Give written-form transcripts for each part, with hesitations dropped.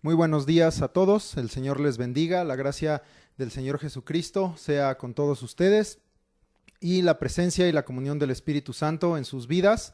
Muy buenos días a todos, el Señor les bendiga, la gracia del Señor Jesucristo sea con todos ustedes y la presencia y la comunión del Espíritu Santo en sus vidas.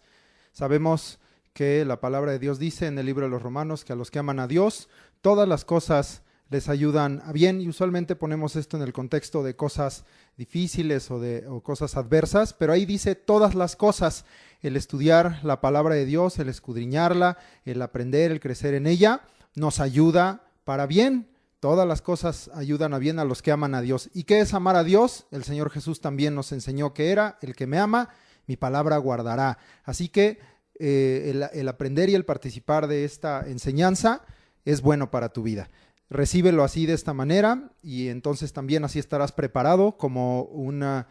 Sabemos que la palabra de Dios dice en el libro de los Romanos que a los que aman a Dios, todas las cosas les ayudan a bien, y usualmente ponemos esto en el contexto de cosas difíciles o cosas adversas, pero ahí dice todas las cosas. El estudiar la palabra de Dios, el escudriñarla, el aprender, el crecer en ella, nos ayuda para bien. Todas las cosas ayudan a bien a los que aman a Dios. ¿Y qué es amar a Dios? El Señor Jesús también nos enseñó que era: el que me ama, mi palabra guardará. Así que el aprender y el participar de esta enseñanza es bueno para tu vida. Recíbelo así, de esta manera, y entonces también así estarás preparado como una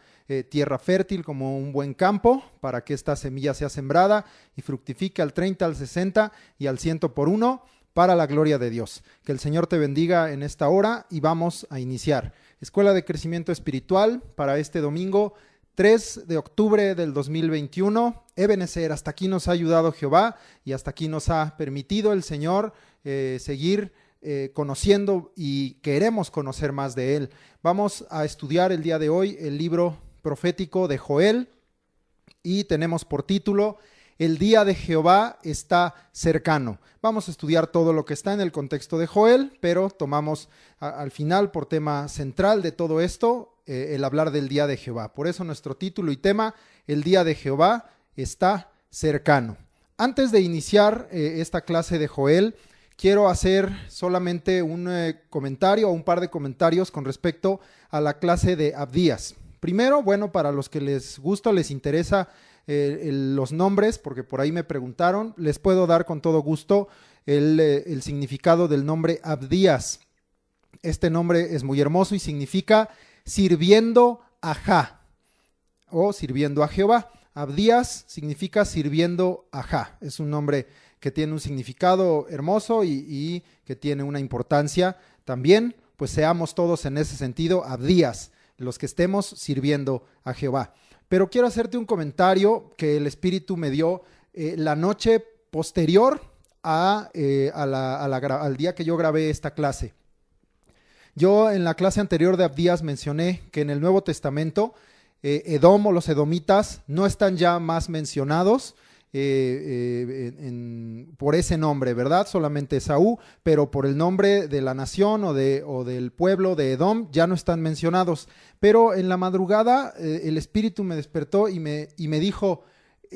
tierra fértil, como un buen campo, para que esta semilla sea sembrada y fructifique al 30, al 60 y al 100 por uno, para la gloria de Dios. Que el Señor te bendiga en esta hora y vamos a iniciar. Escuela de Crecimiento Espiritual para este domingo 3 de octubre del 2021. Ebenezer, hasta aquí nos ha ayudado Jehová y hasta aquí nos ha permitido el Señor seguir conociendo, y queremos conocer más de Él. Vamos a estudiar el día de hoy el libro profético de Joel y tenemos por título: El día de Jehová está cercano. Vamos a estudiar todo lo que está en el contexto de Joel, pero tomamos al final por tema central de todo esto el hablar del día de Jehová. Por eso nuestro título y tema: El día de Jehová está cercano. Antes de iniciar esta clase de Joel, quiero hacer solamente un comentario o un par de comentarios con respecto a la clase de Abdías. Primero, bueno, para los que les gusta, les interesa los nombres, porque por ahí me preguntaron, les puedo dar con todo gusto el significado del nombre Abdías. Este nombre es muy hermoso y significa sirviendo a Jah o sirviendo a Jehová. Abdías significa sirviendo a Jah. Es un nombre que tiene un significado hermoso y que tiene una importancia también. Pues seamos todos en ese sentido Abdías, los que estemos sirviendo a Jehová. Pero quiero hacerte un comentario que el Espíritu me dio la noche posterior al día que yo grabé esta clase. Yo en la clase anterior de Abdías mencioné que en el Nuevo Testamento Edom o los edomitas no están ya más mencionados por ese nombre, ¿verdad? Solamente Esaú, pero por el nombre de la nación o del pueblo de Edom ya no están mencionados. Pero en la madrugada el Espíritu me despertó y me dijo: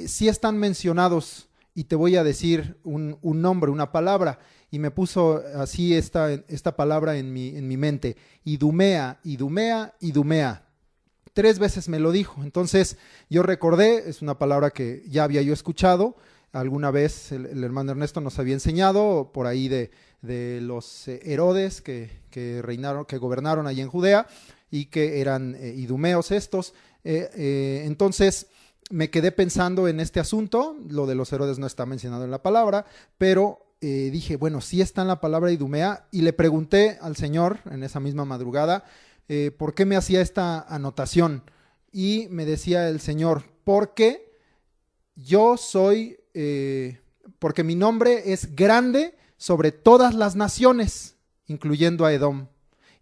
sí están mencionados, y te voy a decir un nombre, una palabra. Y me puso así esta palabra en mi mente: Idumea, Idumea, Idumea. 3 veces me lo dijo. Entonces yo recordé, es una palabra que ya había yo escuchado alguna vez. El hermano Ernesto nos había enseñado por ahí de los Herodes que reinaron, que gobernaron allí en Judea, y que eran idumeos estos. Entonces me quedé pensando en este asunto. Lo de los Herodes no está mencionado en la palabra, pero dije, bueno, sí está en la palabra Idumea, y le pregunté al Señor en esa misma madrugada por qué me hacía esta anotación. Y me decía el Señor: porque porque mi nombre es grande sobre todas las naciones, incluyendo a Edom,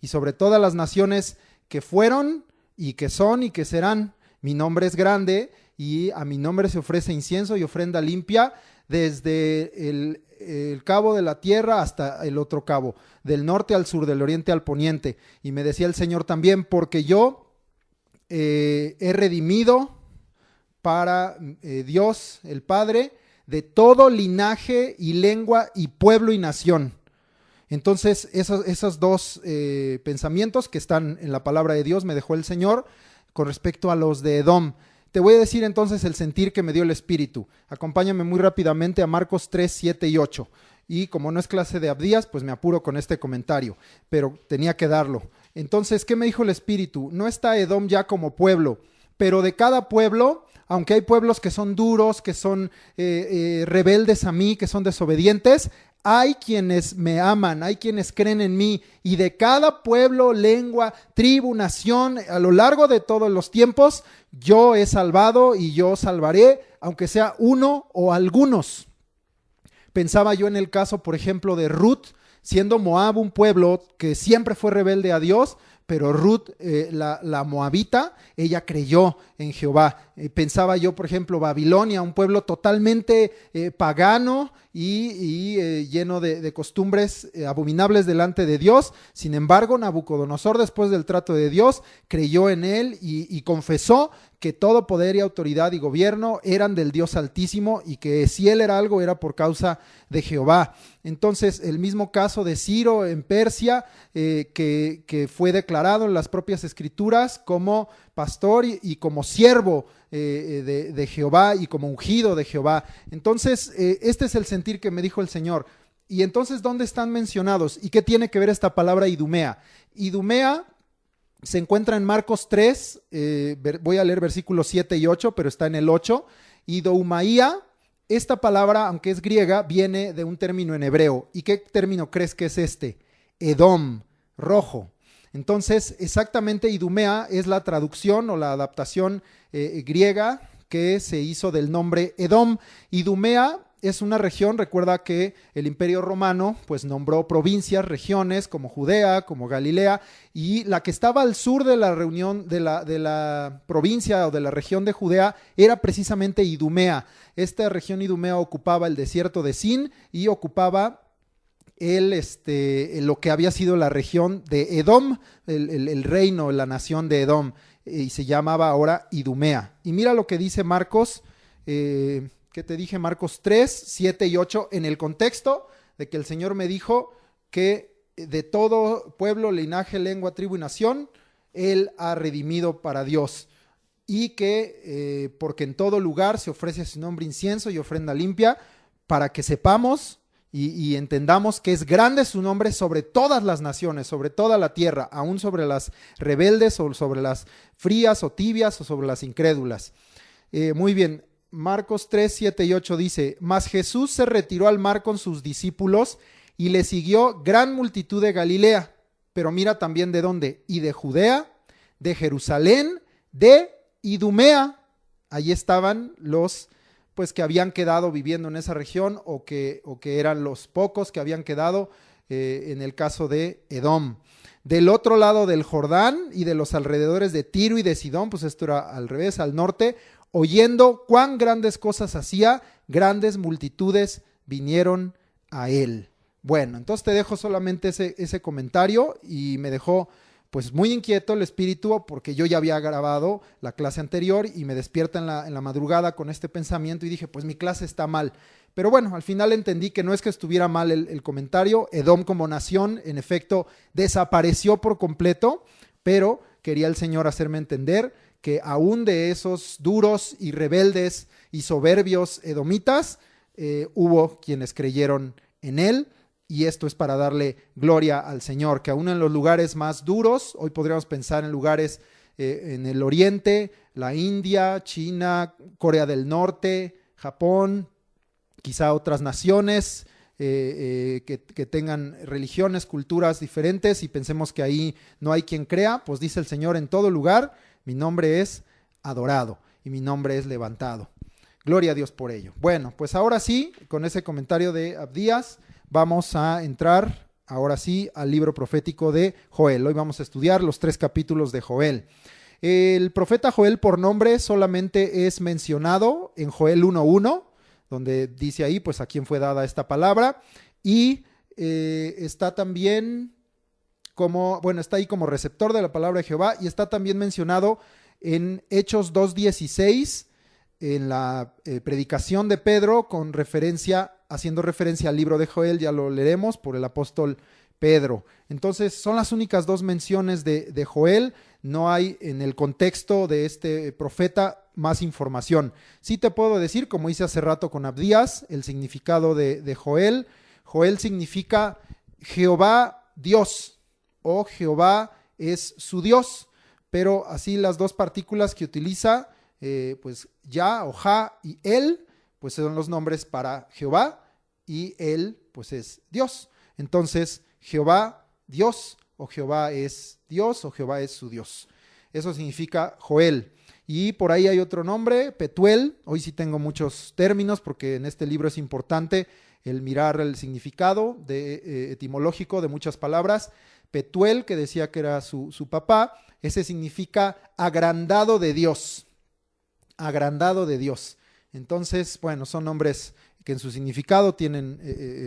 y sobre todas las naciones que fueron y que son y que serán. Mi nombre es grande, y a mi nombre se ofrece incienso y ofrenda limpia desde el cabo de la tierra hasta el otro cabo, del norte al sur, del oriente al poniente. Y me decía el Señor también: porque yo he redimido para Dios el Padre de todo linaje y lengua y pueblo y nación. Entonces esos dos pensamientos que están en la palabra de Dios me dejó el Señor con respecto a los de Edom. Te voy a decir entonces el sentir que me dio el Espíritu. Acompáñame muy rápidamente a Marcos 3, 7 y 8. Y como no es clase de Abdías, pues me apuro con este comentario, pero tenía que darlo. Entonces, ¿qué me dijo el Espíritu? No está Edom ya como pueblo, pero de cada pueblo, aunque hay pueblos que son duros, que son rebeldes a mí, que son desobedientes, hay quienes me aman, hay quienes creen en mí, y de cada pueblo, lengua, tribu, nación, a lo largo de todos los tiempos, yo he salvado y yo salvaré, aunque sea uno o algunos. Pensaba yo en el caso, por ejemplo, de Ruth, siendo Moab un pueblo que siempre fue rebelde a Dios, pero Ruth, la moabita, ella creyó en Jehová. Pensaba yo, por ejemplo, Babilonia, un pueblo totalmente pagano y lleno de costumbres abominables delante de Dios. Sin embargo, Nabucodonosor, después del trato de Dios, creyó en él y confesó que todo poder y autoridad y gobierno eran del Dios Altísimo y que si él era algo era por causa de Jehová. Entonces, el mismo caso de Ciro en Persia, que fue declarado en las propias escrituras como pastor y como siervo de Jehová y como ungido de Jehová. Entonces, este es el sentir que me dijo el Señor. Y entonces, ¿dónde están mencionados? ¿Y qué tiene que ver esta palabra Idumea? Idumea se encuentra en Marcos 3, voy a leer versículos 7 y 8, pero está en el 8. Idoumaía, esta palabra, aunque es griega, viene de un término en hebreo. ¿Y qué término crees que es este? Edom, rojo. Entonces, exactamente Idumea es la traducción o la adaptación griega que se hizo del nombre Edom. Idumea es una región, recuerda que el Imperio Romano pues nombró provincias, regiones como Judea, como Galilea, y la que estaba al sur de la reunión de la provincia o de la región de Judea era precisamente Idumea. Esta región Idumea ocupaba el desierto de Sin y ocupaba lo que había sido la región de Edom, el reino, la nación de Edom, y se llamaba ahora Idumea. Y mira lo que dice Marcos, que te dije, Marcos 3, 7 y 8, en el contexto de que el Señor me dijo que de todo pueblo, linaje, lengua, tribu y nación, Él ha redimido para Dios. Y que porque en todo lugar se ofrece a su nombre incienso y ofrenda limpia, para que sepamos y entendamos que es grande su nombre sobre todas las naciones, sobre toda la tierra, aún sobre las rebeldes o sobre las frías o tibias o sobre las incrédulas. Muy bien, Marcos 3, 7 y 8 dice: Mas Jesús se retiró al mar con sus discípulos y le siguió gran multitud de Galilea, pero mira también de dónde, y de Judea, de Jerusalén, de Idumea. Allí estaban los pues que habían quedado viviendo en esa región o que eran los pocos que habían quedado en el caso de Edom. Del otro lado del Jordán y de los alrededores de Tiro y de Sidón, pues esto era al revés, al norte, oyendo cuán grandes cosas hacía, grandes multitudes vinieron a él. Bueno, entonces te dejo solamente ese comentario y me dejó pues muy inquieto el espíritu porque yo ya había grabado la clase anterior y me despierta en la madrugada con este pensamiento y dije, pues mi clase está mal. Pero bueno, al final entendí que no es que estuviera mal el comentario. Edom como nación, en efecto, desapareció por completo, pero quería el Señor hacerme entender que aún de esos duros y rebeldes y soberbios edomitas, hubo quienes creyeron en él. Y esto es para darle gloria al Señor, que aún en los lugares más duros, hoy podríamos pensar en lugares en el oriente, la India, China, Corea del Norte, Japón, quizá otras naciones que tengan religiones, culturas diferentes y pensemos que ahí no hay quien crea, pues dice el Señor, en todo lugar mi nombre es adorado y mi nombre es levantado. Gloria a Dios por ello. Bueno, pues ahora sí, con ese comentario de Abdías, vamos a entrar, ahora sí, al libro profético de Joel. Hoy vamos a estudiar los 3 capítulos de Joel. El profeta Joel por nombre solamente es mencionado en Joel 1:1, donde dice ahí, pues a quién fue dada esta palabra, y está también está ahí como receptor de la palabra de Jehová, y está también mencionado en Hechos 2:16, en la predicación de Pedro, haciendo referencia al libro de Joel, ya lo leeremos, por el apóstol Pedro. Entonces son las únicas 2 menciones de Joel, no hay en el contexto de este profeta más información. Sí te puedo decir, como hice hace rato con Abdías, el significado de Joel. Joel significa Jehová Dios, o Jehová es su Dios, pero así las 2 partículas que utiliza, pues Ya o Ja y Él, pues son los nombres para Jehová, y Él pues es Dios. Entonces Jehová Dios, o Jehová es Dios, o Jehová es su Dios. Eso significa Joel. Y por ahí hay otro nombre, Petuel. Hoy sí tengo muchos términos porque en este libro es importante el mirar el significado etimológico de muchas palabras. Petuel, que decía que era su papá, ese significa agrandado de Dios. Agrandado de Dios. Entonces, bueno, son nombres que en su significado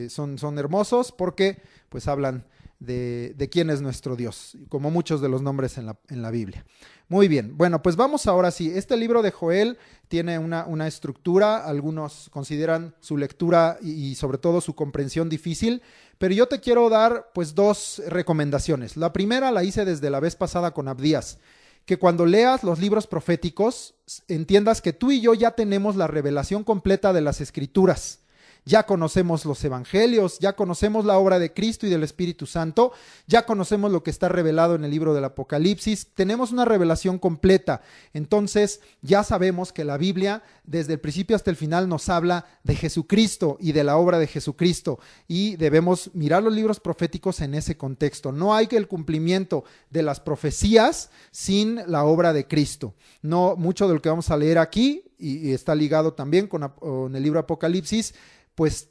son hermosos porque pues hablan de quién es nuestro Dios, como muchos de los nombres en la Biblia. Muy bien, bueno, pues vamos ahora sí. Este libro de Joel tiene una estructura, algunos consideran su lectura y sobre todo su comprensión difícil, pero yo te quiero dar pues 2 recomendaciones. La primera la hice desde la vez pasada con Abdías, que cuando leas los libros proféticos entiendas que tú y yo ya tenemos la revelación completa de las Escrituras. Ya conocemos los evangelios, ya conocemos la obra de Cristo y del Espíritu Santo, ya conocemos lo que está revelado en el libro del Apocalipsis, tenemos una revelación completa. Entonces ya sabemos que la Biblia desde el principio hasta el final nos habla de Jesucristo y de la obra de Jesucristo, y debemos mirar los libros proféticos en ese contexto. No hay que el cumplimiento de las profecías sin la obra de Cristo. No, mucho de lo que vamos a leer aquí, y está ligado también con el libro Apocalipsis, pues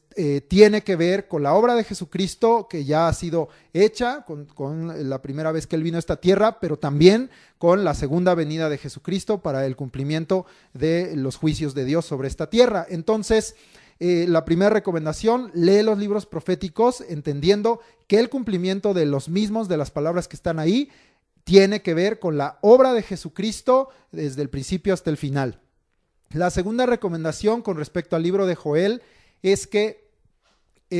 tiene que ver con la obra de Jesucristo que ya ha sido hecha con la primera vez que Él vino a esta tierra, pero también con la segunda venida de Jesucristo para el cumplimiento de los juicios de Dios sobre esta tierra. Entonces, la primera recomendación, lee los libros proféticos entendiendo que el cumplimiento de los mismos, de las palabras que están ahí, tiene que ver con la obra de Jesucristo desde el principio hasta el final. La segunda recomendación con respecto al libro de Joel es que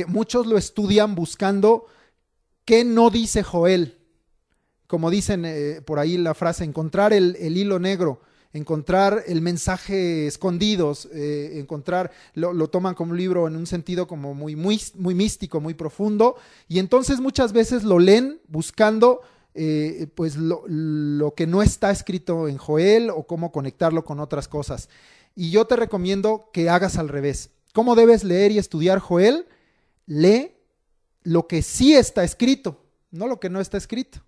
muchos lo estudian buscando qué no dice Joel. Como dicen por ahí la frase, encontrar el hilo negro, encontrar el mensaje escondido, lo toman como un libro en un sentido como muy místico, muy profundo, y entonces muchas veces lo leen buscando pues lo que no está escrito en Joel o cómo conectarlo con otras cosas. Y yo te recomiendo que hagas al revés. ¿Cómo debes leer y estudiar Joel? Lee lo que sí está escrito, no lo que no está escrito.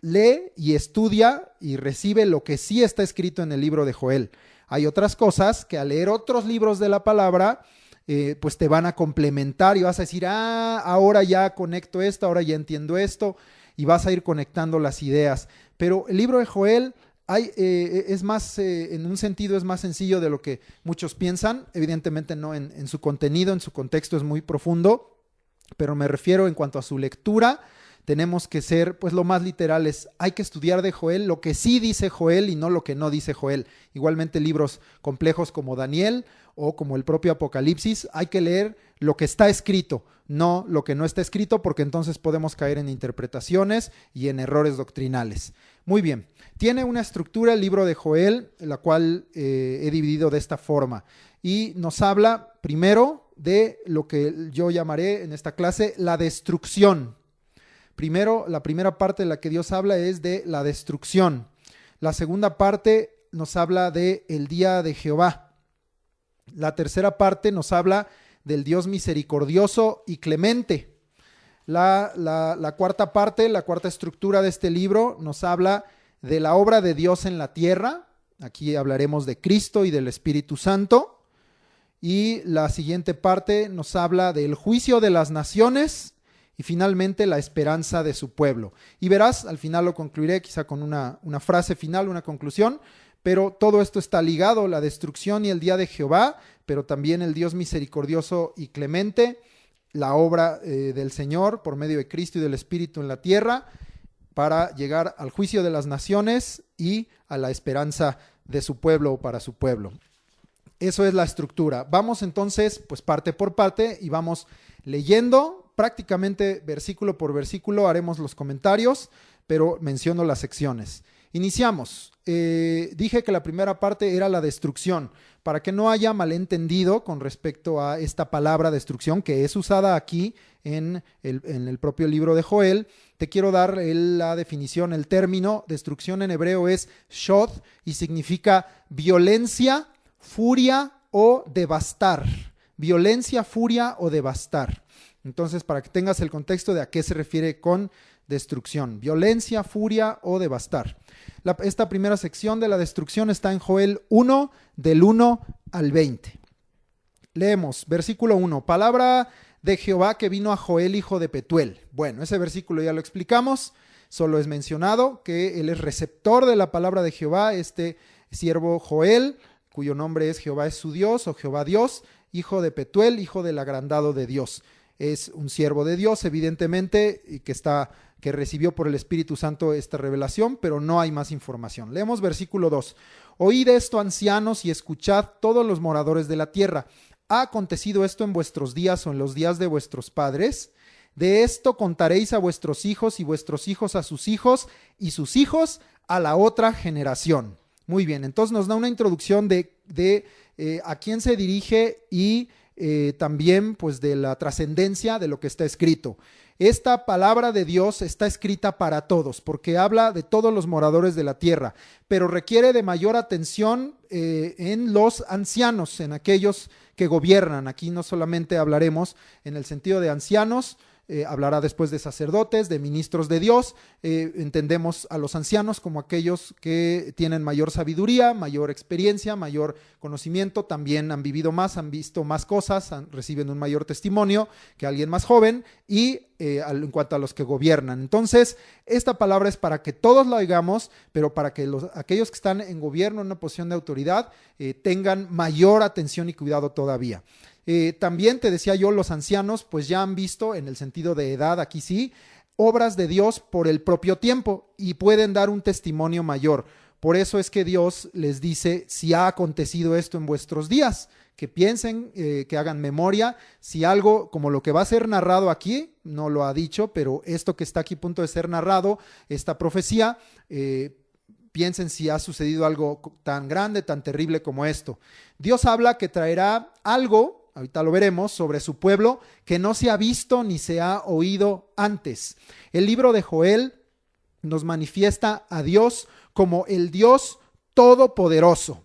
Lee y estudia y recibe lo que sí está escrito en el libro de Joel. Hay otras cosas que al leer otros libros de la palabra, pues te van a complementar y vas a decir, ahora ya conecto esto, ahora ya entiendo esto, y vas a ir conectando las ideas. Pero el libro de Joel es más, en un sentido es más sencillo de lo que muchos piensan, evidentemente no en su contenido, en su contexto es muy profundo, pero me refiero en cuanto a su lectura, tenemos que ser pues lo más literales, hay que estudiar de Joel lo que sí dice Joel y no lo que no dice Joel. Igualmente libros complejos como Daniel o como el propio Apocalipsis, hay que leer lo que está escrito, no lo que no está escrito, porque entonces podemos caer en interpretaciones y en errores doctrinales. Muy bien, tiene una estructura el libro de Joel, la cual he dividido de esta forma, y nos habla primero de lo que yo llamaré en esta clase la destrucción. Primero, la primera parte de la que Dios habla es de la destrucción. La segunda parte nos habla de el día de Jehová. La tercera parte nos habla del Dios misericordioso y clemente. La cuarta parte, la cuarta estructura de este libro nos habla de la obra de Dios en la tierra. Aquí hablaremos de Cristo y del Espíritu Santo. Y la siguiente parte nos habla del juicio de las naciones y finalmente la esperanza de su pueblo. Y verás, al final lo concluiré quizá con una frase final, una conclusión, pero todo esto está ligado, la destrucción y el día de Jehová, pero también el Dios misericordioso y clemente, la obra del Señor por medio de Cristo y del Espíritu en la tierra, para llegar al juicio de las naciones y a la esperanza de su pueblo o para su pueblo. Eso es la estructura. Vamos entonces, pues parte por parte y vamos leyendo prácticamente versículo por versículo, haremos los comentarios, pero menciono las secciones. Iniciamos. Dije que la primera parte era la destrucción, para que no haya malentendido con respecto a esta palabra destrucción que es usada aquí en el propio libro de Joel. Te quiero dar la definición, el término destrucción en hebreo es shod y significa violencia, furia o devastar. Violencia, furia o devastar. Entonces, para que tengas el contexto de a qué se refiere con destrucción, violencia, furia o devastar. Esta primera sección de la destrucción está en Joel 1, del 1 al 20. Leemos, versículo 1, palabra de Jehová que vino a Joel, hijo de Petuel. Bueno, ese versículo ya lo explicamos, solo es mencionado que él es receptor de la palabra de Jehová, este siervo Joel, cuyo nombre es Jehová es su Dios o Jehová Dios, hijo de Petuel, hijo del agrandado de Dios. Es un siervo de Dios, evidentemente, y que recibió por el Espíritu Santo esta revelación, pero no hay más información. Leemos versículo 2. Oíd esto, ancianos, y escuchad todos los moradores de la tierra. ¿Ha acontecido esto en vuestros días o en los días de vuestros padres? De esto contaréis a vuestros hijos y vuestros hijos a sus hijos y sus hijos a la otra generación. Muy bien, entonces nos da una introducción de a quién se dirige y también pues de la trascendencia de lo que está escrito. Esta palabra de Dios está escrita para todos, porque habla de todos los moradores de la tierra, pero requiere de mayor atención en los ancianos, en aquellos que gobiernan. Aquí no solamente hablaremos en el sentido de ancianos, hablará después de sacerdotes, de ministros de Dios. Entendemos a los ancianos como aquellos que tienen mayor sabiduría, mayor experiencia, mayor conocimiento, también han vivido más, han visto más cosas, reciben un mayor testimonio que alguien más joven, y en cuanto a los que gobiernan. Entonces, esta palabra es para que todos la oigamos, pero para que aquellos que están en gobierno, en una posición de autoridad, tengan mayor atención y cuidado todavía. También te decía yo, los ancianos pues ya han visto, en el sentido de edad, aquí sí, obras de Dios por el propio tiempo y pueden dar un testimonio mayor. Por eso es que Dios les dice, si ha acontecido esto en vuestros días, que piensen, que hagan memoria, si algo como lo que va a ser narrado aquí, no lo ha dicho, pero esto que está aquí a punto de ser narrado, esta profecía, piensen si ha sucedido algo tan grande, tan terrible como esto. Dios habla que traerá algo, ahorita lo veremos, sobre su pueblo que no se ha visto ni se ha oído antes. El libro de Joel nos manifiesta a Dios como el Dios todopoderoso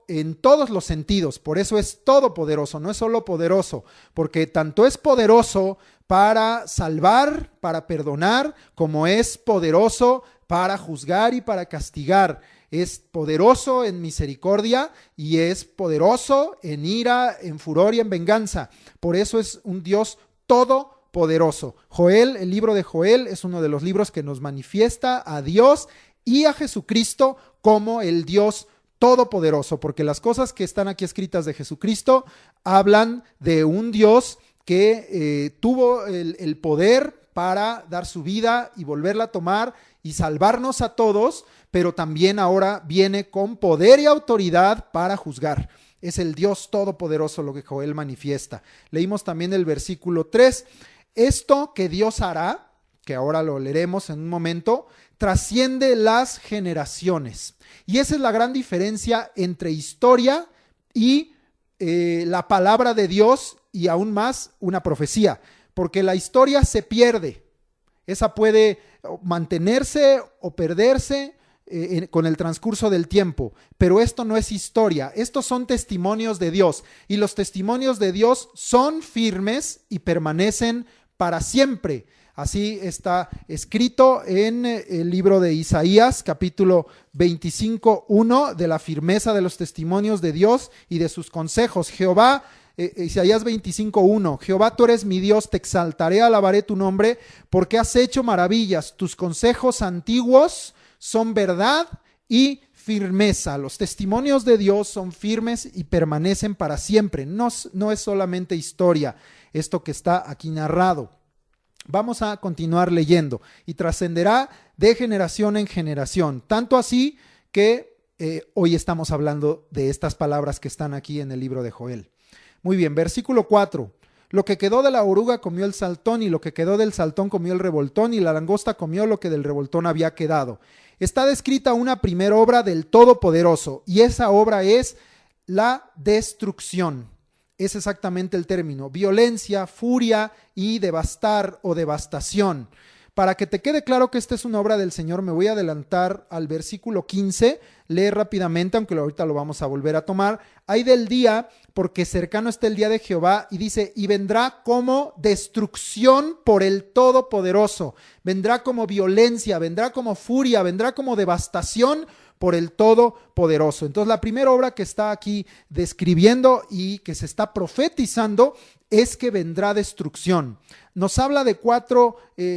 en todos los sentidos. Por eso es todopoderoso, no es solo poderoso, porque tanto es poderoso para salvar, para perdonar, como es poderoso para juzgar y para castigar. Es poderoso en misericordia y es poderoso en ira, en furor y en venganza. Por eso es un Dios todopoderoso. Joel, el libro de Joel, es uno de los libros que nos manifiesta a Dios y a Jesucristo como el Dios todopoderoso, porque las cosas que están aquí escritas de Jesucristo hablan de un Dios que tuvo el poder para dar su vida y volverla a tomar y salvarnos a todos, pero también ahora viene con poder y autoridad para juzgar. Es el Dios todopoderoso lo que Joel manifiesta. Leímos también el versículo 3. Esto que Dios hará, que ahora lo leeremos en un momento, trasciende las generaciones. Y esa es la gran diferencia entre historia y la palabra de Dios, y aún más una profecía, porque la historia se pierde. Esa puede mantenerse o perderse con el transcurso del tiempo, pero esto no es historia, estos son testimonios de Dios, y los testimonios de Dios son firmes y permanecen para siempre. Así está escrito en el libro de Isaías, capítulo 25:1, de la firmeza de los testimonios de Dios y de sus consejos. Jehová, Isaías 25:1, Jehová, tú eres mi Dios, te exaltaré, alabaré tu nombre, porque has hecho maravillas, tus consejos antiguos son verdad y firmeza. Los testimonios de Dios son firmes y permanecen para siempre. No es solamente historia esto que está aquí narrado. Vamos a continuar leyendo. Y trascenderá de generación en generación. Tanto así que hoy estamos hablando de estas palabras que están aquí en el libro de Joel. Muy bien, versículo 4. Lo que quedó de la oruga comió el saltón, y lo que quedó del saltón comió el revoltón, y la langosta comió lo que del revoltón había quedado. Está descrita una primera obra del Todopoderoso, y esa obra es la destrucción. Es exactamente el término: violencia, furia y devastar o devastación. Para que te quede claro que esta es una obra del Señor, me voy a adelantar al versículo 15, lee rápidamente, aunque ahorita lo vamos a volver a tomar. Ay del día, porque cercano está el día de Jehová, y dice, y vendrá como destrucción por el Todopoderoso, vendrá como violencia, vendrá como furia, vendrá como devastación por el Todopoderoso. Entonces la primera obra que está aquí describiendo y que se está profetizando es que vendrá destrucción. Nos habla de 4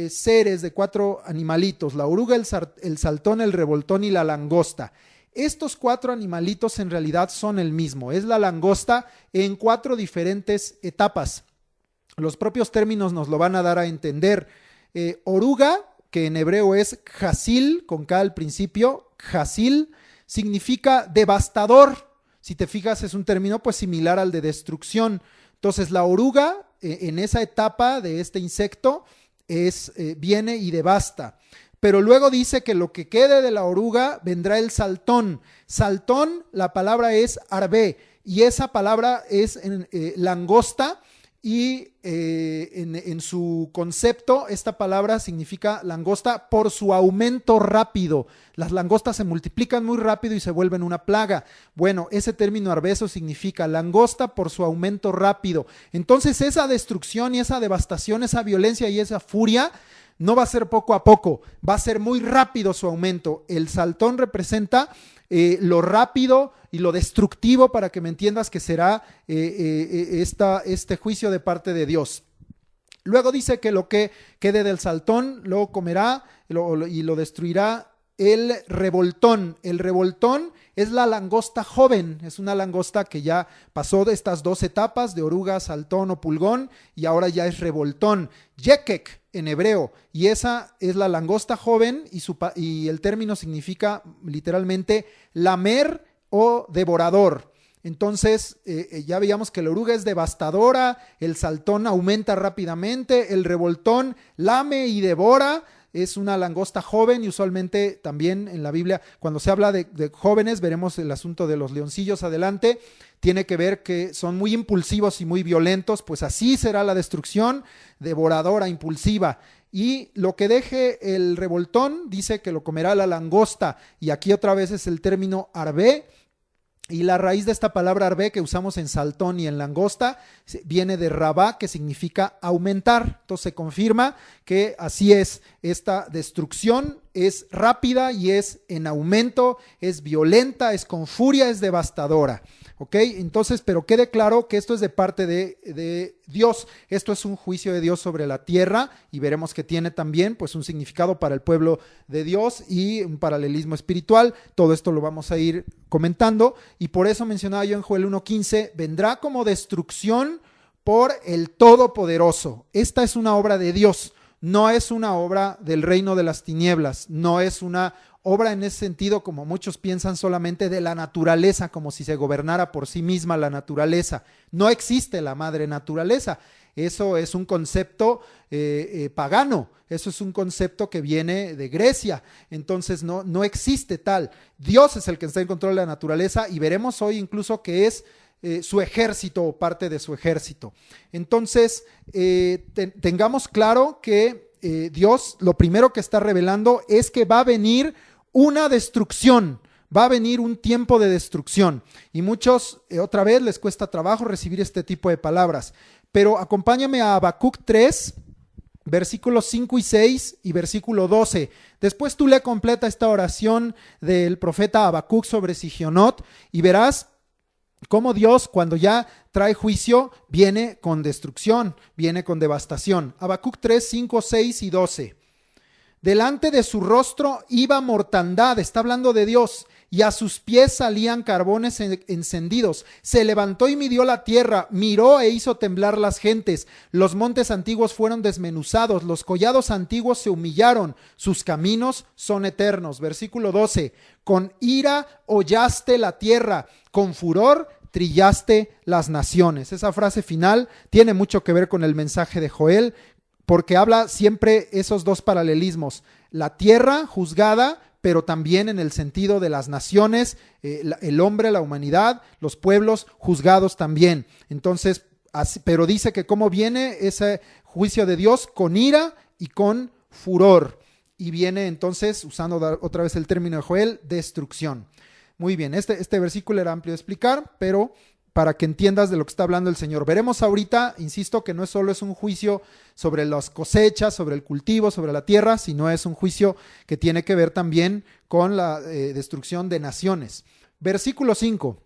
seres, de 4 animalitos: la oruga, el saltón, el revoltón y la langosta. Estos 4 animalitos en realidad son el mismo, es la langosta en 4 diferentes etapas. Los propios términos nos lo van a dar a entender. Oruga, que en hebreo es jasil, con K al principio, jasil, significa devastador. Si te fijas, es un término pues similar al de destrucción. Entonces la oruga en esa etapa de este insecto viene y devasta. Pero luego dice que lo que quede de la oruga vendrá el saltón. Saltón, la palabra es arbé, y esa palabra es langosta, y en su concepto esta palabra significa langosta por su aumento rápido. Las langostas se multiplican muy rápido y se vuelven una plaga. Bueno, ese término arbeso significa langosta por su aumento rápido. Entonces esa destrucción y esa devastación, esa violencia y esa furia no va a ser poco a poco, va a ser muy rápido su aumento. El saltón representa lo rápido y lo destructivo, para que me entiendas, que será este juicio de parte de Dios. Luego dice que lo que quede del saltón lo comerá y lo destruirá el revoltón. El revoltón es la langosta joven, es una langosta que ya pasó de estas 2 etapas de oruga, saltón o pulgón, y ahora ya es revoltón. Yekek en hebreo, y esa es la langosta joven, y el término significa literalmente lamer o devorador. Entonces ya veíamos que la oruga es devastadora, el saltón aumenta rápidamente, el revoltón lame y devora. Es una langosta joven, y usualmente también en la Biblia, cuando se habla de jóvenes, veremos el asunto de los leoncillos adelante, tiene que ver que son muy impulsivos y muy violentos. Pues así será la destrucción, devoradora, impulsiva. Y lo que deje el revoltón, dice que lo comerá la langosta, y aquí otra vez es el término arbé. Y la raíz de esta palabra arbé que usamos en saltón y en langosta viene de rabá, que significa aumentar. Entonces se confirma que así es. Esta destrucción es rápida y es en aumento, es violenta, es con furia, es devastadora. ¿Ok? Entonces, pero quede claro que esto es de parte de Dios. Esto es un juicio de Dios sobre la tierra, y veremos que tiene también pues un significado para el pueblo de Dios y un paralelismo espiritual. Todo esto lo vamos a ir comentando, y por eso mencionaba yo en Joel 1:15, vendrá como destrucción por el Todopoderoso. Esta es una obra de Dios, no es una obra del reino de las tinieblas, no es una obra en ese sentido como muchos piensan, solamente de la naturaleza, como si se gobernara por sí misma la naturaleza. No existe la madre naturaleza. Eso es un concepto pagano, eso es un concepto que viene de Grecia. Entonces no existe tal. Dios es el que está en control de la naturaleza, y veremos hoy incluso que es su ejército o parte de su ejército. Entonces tengamos claro que Dios lo primero que está revelando es que va a venir una destrucción, va a venir un tiempo de destrucción, y muchos otra vez les cuesta trabajo recibir este tipo de palabras, pero acompáñame a Habacuc 3, versículos 5 y 6 y versículo 12. Después tú le completa esta oración del profeta Habacuc sobre Sigionot, y verás cómo Dios, cuando ya trae juicio, viene con destrucción, viene con devastación. Habacuc 3, 5, 6 y 12. Delante de su rostro iba mortandad, está hablando de Dios, y a sus pies salían carbones encendidos. Se levantó y midió la tierra, miró e hizo temblar las gentes. Los montes antiguos fueron desmenuzados, los collados antiguos se humillaron, sus caminos son eternos. Versículo 12. Con ira hollaste la tierra, con furor trillaste las naciones. Esa frase final tiene mucho que ver con el mensaje de Joel, porque habla siempre esos 2 paralelismos: la tierra juzgada, pero también en el sentido de las naciones, el hombre, la humanidad, los pueblos juzgados también. Entonces, pero dice que cómo viene ese juicio de Dios: con ira y con furor. Y viene entonces, usando otra vez el término de Joel, destrucción. Muy bien, este versículo era amplio de explicar, pero para que entiendas de lo que está hablando el Señor. Veremos ahorita, insisto, que no solo es un juicio sobre las cosechas, sobre el cultivo, sobre la tierra, sino es un juicio que tiene que ver también con la destrucción de naciones. Versículo 5.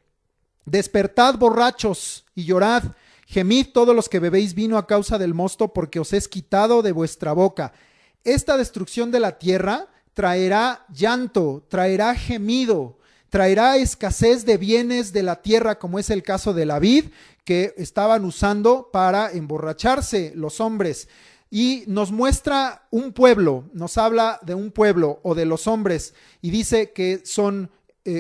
Despertad, borrachos, y llorad, gemid todos los que bebéis vino a causa del mosto, porque os es quitado de vuestra boca. Esta destrucción de la tierra traerá llanto, traerá gemido, traerá escasez de bienes de la tierra, como es el caso de la vid, que estaban usando para emborracharse los hombres. Y nos muestra un pueblo, nos habla de un pueblo o de los hombres, y dice que son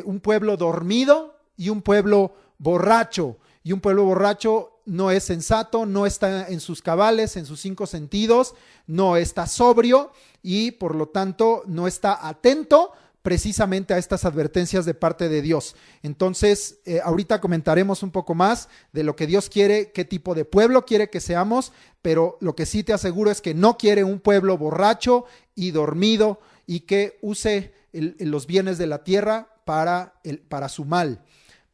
un pueblo dormido y un pueblo borracho. Y un pueblo borracho no es sensato, no está en sus cabales, en sus 5 sentidos, no está sobrio y por lo tanto no está atento precisamente a estas advertencias de parte de Dios. Entonces, ahorita comentaremos un poco más de lo que Dios quiere, qué tipo de pueblo quiere que seamos, pero lo que sí te aseguro es que no quiere un pueblo borracho y dormido y que use los bienes de la tierra para su mal.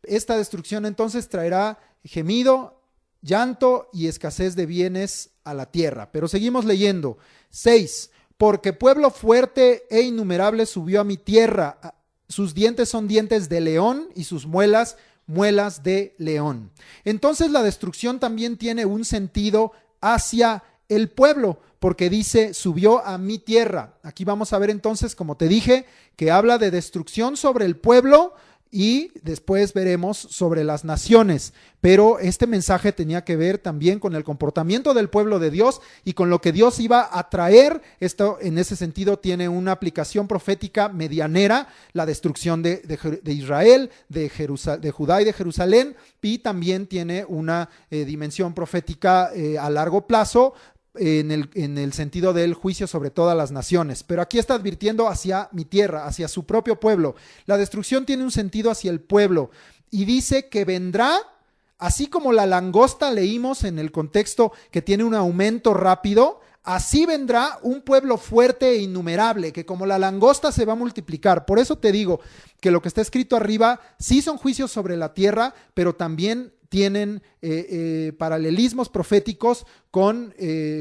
Esta destrucción entonces traerá gemido, llanto y escasez de bienes a la tierra. Pero seguimos leyendo. 6. Porque pueblo fuerte e innumerable subió a mi tierra. Sus dientes son dientes de león y sus muelas, muelas de león. Entonces la destrucción también tiene un sentido hacia el pueblo, porque dice, subió a mi tierra. Aquí vamos a ver entonces, como te dije, que habla de destrucción sobre el pueblo y después veremos sobre las naciones. Pero este mensaje tenía que ver también con el comportamiento del pueblo de Dios y con lo que Dios iba a traer. Esto en ese sentido tiene una aplicación profética medianera, la destrucción de Israel, de Judá y de Jerusalén, y también tiene una dimensión profética a largo plazo, en el sentido del juicio sobre todas las naciones. Pero aquí está advirtiendo hacia mi tierra, hacia su propio pueblo. La destrucción tiene un sentido hacia el pueblo y dice que vendrá, así como la langosta leímos en el contexto que tiene un aumento rápido, así vendrá un pueblo fuerte e innumerable, que como la langosta se va a multiplicar. Por eso te digo que lo que está escrito arriba sí son juicios sobre la tierra, pero también tienen paralelismos proféticos con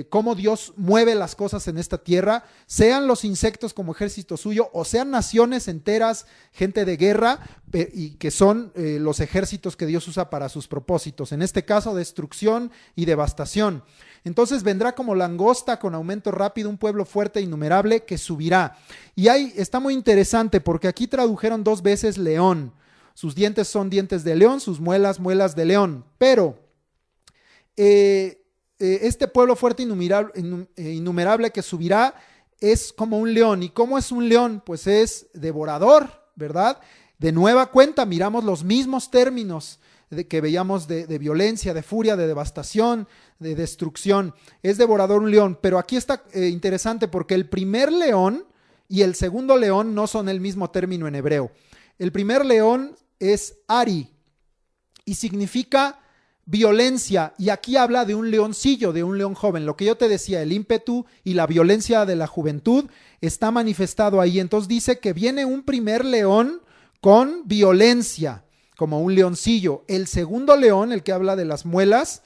cómo Dios mueve las cosas en esta tierra, sean los insectos como ejército suyo, o sean naciones enteras, gente de guerra, y que son los ejércitos que Dios usa para sus propósitos. En este caso, destrucción y devastación. Entonces vendrá como langosta con aumento rápido, un pueblo fuerte e innumerable que subirá. Y ahí está muy interesante porque aquí tradujeron 2 veces león. Sus dientes son dientes de león, sus muelas, muelas de león. Pero este pueblo fuerte e innumerable que subirá es como un león. ¿Y cómo es un león? Pues es devorador, ¿verdad? De nueva cuenta miramos los mismos términos que veíamos de violencia, de furia, de devastación, de destrucción. Es devorador un león. Pero aquí está interesante porque el primer león y el segundo león no son el mismo término en hebreo. El primer león es Ari y significa violencia, y aquí habla de un leoncillo, de un león joven. Lo que yo te decía, el ímpetu y la violencia de la juventud está manifestado ahí. Entonces dice que viene un primer león con violencia, como un leoncillo. El segundo león, el que habla de las muelas,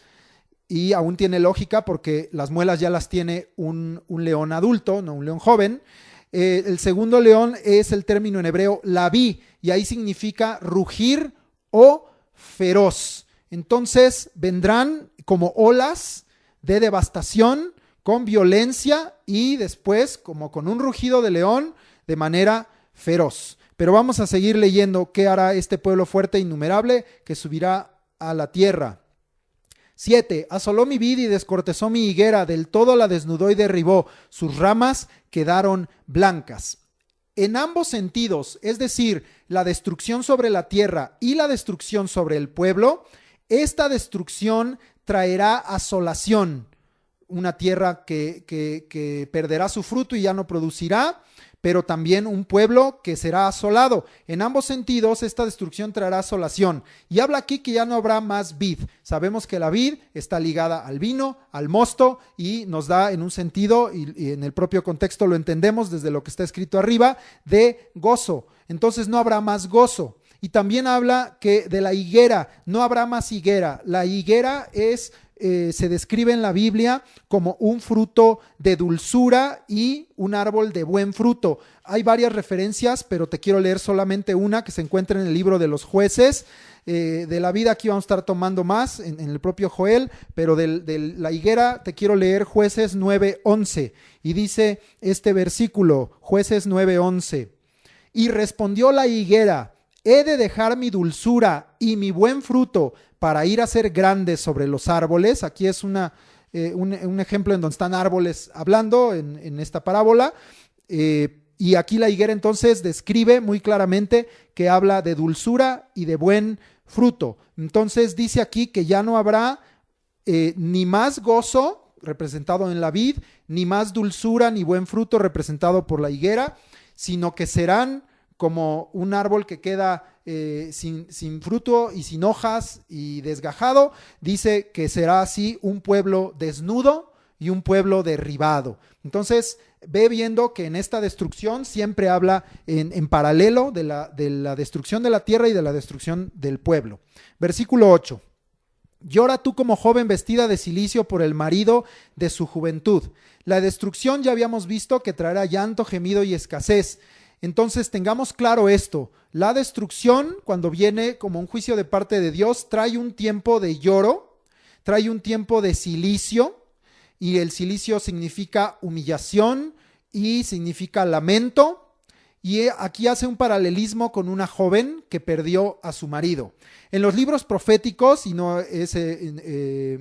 y aún tiene lógica porque las muelas ya las tiene un león adulto, no un león joven. El segundo león es el término en hebreo laví, y ahí significa rugir o feroz. Entonces vendrán como olas de devastación, con violencia y después como con un rugido de león de manera feroz. Pero vamos a seguir leyendo qué hará este pueblo fuerte e innumerable que subirá a la tierra. 7. Asoló mi vid y descortezó mi higuera, del todo la desnudó y derribó, sus ramas quedaron blancas. En ambos sentidos, es decir, la destrucción sobre la tierra y la destrucción sobre el pueblo, esta destrucción traerá asolación, una tierra que perderá su fruto y ya no producirá, pero también un pueblo que será asolado. En ambos sentidos, esta destrucción traerá asolación. Y habla aquí que ya no habrá más vid. Sabemos que la vid está ligada al vino, al mosto, y nos da en un sentido, y en el propio contexto lo entendemos desde lo que está escrito arriba, de gozo. Entonces no habrá más gozo. Y también habla que de la higuera, no habrá más higuera. La higuera se describe en la Biblia como un fruto de dulzura y un árbol de buen fruto. Hay varias referencias, pero te quiero leer solamente una que se encuentra en el libro de los Jueces. De la vida aquí vamos a estar tomando más en el propio Joel, pero de la higuera te quiero leer Jueces 9:11, y dice este versículo, Jueces 9:11: y respondió la higuera: he de dejar mi dulzura y mi buen fruto para ir a ser grande sobre los árboles. Aquí es un ejemplo en donde están árboles hablando en esta parábola. Y aquí la higuera entonces describe muy claramente que habla de dulzura y de buen fruto. Entonces dice aquí que ya no habrá ni más gozo, representado en la vid, ni más dulzura ni buen fruto, representado por la higuera, sino que serán como un árbol que queda sin fruto y sin hojas y desgajado. Dice que será así un pueblo desnudo y un pueblo derribado. Entonces ve viendo que en esta destrucción siempre habla en paralelo de la destrucción de la tierra y de la destrucción del pueblo. Versículo 8: llora tú como joven vestida de cilicio por el marido de su juventud. La destrucción ya habíamos visto que traerá llanto, gemido y escasez. Entonces tengamos claro esto: la destrucción, cuando viene como un juicio de parte de Dios, trae un tiempo de lloro, trae un tiempo de cilicio, y el cilicio significa humillación y significa lamento. Y aquí hace un paralelismo con una joven que perdió a su marido. En los libros proféticos, y no es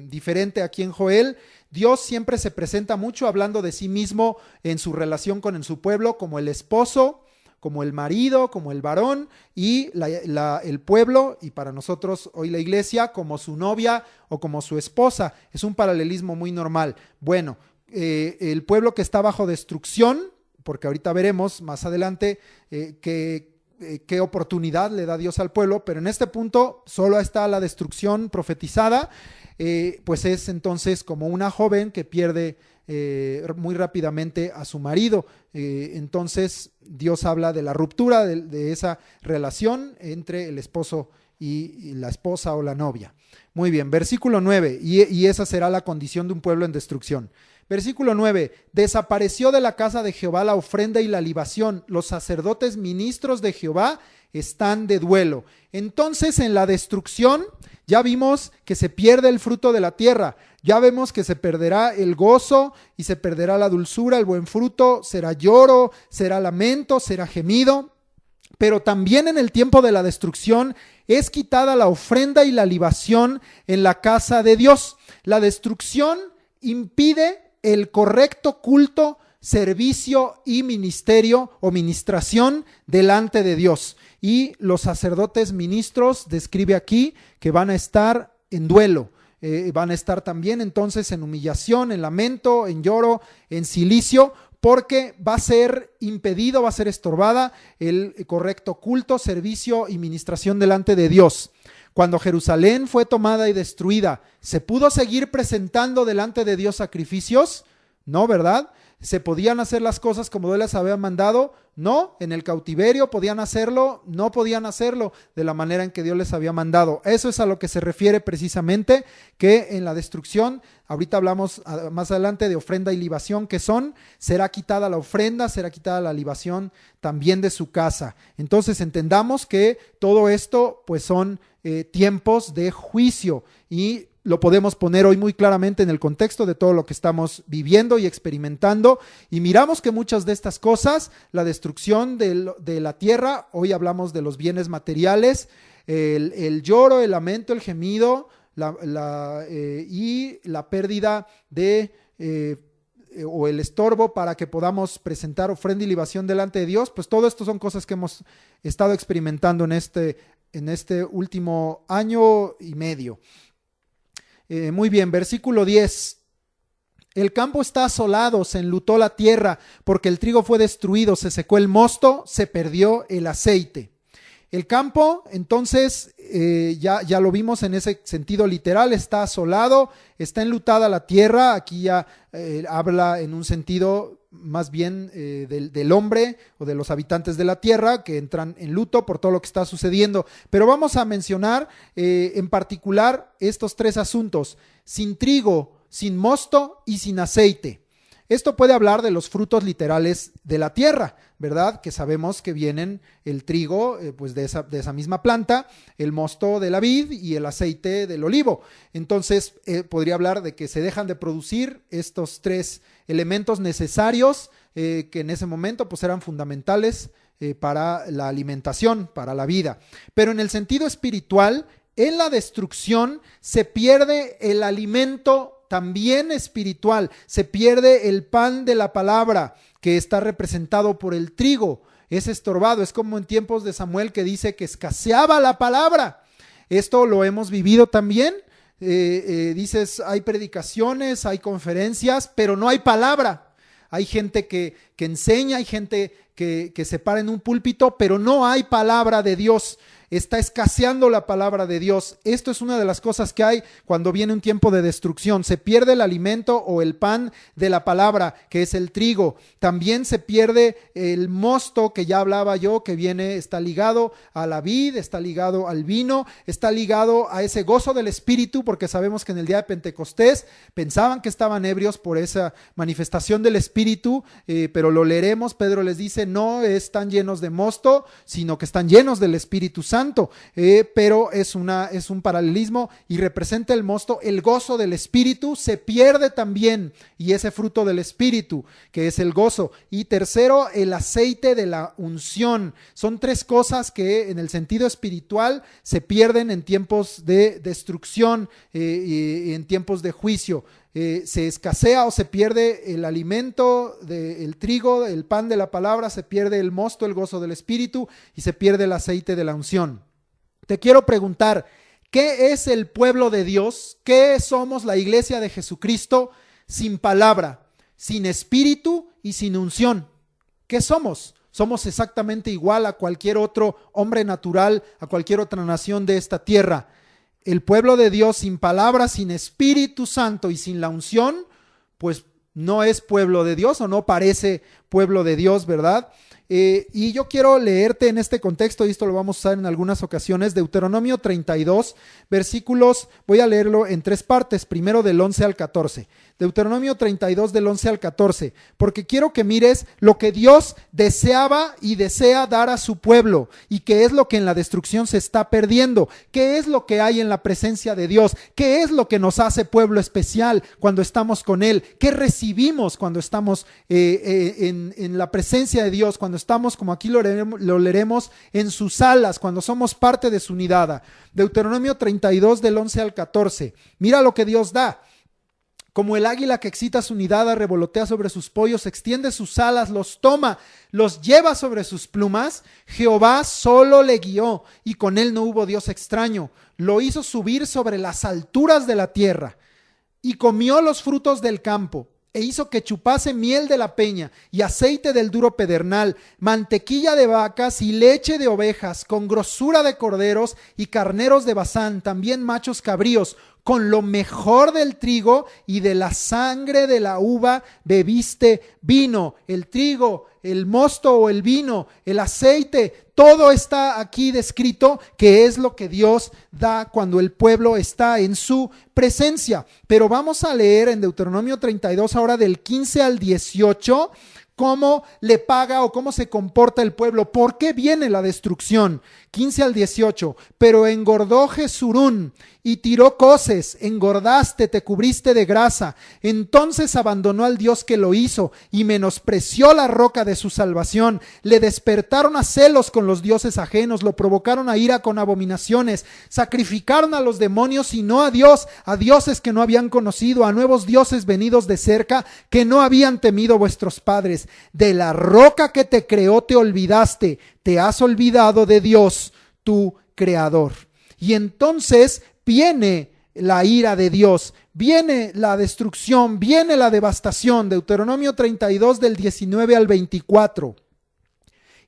diferente aquí en Joel, Dios siempre se presenta mucho hablando de sí mismo en su relación con su pueblo, como el esposo, como el marido, como el varón, y el pueblo, y para nosotros hoy la iglesia, como su novia o como su esposa. Es un paralelismo muy normal. Bueno, el pueblo que está bajo destrucción, porque ahorita veremos más adelante qué oportunidad le da Dios al pueblo, pero en este punto solo está la destrucción profetizada, pues es entonces como una joven que pierde muy rápidamente a su marido. Entonces Dios habla de la ruptura de esa relación entre el esposo y la esposa o la novia. Muy bien, versículo 9, y esa será la condición de un pueblo en destrucción. Versículo 9: desapareció de la casa de Jehová la ofrenda y la libación, los sacerdotes ministros de Jehová están de duelo. Entonces en la destrucción ya vimos que se pierde el fruto de la tierra, ya vemos que se perderá el gozo y se perderá la dulzura, el buen fruto, será lloro, será lamento, será gemido. Pero también en el tiempo de la destrucción es quitada la ofrenda y la libación en la casa de Dios. La destrucción impide el correcto culto, servicio y ministerio o ministración delante de Dios. Y los sacerdotes ministros describe aquí que van a estar en duelo. Van a estar también entonces en humillación, en lamento, en lloro, en cilicio, porque va a ser impedido, va a ser estorbada el correcto culto, servicio y ministración delante de Dios. Cuando Jerusalén fue tomada y destruida, ¿se pudo seguir presentando delante de Dios sacrificios? No, ¿verdad? ¿Se podían hacer las cosas como Dios les había mandado? No. ¿En el cautiverio podían hacerlo? No podían hacerlo de la manera en que Dios les había mandado. Eso es a lo que se refiere precisamente, que en la destrucción, ahorita hablamos más adelante de ofrenda y libación, que será quitada la ofrenda, será quitada la libación también de su casa. Entonces entendamos que todo esto pues son tiempos de juicio, y lo podemos poner hoy muy claramente en el contexto de todo lo que estamos viviendo y experimentando, y miramos que muchas de estas cosas, la destrucción de la tierra, hoy hablamos de los bienes materiales, el lloro, el lamento, el gemido, y la pérdida o el estorbo para que podamos presentar ofrenda y libación delante de Dios, pues todo esto son cosas que hemos estado experimentando en este último año y medio. Muy bien, versículo 10. El campo está asolado, se enlutó la tierra, porque el trigo fue destruido, se secó el mosto, se perdió el aceite. El campo, entonces, ya lo vimos en ese sentido literal, está asolado, está enlutada la tierra. Aquí ya habla en un sentido más bien del hombre o de los habitantes de la tierra que entran en luto por todo lo que está sucediendo. Pero vamos a mencionar en particular estos 3 asuntos: sin trigo, sin mosto y sin aceite. Esto puede hablar de los frutos literales de la tierra, ¿verdad? Que sabemos que vienen el trigo pues de esa misma planta, el mosto de la vid y el aceite del olivo. Entonces podría hablar de que se dejan de producir estos 3 elementos necesarios que en ese momento pues eran fundamentales para la alimentación, para la vida. Pero en el sentido espiritual, en la destrucción se pierde el alimento también espiritual, se pierde el pan de la palabra que está representado por el trigo, es estorbado. Es como en tiempos de Samuel, que dice que escaseaba la palabra. Esto lo hemos vivido también. Dices, hay predicaciones, hay conferencias, pero no hay palabra. Hay gente que enseña, hay gente que se para en un púlpito, pero no hay palabra de Dios. Está escaseando la palabra de Dios. Esto es una de las cosas que hay cuando viene un tiempo de destrucción. Se pierde el alimento o el pan de la palabra, que es el trigo. También se pierde el mosto, que ya hablaba yo, que está ligado a la vid, está ligado al vino, está ligado a ese gozo del Espíritu, porque sabemos que en el día de Pentecostés pensaban que estaban ebrios por esa manifestación del Espíritu, pero lo leeremos. Pedro les dice, no están llenos de mosto, sino que están llenos del Espíritu Santo. Pero es un paralelismo y representa el mosto. El gozo del Espíritu se pierde también, y ese fruto del Espíritu que es el gozo. Y tercero, el aceite de la unción. Son 3 cosas que en el sentido espiritual se pierden en tiempos de destrucción y en tiempos de juicio. Se escasea o se pierde el alimento del trigo, el pan de la palabra, se pierde el mosto, el gozo del Espíritu, y se pierde el aceite de la unción. Te quiero preguntar, ¿qué es el pueblo de Dios? ¿Qué somos la iglesia de Jesucristo sin palabra, sin espíritu y sin unción? ¿Qué somos? Somos exactamente igual a cualquier otro hombre natural, a cualquier otra nación de esta tierra. El pueblo de Dios sin palabra, sin Espíritu Santo y sin la unción, pues no es pueblo de Dios, o no parece pueblo de Dios, ¿verdad? Y yo quiero leerte en este contexto, y esto lo vamos a usar en algunas ocasiones, Deuteronomio 32, versículos, voy a leerlo en 3 partes, primero del 11 al 14. Deuteronomio 32 del 11 al 14, porque quiero que mires lo que Dios deseaba y desea dar a su pueblo, y qué es lo que en la destrucción se está perdiendo, qué es lo que hay en la presencia de Dios, qué es lo que nos hace pueblo especial cuando estamos con Él, qué recibimos cuando estamos en la presencia de Dios, cuando estamos, como aquí lo leeremos, en sus alas, cuando somos parte de su nidada. Deuteronomio 32 del 11 al 14, mira lo que Dios da. Como el águila que excita su nidada, revolotea sobre sus pollos, extiende sus alas, los toma, los lleva sobre sus plumas. Jehová solo le guió, y con él no hubo Dios extraño. Lo hizo subir sobre las alturas de la tierra, y comió los frutos del campo, e hizo que chupase miel de la peña, y aceite del duro pedernal, mantequilla de vacas y leche de ovejas, con grosura de corderos y carneros de Basán, también machos cabríos. Con lo mejor del trigo y de la sangre de la uva bebiste vino. El trigo, el mosto o el vino, el aceite, todo está aquí descrito, que es lo que Dios da cuando el pueblo está en su presencia. Pero vamos a leer en Deuteronomio 32 ahora del 15 al 18, cómo le paga o cómo se comporta el pueblo, por qué viene la destrucción. 15 al 18, pero engordó Jesurún y tiró coces, engordaste, te cubriste de grasa. Entonces abandonó al Dios que lo hizo y menospreció la roca de su salvación. Le despertaron a celos con los dioses ajenos, lo provocaron a ira con abominaciones. Sacrificaron a los demonios y no a Dios, a dioses que no habían conocido, a nuevos dioses venidos de cerca que no habían temido vuestros padres. De la roca que te creó te olvidaste, te has olvidado de Dios, tu creador. Y entonces viene la ira de Dios, viene la destrucción, viene la devastación. Deuteronomio 32 del 19 al 24.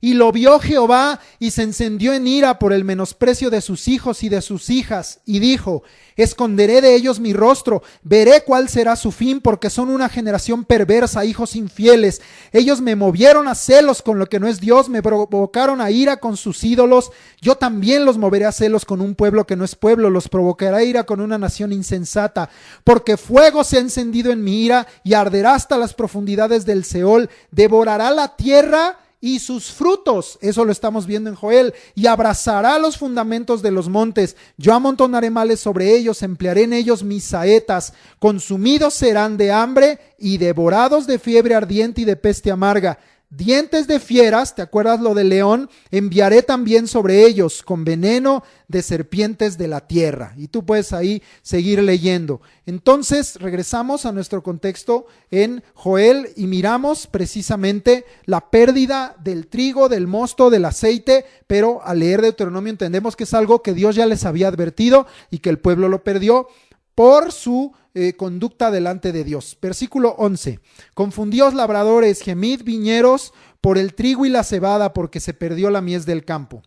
Y lo vio Jehová y se encendió en ira por el menosprecio de sus hijos y de sus hijas, y dijo: esconderé de ellos mi rostro, veré cuál será su fin, porque son una generación perversa, hijos infieles. Ellos me movieron a celos con lo que no es Dios, me provocaron a ira con sus ídolos. Yo también los moveré a celos con un pueblo que no es pueblo, los provocaré a ira con una nación insensata, porque fuego se ha encendido en mi ira y arderá hasta las profundidades del Seol, devorará la tierra y sus frutos, eso lo estamos viendo en Joel, y abrazará los fundamentos de los montes. Yo amontonaré males sobre ellos, emplearé en ellos mis saetas, consumidos serán de hambre y devorados de fiebre ardiente y de peste amarga. Dientes de fieras, ¿te acuerdas lo del león? Enviaré también sobre ellos, con veneno de serpientes de la tierra. Y tú puedes ahí seguir leyendo. Entonces regresamos a nuestro contexto en Joel y miramos precisamente la pérdida del trigo, del mosto, del aceite, pero al leer Deuteronomio entendemos que es algo que Dios ya les había advertido y que el pueblo lo perdió por su conducta delante de Dios. Versículo 11. Confundíos labradores, gemid viñeros por el trigo y la cebada, porque se perdió la mies del campo.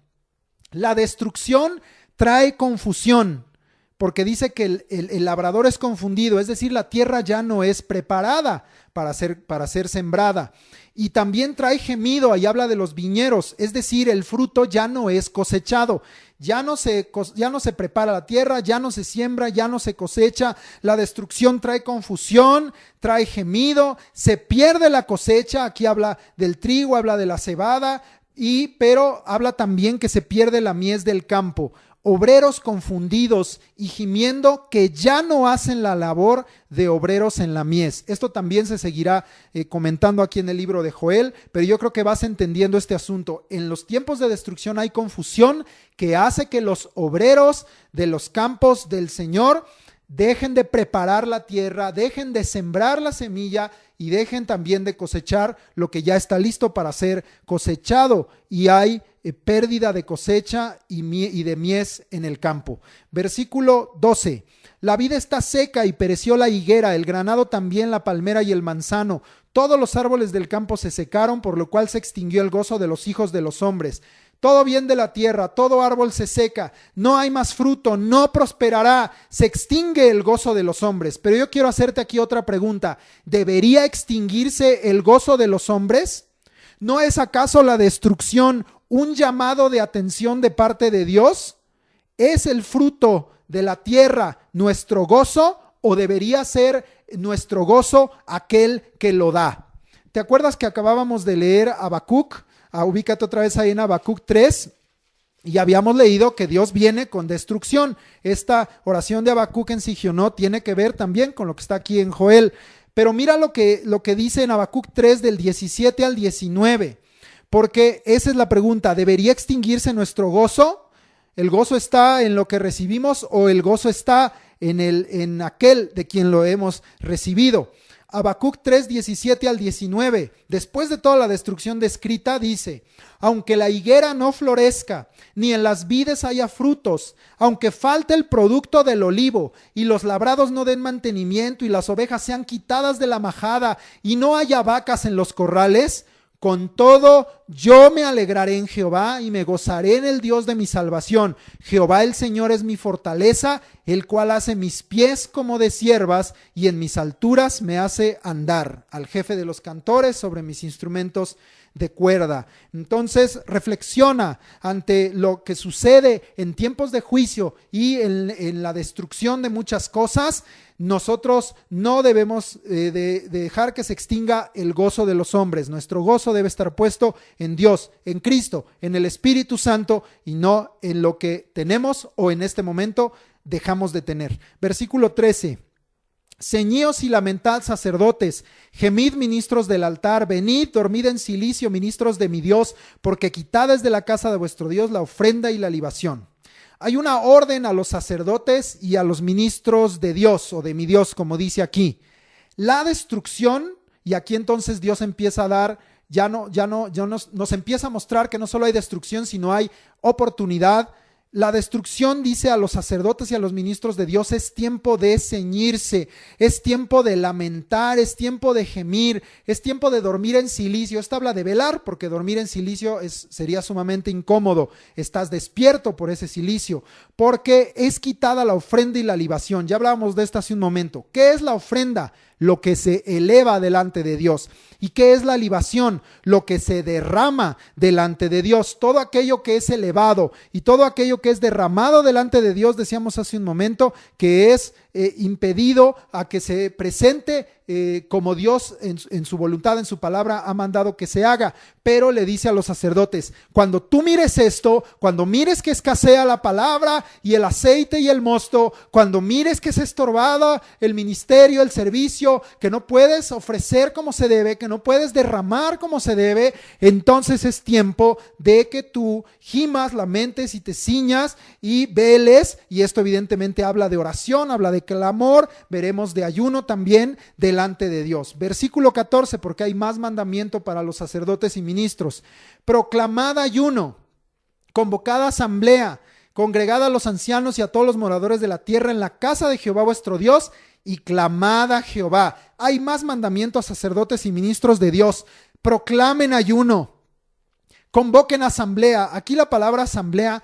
La destrucción trae confusión, porque dice que el labrador es confundido, es decir, la tierra ya no es preparada para ser sembrada. Y también trae gemido, ahí habla de los viñeros, es decir, el fruto ya no es cosechado. Ya no se prepara la tierra, ya no se siembra, ya no se cosecha. La destrucción trae confusión, trae gemido, se pierde la cosecha. Aquí habla del trigo, habla de la cebada, pero habla también que se pierde la mies del campo. Obreros confundidos y gimiendo que ya no hacen la labor de obreros en la mies. Esto también se seguirá comentando aquí en el libro de Joel, pero yo creo que vas entendiendo este asunto. En los tiempos de destrucción hay confusión que hace que los obreros de los campos del Señor dejen de preparar la tierra, dejen de sembrar la semilla y dejen también de cosechar lo que ya está listo para ser cosechado. Y hay pérdida de cosecha y de mies en el campo. Versículo 12. La vid está seca y pereció la higuera, el granado también, la palmera y el manzano. Todos los árboles del campo se secaron, por lo cual se extinguió el gozo de los hijos de los hombres. Todo bien de la tierra, todo árbol se seca, no hay más fruto, no prosperará, se extingue el gozo de los hombres. Pero yo quiero hacerte aquí otra pregunta. ¿Debería extinguirse el gozo de los hombres? ¿No es acaso la destrucción un llamado de atención de parte de Dios? ¿Es el fruto de la tierra nuestro gozo o debería ser nuestro gozo aquel que lo da? ¿Te acuerdas que acabábamos de leer Habacuc? Ubícate otra vez ahí en Habacuc 3 y habíamos leído que Dios viene con destrucción. Esta oración de Habacuc en Sigionot tiene que ver también con lo que está aquí en Joel. Pero mira lo que dice en Habacuc 3 del 17 al 19, porque esa es la pregunta. ¿Debería extinguirse nuestro gozo? ¿El gozo está en lo que recibimos o el gozo está en aquel de quien lo hemos recibido? Habacuc 3, 17 al 19, después de toda la destrucción descrita, dice: aunque la higuera no florezca, ni en las vides haya frutos, aunque falte el producto del olivo, y los labrados no den mantenimiento, y las ovejas sean quitadas de la majada, y no haya vacas en los corrales, con todo yo me alegraré en Jehová y me gozaré en el Dios de mi salvación. Jehová el Señor es mi fortaleza, el cual hace mis pies como de ciervas y en mis alturas me hace andar. Al jefe de los cantores sobre mis instrumentos de cuerda. Entonces reflexiona ante lo que sucede en tiempos de juicio y en la destrucción de muchas cosas. Nosotros no debemos de dejar que se extinga el gozo de los hombres. Nuestro gozo debe estar puesto en Dios, en Cristo, en el Espíritu Santo y no en lo que tenemos o en este momento dejamos de tener. Versículo 13. Ceñíos y lamentad, sacerdotes, gemid, ministros del altar, venid, dormid en cilicio, ministros de mi Dios, porque quitada es de la casa de vuestro Dios la ofrenda y la libación. Hay una orden a los sacerdotes y a los ministros de Dios o de mi Dios, como dice aquí. La destrucción, y aquí entonces Dios empieza a dar, ya nos empieza a mostrar que no solo hay destrucción, sino hay oportunidad La destrucción, dice a los sacerdotes y a los ministros de Dios, es tiempo de ceñirse, es tiempo de lamentar, es tiempo de gemir, es tiempo de dormir en cilicio. Esta habla de velar, porque dormir en cilicio sería sumamente incómodo. Estás despierto por ese cilicio, porque es quitada la ofrenda y la libación. Ya hablábamos de esto hace un momento. ¿Qué es la ofrenda? Lo que se eleva delante de Dios. ¿Y qué es la libación? Lo que se derrama delante de Dios. Todo aquello que es elevado y todo aquello que es derramado delante de Dios, decíamos hace un momento, que es impedido a que se presente como Dios en su voluntad, en su palabra ha mandado que se haga. Pero le dice a los sacerdotes, cuando tú mires esto, cuando mires que escasea la palabra y el aceite y el mosto, cuando mires que es estorbada el ministerio, el servicio, que no puedes ofrecer como se debe, que no puedes derramar como se debe, entonces es tiempo de que tú gimas, lamentes y te ciñas y veles. Y esto evidentemente habla de oración, habla de clamor, veremos de ayuno también delante de Dios. Versículo 14, porque hay más mandamiento para los sacerdotes y ministros. Proclamad ayuno, convocad asamblea, congregad a los ancianos y a todos los moradores de la tierra en la casa de Jehová vuestro Dios y clamad a Jehová. Hay más mandamiento a sacerdotes y ministros de Dios. Proclamen ayuno, convoquen asamblea. Aquí la palabra asamblea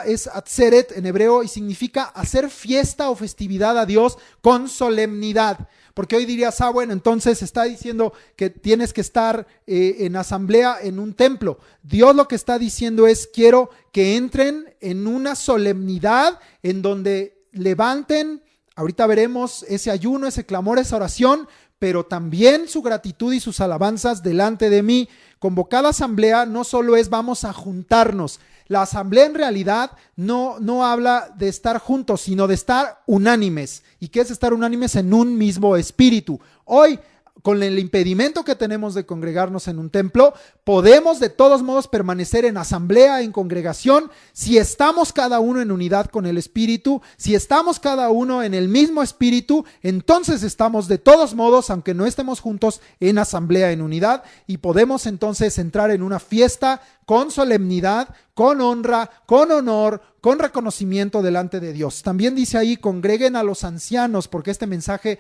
es atzeret en hebreo y significa hacer fiesta o festividad a Dios con solemnidad. Porque hoy dirías, bueno, entonces está diciendo que tienes que estar en asamblea en un templo. Dios lo que está diciendo es, quiero que entren en una solemnidad en donde levanten, ahorita veremos ese ayuno, ese clamor, esa oración, pero también su gratitud y sus alabanzas delante de mí. Convocada asamblea no solo es vamos a juntarnos. La asamblea en realidad no habla de estar juntos, sino de estar unánimes. ¿Y qué es estar unánimes? En un mismo espíritu. Hoy, con el impedimento que tenemos de congregarnos en un templo, podemos de todos modos permanecer en asamblea, en congregación, si estamos cada uno en unidad con el Espíritu, si estamos cada uno en el mismo Espíritu, entonces estamos de todos modos, aunque no estemos juntos, en asamblea, en unidad, y podemos entonces entrar en una fiesta con solemnidad, con honra, con honor, con reconocimiento delante de Dios. También dice ahí, congreguen a los ancianos, porque este mensaje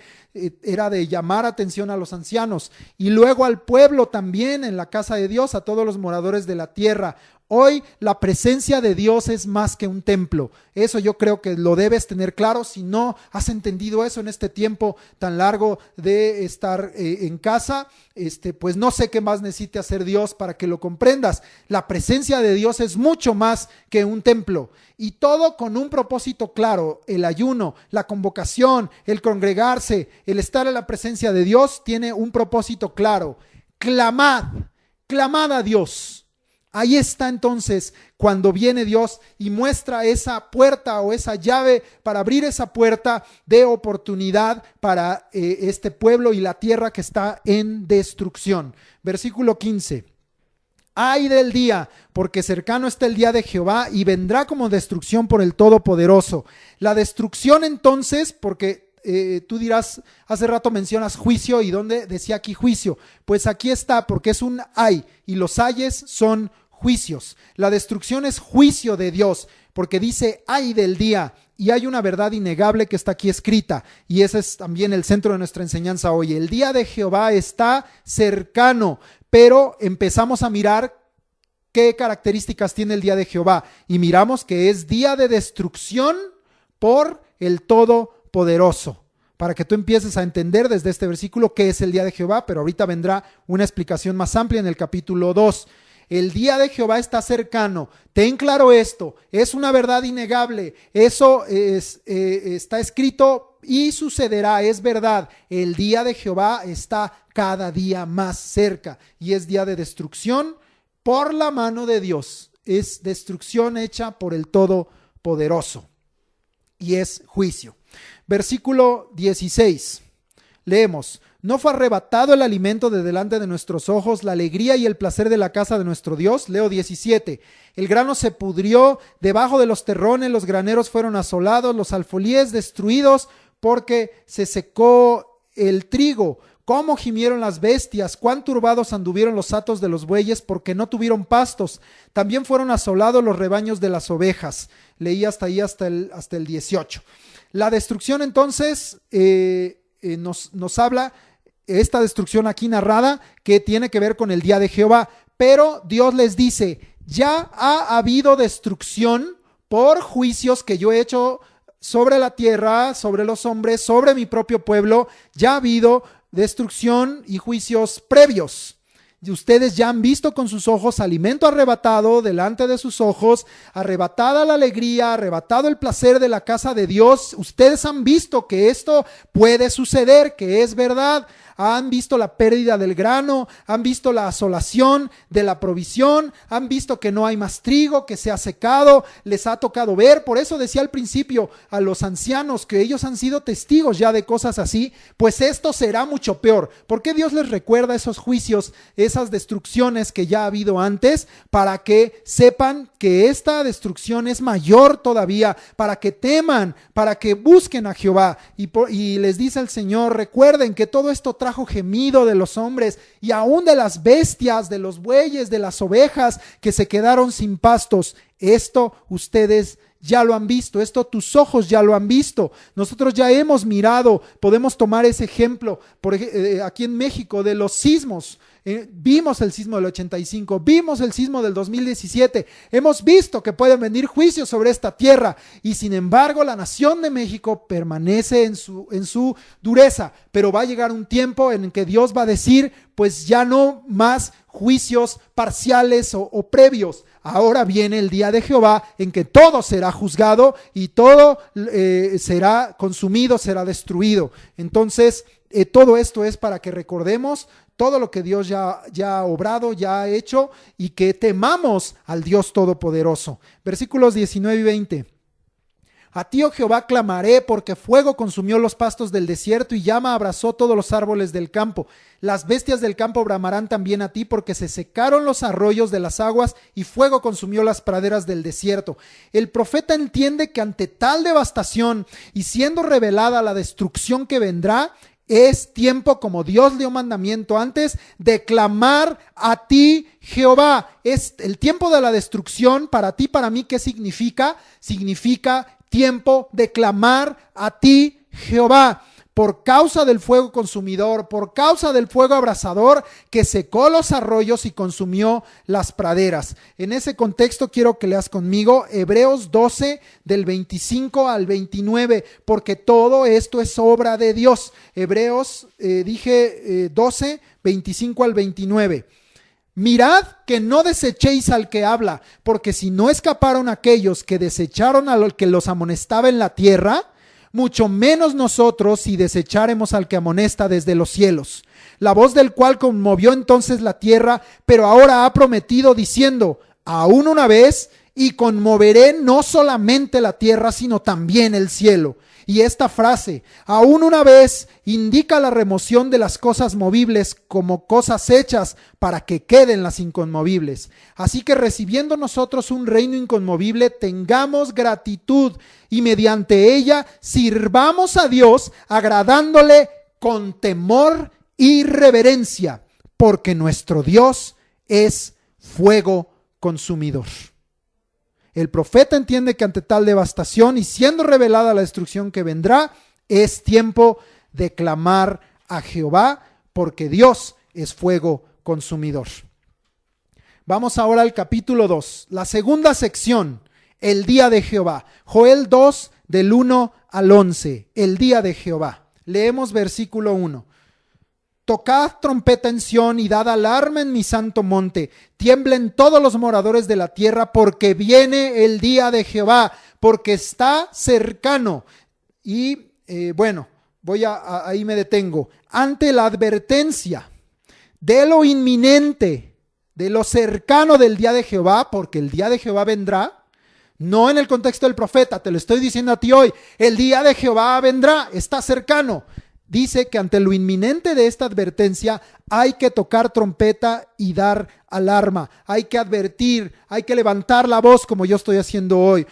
era de llamar atención a los ancianos, y luego al pueblo también en la casa de Dios, a todos los moradores de la tierra. Hoy la presencia de Dios es más que un templo. Eso yo creo que lo debes tener claro. Si no has entendido eso en este tiempo tan largo de estar en casa, pues no sé qué más necesite hacer Dios para que lo comprendas. La presencia de Dios es mucho más que un templo. Y todo con un propósito claro. El ayuno, la convocación, el congregarse, el estar en la presencia de Dios tiene un propósito claro. Clamad, clamad a Dios. Ahí está entonces cuando viene Dios y muestra esa puerta o esa llave para abrir esa puerta de oportunidad para este pueblo y la tierra que está en destrucción. Versículo 15. Ay del día, porque cercano está el día de Jehová y vendrá como destrucción por el Todopoderoso. La destrucción entonces, porque tú dirás, hace rato mencionas juicio, ¿y dónde decía aquí juicio? Pues aquí está, porque es un ay, y los ayes son juicios. La destrucción es juicio de Dios, porque dice ay del día, y hay una verdad innegable que está aquí escrita, y ese es también el centro de nuestra enseñanza hoy. El día de Jehová está cercano, pero empezamos a mirar qué características tiene el día de Jehová, y miramos que es día de destrucción por el Todopoderoso, para que tú empieces a entender desde este versículo qué es el día de Jehová, pero ahorita vendrá una explicación más amplia en el capítulo 2. El día de Jehová está cercano. Ten claro esto, es una verdad innegable, eso está escrito y sucederá, es verdad. El día de Jehová está cada día más cerca y es día de destrucción por la mano de Dios. Es destrucción hecha por el Todopoderoso y es juicio. Versículo 16, leemos: ¿no fue arrebatado el alimento de delante de nuestros ojos, la alegría y el placer de la casa de nuestro Dios? Leo 17, el grano se pudrió debajo de los terrones, los graneros fueron asolados, los alfolíes destruidos, porque se secó el trigo. cómo gimieron las bestias, cuán turbados anduvieron los hatos de los bueyes, porque no tuvieron pastos. También fueron asolados los rebaños de las ovejas. Leí hasta ahí, hasta el 18. La destrucción entonces nos habla, esta destrucción aquí narrada, que tiene que ver con el día de Jehová. Pero Dios les dice, ya ha habido destrucción por juicios que yo he hecho sobre la tierra, sobre los hombres, sobre mi propio pueblo. Ya ha habido destrucción y juicios previos. Y ustedes ya han visto con sus ojos alimento arrebatado delante de sus ojos, arrebatada la alegría, arrebatado el placer de la casa de Dios. Ustedes han visto que esto puede suceder, que es verdad. Han visto la pérdida del grano, han visto la asolación de la provisión, han visto que no hay más trigo, que se ha secado, les ha tocado ver. Por eso decía al principio a los ancianos que ellos han sido testigos ya de cosas así, pues esto será mucho peor. ¿Por qué Dios les recuerda esos juicios, esas destrucciones que ya ha habido antes? Para que sepan que esta destrucción es mayor todavía, para que teman, para que busquen a Jehová. Y les dice el Señor, recuerden que todo esto trajo gemido de los hombres y aún de las bestias, de los bueyes, de las ovejas que se quedaron sin pastos. Esto ustedes ya lo han visto, esto tus ojos ya lo han visto. Nosotros ya hemos mirado, podemos tomar ese ejemplo aquí en México de los sismos. Vimos el sismo del 85, vimos el sismo del 2017, hemos visto que pueden venir juicios sobre esta tierra y sin embargo la nación de México permanece en su dureza, pero va a llegar un tiempo en que Dios va a decir, pues ya no más juicios parciales o previos. Ahora viene el día de Jehová en que todo será juzgado y todo será consumido, será destruido. Entonces, todo esto es para que recordemos todo lo que Dios ya ha obrado, ya ha hecho, y que temamos al Dios Todopoderoso. Versículos 19 y 20. A ti, oh Jehová, clamaré, porque fuego consumió los pastos del desierto y llama abrazó todos los árboles del campo. Las bestias del campo bramarán también a ti, porque se secaron los arroyos de las aguas y fuego consumió las praderas del desierto. El profeta entiende que ante tal devastación y siendo revelada la destrucción que vendrá, es tiempo, como Dios dio mandamiento antes, de clamar a ti, Jehová. Es el tiempo de la destrucción para ti, para mí. ¿Qué significa? Significa tiempo de clamar a ti, Jehová, por causa del fuego consumidor, por causa del fuego abrasador que secó los arroyos y consumió las praderas. En ese contexto quiero que leas conmigo Hebreos 12 del 25 al 29, porque todo esto es obra de Dios. Hebreos 12, 25 al 29. Mirad que no desechéis al que habla, porque si no escaparon aquellos que desecharon al que los amonestaba en la tierra, mucho menos nosotros si desecháremos al que amonesta desde los cielos. La voz del cual conmovió entonces la tierra, pero ahora ha prometido diciendo, aún una vez, y conmoveré no solamente la tierra, sino también el cielo. Y esta frase, aún una vez, indica la remoción de las cosas movibles como cosas hechas para que queden las inconmovibles. Así que recibiendo nosotros un reino inconmovible, tengamos gratitud y mediante ella sirvamos a Dios agradándole con temor y reverencia, porque nuestro Dios es fuego consumidor. El profeta entiende que ante tal devastación y siendo revelada la destrucción que vendrá, es tiempo de clamar a Jehová, porque Dios es fuego consumidor. Vamos ahora al capítulo 2, la segunda sección, el día de Jehová. Joel 2, del 1 al 11, el día de Jehová. Leemos versículo 1. Tocad trompeta en Sión y dad alarma en mi santo monte. Tiemblen todos los moradores de la tierra, porque viene el día de Jehová, porque está cercano. Y ahí me detengo. Ante la advertencia de lo inminente, de lo cercano del día de Jehová, porque el día de Jehová vendrá, no en el contexto del profeta, te lo estoy diciendo a ti hoy, el día de Jehová vendrá, está cercano. Dice que ante lo inminente de esta advertencia hay que tocar trompeta y dar alarma, hay que advertir, hay que levantar la voz como yo estoy haciendo hoy.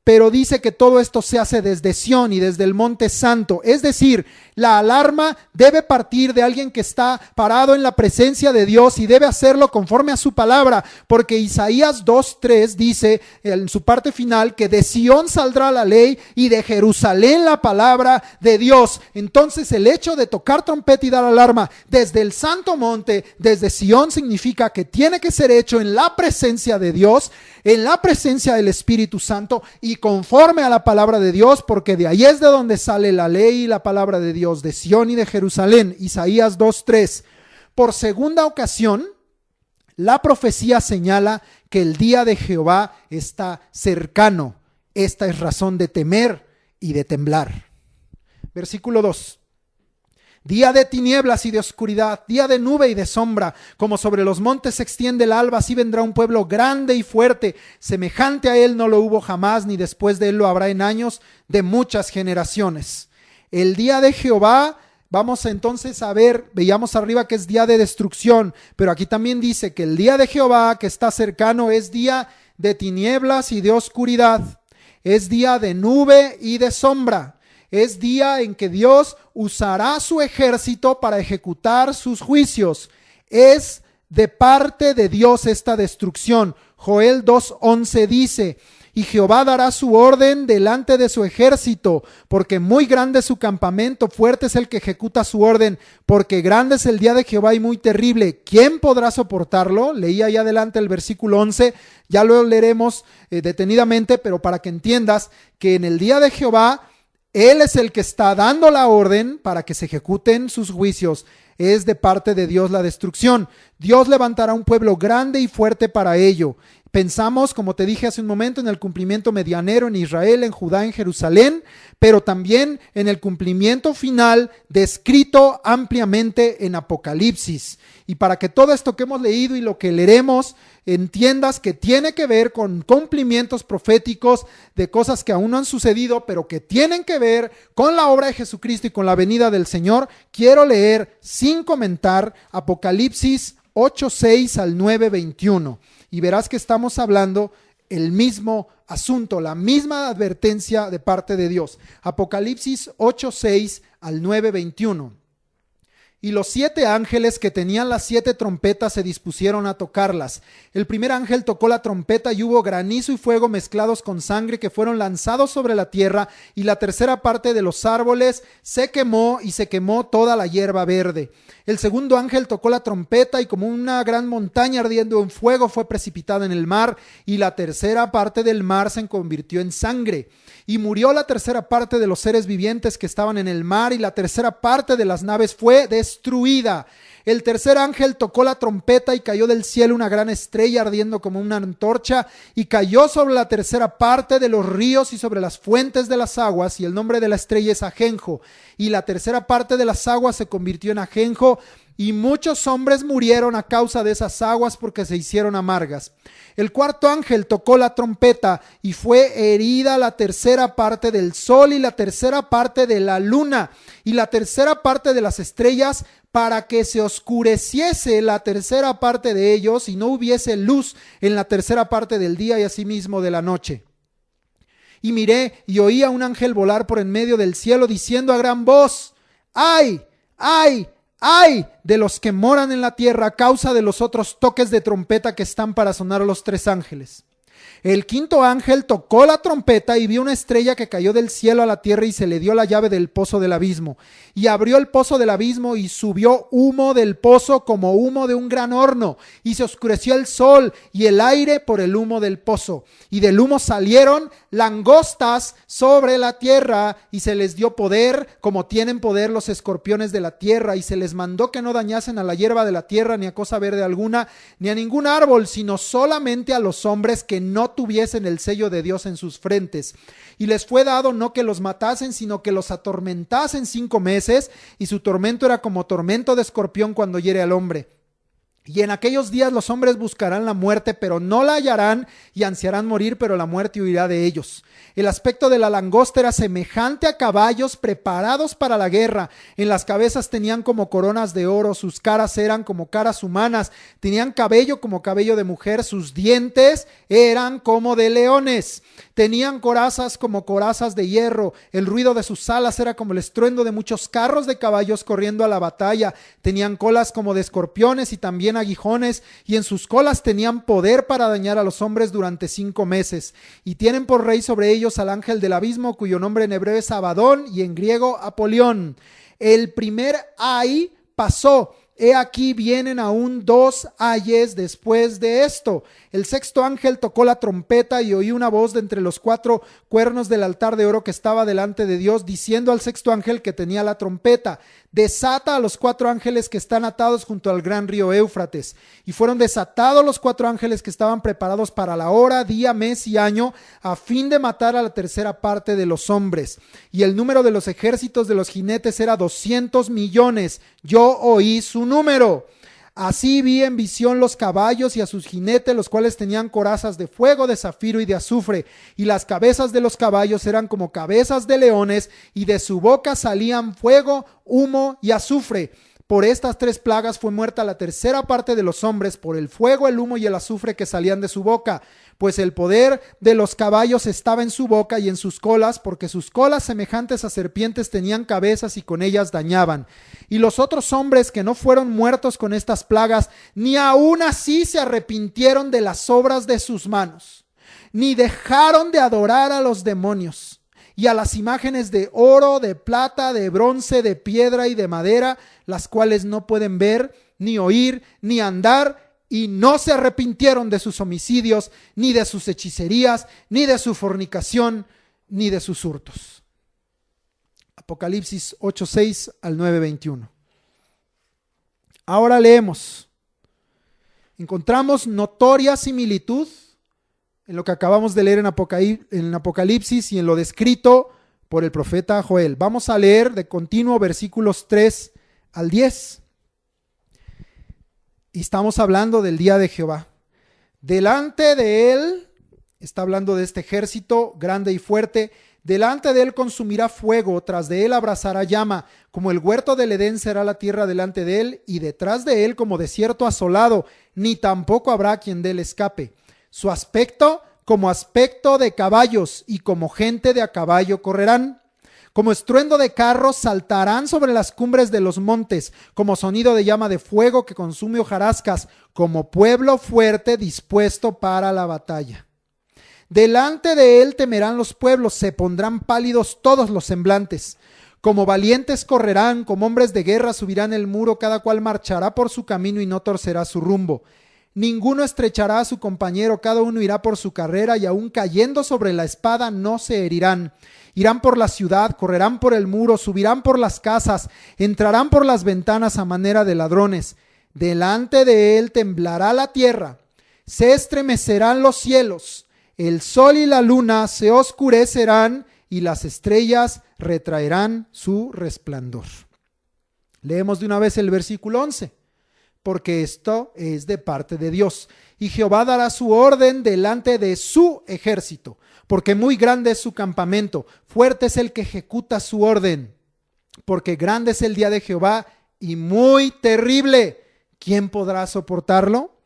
pero dice que todo esto se hace desde Sión y desde el Monte Santo. Es decir, la alarma debe partir de alguien que está parado en la presencia de Dios y debe hacerlo conforme a su palabra, porque Isaías 2:3 dice en su parte final que de Sión saldrá la ley y de Jerusalén la palabra de Dios. Entonces el hecho de tocar trompeta y dar alarma desde el Santo Monte, desde Sión, significa que tiene que ser hecho en la presencia de Dios, en la presencia del Espíritu Santo y conforme a la palabra de Dios, porque de ahí es de donde sale la ley y la palabra de Dios, de Sión y de Jerusalén. Isaías 2:3. Por segunda ocasión, la profecía señala que el día de Jehová está cercano. Esta es razón de temer y de temblar. Versículo 2. Día de tinieblas y de oscuridad, día de nube y de sombra, como sobre los montes se extiende el alba, así vendrá un pueblo grande y fuerte, semejante a él no lo hubo jamás, ni después de él lo habrá en años de muchas generaciones. El día de Jehová, vamos entonces a ver, veíamos arriba que es día de destrucción, pero aquí también dice que el día de Jehová que está cercano es día de tinieblas y de oscuridad, es día de nube y de sombra. Es día en que Dios usará su ejército para ejecutar sus juicios. Es de parte de Dios esta destrucción. Joel 2:11 dice: y Jehová dará su orden delante de su ejército, porque muy grande es su campamento, fuerte es el que ejecuta su orden, porque grande es el día de Jehová y muy terrible. ¿Quién podrá soportarlo? Leí ahí adelante el versículo 11, ya lo leeremos detenidamente, pero para que entiendas que en el día de Jehová, Él es el que está dando la orden para que se ejecuten sus juicios. Es de parte de Dios la destrucción. Dios levantará un pueblo grande y fuerte para ello. Pensamos, como te dije hace un momento, en el cumplimiento medianero en Israel, en Judá, en Jerusalén, pero también en el cumplimiento final descrito ampliamente en Apocalipsis. Y para que todo esto que hemos leído y lo que leeremos entiendas que tiene que ver con cumplimientos proféticos de cosas que aún no han sucedido, pero que tienen que ver con la obra de Jesucristo y con la venida del Señor, quiero leer sin comentar Apocalipsis 8:6 al 9:21. Y verás que estamos hablando el mismo asunto, la misma advertencia de parte de Dios. Apocalipsis 8:6 al 9:21. Y los 7 ángeles que tenían las 7 trompetas se dispusieron a tocarlas. El primer ángel tocó la trompeta y hubo granizo y fuego mezclados con sangre que fueron lanzados sobre la tierra, y la tercera parte de los árboles se quemó y se quemó toda la hierba verde. El segundo ángel tocó la trompeta y como una gran montaña ardiendo en fuego fue precipitada en el mar, y la tercera parte del mar se convirtió en sangre. Y murió la tercera parte de los seres vivientes que estaban en el mar, y la tercera parte de las naves fue destruida. El tercer ángel tocó la trompeta y cayó del cielo una gran estrella ardiendo como una antorcha, y cayó sobre la tercera parte de los ríos y sobre las fuentes de las aguas, y el nombre de la estrella es Ajenjo. Y la tercera parte de las aguas se convirtió en ajenjo, y muchos hombres murieron a causa de esas aguas porque se hicieron amargas. El cuarto ángel tocó la trompeta y fue herida la tercera parte del sol y la tercera parte de la luna y la tercera parte de las estrellas, para que se oscureciese la tercera parte de ellos y no hubiese luz en la tercera parte del día y asimismo de la noche. Y miré y oí a un ángel volar por en medio del cielo diciendo a gran voz: ¡ay, ay, ay de los que moran en la tierra a causa de los otros toques de trompeta que están para sonar los 3 ángeles! El quinto ángel tocó la trompeta y vio una estrella que cayó del cielo a la tierra, y se le dio la llave del pozo del abismo. Y abrió el pozo del abismo y subió humo del pozo como humo de un gran horno. Y se oscureció el sol y el aire por el humo del pozo. Y del humo salieron langostas sobre la tierra, y se les dio poder como tienen poder los escorpiones de la tierra. Y se les mandó que no dañasen a la hierba de la tierra, ni a cosa verde alguna, ni a ningún árbol, sino solamente a los hombres que no tuviesen el sello de Dios en sus frentes. Y les fue dado no que los matasen, sino que los atormentasen 5 meses, y su tormento era como tormento de escorpión cuando hiere al hombre. Y en aquellos días los hombres buscarán la muerte, pero no la hallarán, y ansiarán morir, pero la muerte huirá de ellos. El aspecto de la langosta era semejante a caballos preparados para la guerra. En las cabezas tenían como coronas de oro, sus caras eran como caras humanas, tenían cabello como cabello de mujer, sus dientes eran como de leones. Tenían corazas como corazas de hierro, el ruido de sus alas era como el estruendo de muchos carros de caballos corriendo a la batalla. Tenían colas como de escorpiones y también aguijones, y en sus colas tenían poder para dañar a los hombres durante 5 meses. Y tienen por rey sobre ellos al ángel del abismo, cuyo nombre en hebreo es Abadón y en griego Apolión. El primer ay pasó. He aquí vienen aún 2 ayes después de esto. El sexto ángel tocó la trompeta y oí una voz de entre los 4 cuernos del altar de oro que estaba delante de Dios, diciendo al sexto ángel que tenía la trompeta: desata a los 4 ángeles que están atados junto al gran río Éufrates. Y fueron desatados los 4 ángeles que estaban preparados para la hora, día, mes y año, a fin de matar a la tercera parte de los hombres. Y el número de los ejércitos de los jinetes era 200 millones. Yo oí su número. Así vi en visión los caballos y a sus jinetes, los cuales tenían corazas de fuego, de zafiro y de azufre, y las cabezas de los caballos eran como cabezas de leones, y de su boca salían fuego, humo y azufre. Por estas 3 plagas fue muerta la tercera parte de los hombres, por el fuego, el humo y el azufre que salían de su boca, pues el poder de los caballos estaba en su boca y en sus colas, porque sus colas semejantes a serpientes tenían cabezas y con ellas dañaban. Y los otros hombres que no fueron muertos con estas plagas, ni aun así se arrepintieron de las obras de sus manos, ni dejaron de adorar a los demonios y a las imágenes de oro, de plata, de bronce, de piedra y de madera, las cuales no pueden ver, ni oír, ni andar, y no se arrepintieron de sus homicidios, ni de sus hechicerías, ni de su fornicación, ni de sus hurtos. Apocalipsis 8:6 al 9:21. Ahora leemos. Encontramos notoria similitud en lo que acabamos de leer en Apocalipsis y en lo descrito por el profeta Joel. Vamos a leer de continuo versículos 3 al 10. Y estamos hablando del día de Jehová. Delante de él, está hablando de este ejército grande y fuerte, delante de él consumirá fuego, tras de él abrazará llama, como el huerto del Edén será la tierra delante de él, y detrás de él como desierto asolado, ni tampoco habrá quien de él escape. Su aspecto como aspecto de caballos, y como gente de a caballo correrán. Como estruendo de carros saltarán sobre las cumbres de los montes, como sonido de llama de fuego que consume hojarascas, como pueblo fuerte dispuesto para la batalla. Delante de él temerán los pueblos, se pondrán pálidos todos los semblantes. Como valientes correrán, como hombres de guerra subirán el muro, cada cual marchará por su camino y no torcerá su rumbo. Ninguno estrechará a su compañero, cada uno irá por su carrera, y aun cayendo sobre la espada no se herirán. Irán por la ciudad, correrán por el muro, subirán por las casas, entrarán por las ventanas a manera de ladrones. Delante de él temblará la tierra, se estremecerán los cielos, el sol y la luna se oscurecerán y las estrellas retraerán su resplandor. Leemos de una vez el versículo 11. Porque esto es de parte de Dios. Y Jehová dará su orden delante de su ejército, porque muy grande es su campamento, fuerte es el que ejecuta su orden. Porque grande es el día de Jehová y muy terrible. ¿Quién podrá soportarlo?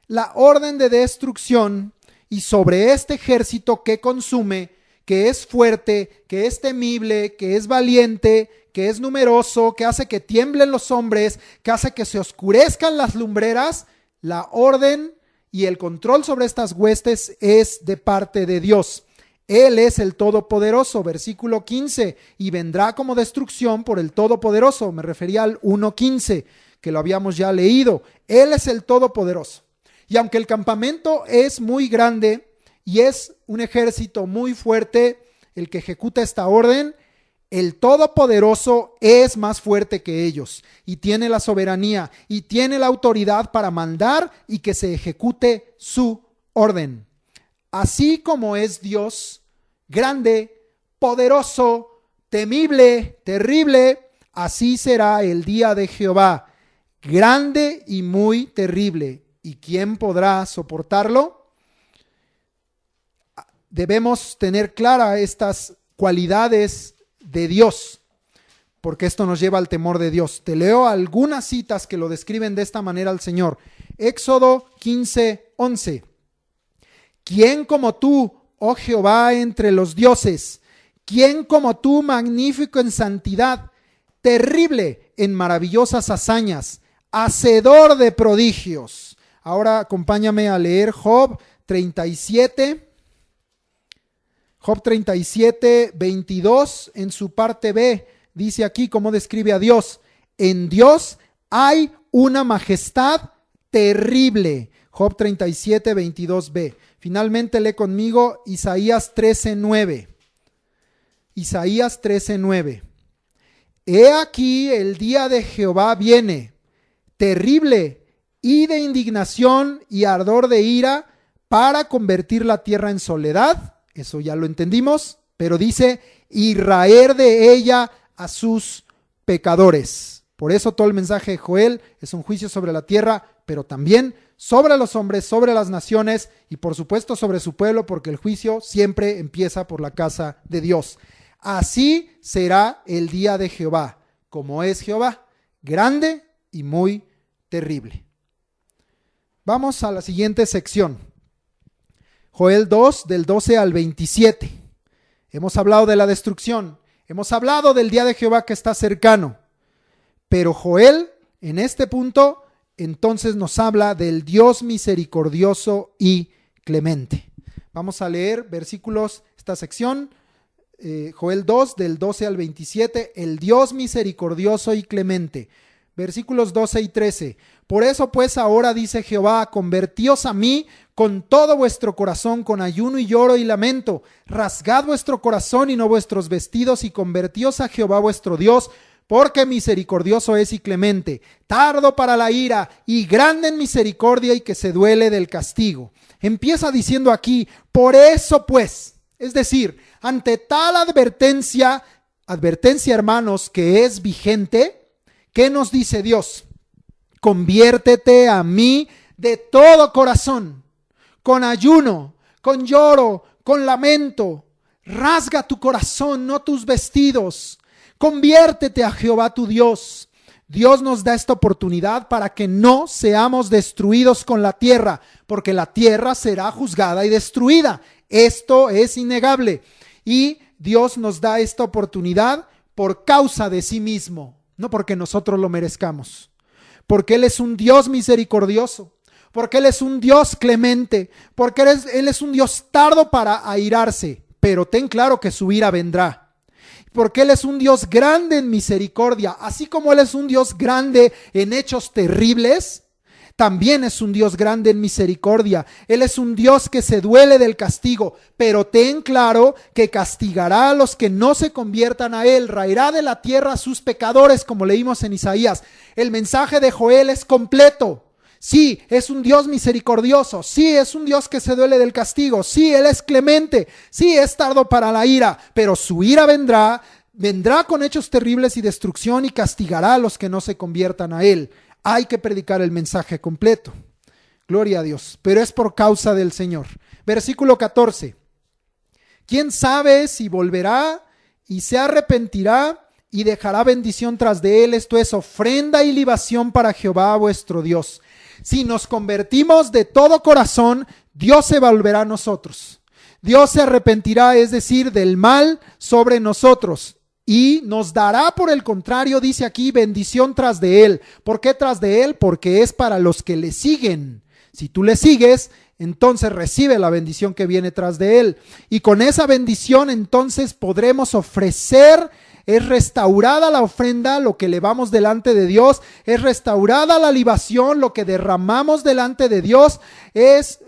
La orden de destrucción y sobre este ejército que consume, que es fuerte, que es temible, que es valiente, que es numeroso, que hace que tiemblen los hombres, que hace que se oscurezcan las lumbreras, la orden y el control sobre estas huestes es de parte de Dios. Él es el Todopoderoso, versículo 15, y vendrá como destrucción por el Todopoderoso. Me refería al 1:15, que lo habíamos ya leído. Él es el Todopoderoso. Y aunque el campamento es muy grande y es un ejército muy fuerte, el que ejecuta esta orden, el Todopoderoso es más fuerte que ellos y tiene la soberanía y tiene la autoridad para mandar y que se ejecute su orden. Así como es Dios grande, poderoso, temible, terrible, así será el día de Jehová. grande y muy terrible. ¿Y quién podrá soportarlo? Debemos tener claras estas cualidades de Dios, porque esto nos lleva al temor de Dios. Te leo algunas citas que lo describen de esta manera al Señor. Éxodo 15:11. ¿Quién como tú, oh Jehová, entre los dioses? ¿Quién como tú, magnífico en santidad, terrible en maravillosas hazañas, hacedor de prodigios? Ahora acompáñame a leer Job 37. Job 37, 22, en su parte B, dice aquí cómo describe a Dios. En Dios hay una majestad terrible. Job 37, 22b. Finalmente lee conmigo Isaías 13:9. Isaías 13:9. He aquí el día de Jehová viene, terrible y de indignación y ardor de ira, para convertir la tierra en soledad. Eso ya lo entendimos, pero dice, y raer de ella a sus pecadores. Por eso todo el mensaje de Joel es un juicio sobre la tierra, pero también sobre los hombres, sobre las naciones y por supuesto sobre su pueblo, porque el juicio siempre empieza por la casa de Dios. Así será el día de Jehová, como es Jehová, grande y muy terrible. Vamos a la siguiente sección. Joel 2, del 12 al 27. Hemos hablado de la destrucción, hemos hablado del día de Jehová que está cercano, pero Joel en este punto entonces nos habla del Dios misericordioso y clemente. Vamos a leer versículos, esta sección, Joel 2, del 12 al 27, el Dios misericordioso y clemente. Versículos 12 y 13. Por eso pues ahora dice Jehová, convertíos a mí con todo vuestro corazón, con ayuno y lloro y lamento. Rasgad vuestro corazón y no vuestros vestidos, y convertíos a Jehová vuestro Dios, porque misericordioso es y clemente, tardo para la ira y grande en misericordia, y que se duele del castigo. Empieza diciendo aquí, por eso pues, es decir, ante tal advertencia hermanos, que es vigente, ¿qué nos dice Dios? Conviértete a mí de todo corazón, con ayuno, con lloro, con lamento. Rasga tu corazón, no tus vestidos. Conviértete a Jehová tu Dios. Dios nos da esta oportunidad para que no seamos destruidos con la tierra, porque la tierra será juzgada y destruida. Esto es innegable. Y Dios nos da esta oportunidad por causa de sí mismo, no porque nosotros lo merezcamos. Porque Él es un Dios misericordioso, porque Él es un Dios clemente, porque Él es un Dios tardo para airarse, pero ten claro que su ira vendrá. Porque Él es un Dios grande en misericordia, así como Él es un Dios grande en hechos terribles, también es un Dios grande en misericordia. Él es un Dios que se duele del castigo, pero ten claro que castigará a los que no se conviertan a Él, raerá de la tierra a sus pecadores, como leímos en Isaías. El mensaje de Joel es completo. Sí, es un Dios misericordioso. Sí, es un Dios que se duele del castigo. Sí, Él es clemente. Sí, es tardo para la ira, pero su ira vendrá con hechos terribles y destrucción, y castigará a los que no se conviertan a Él. Hay que predicar el mensaje completo. Gloria a Dios. Pero es por causa del Señor. Versículo 14. ¿Quién sabe si volverá y se arrepentirá y dejará bendición tras de él? Esto es ofrenda y libación para Jehová vuestro Dios. Si nos convertimos de todo corazón, Dios se volverá a nosotros. Dios se arrepentirá, es decir, del mal sobre nosotros. Y nos dará, por el contrario, dice aquí, bendición tras de él. ¿Por qué tras de él? Porque es para los que le siguen. Si tú le sigues, entonces recibe la bendición que viene tras de él. Y con esa bendición entonces podremos ofrecer, es restaurada la ofrenda, lo que elevamos delante de Dios, es restaurada la libación, lo que derramamos delante de Dios, es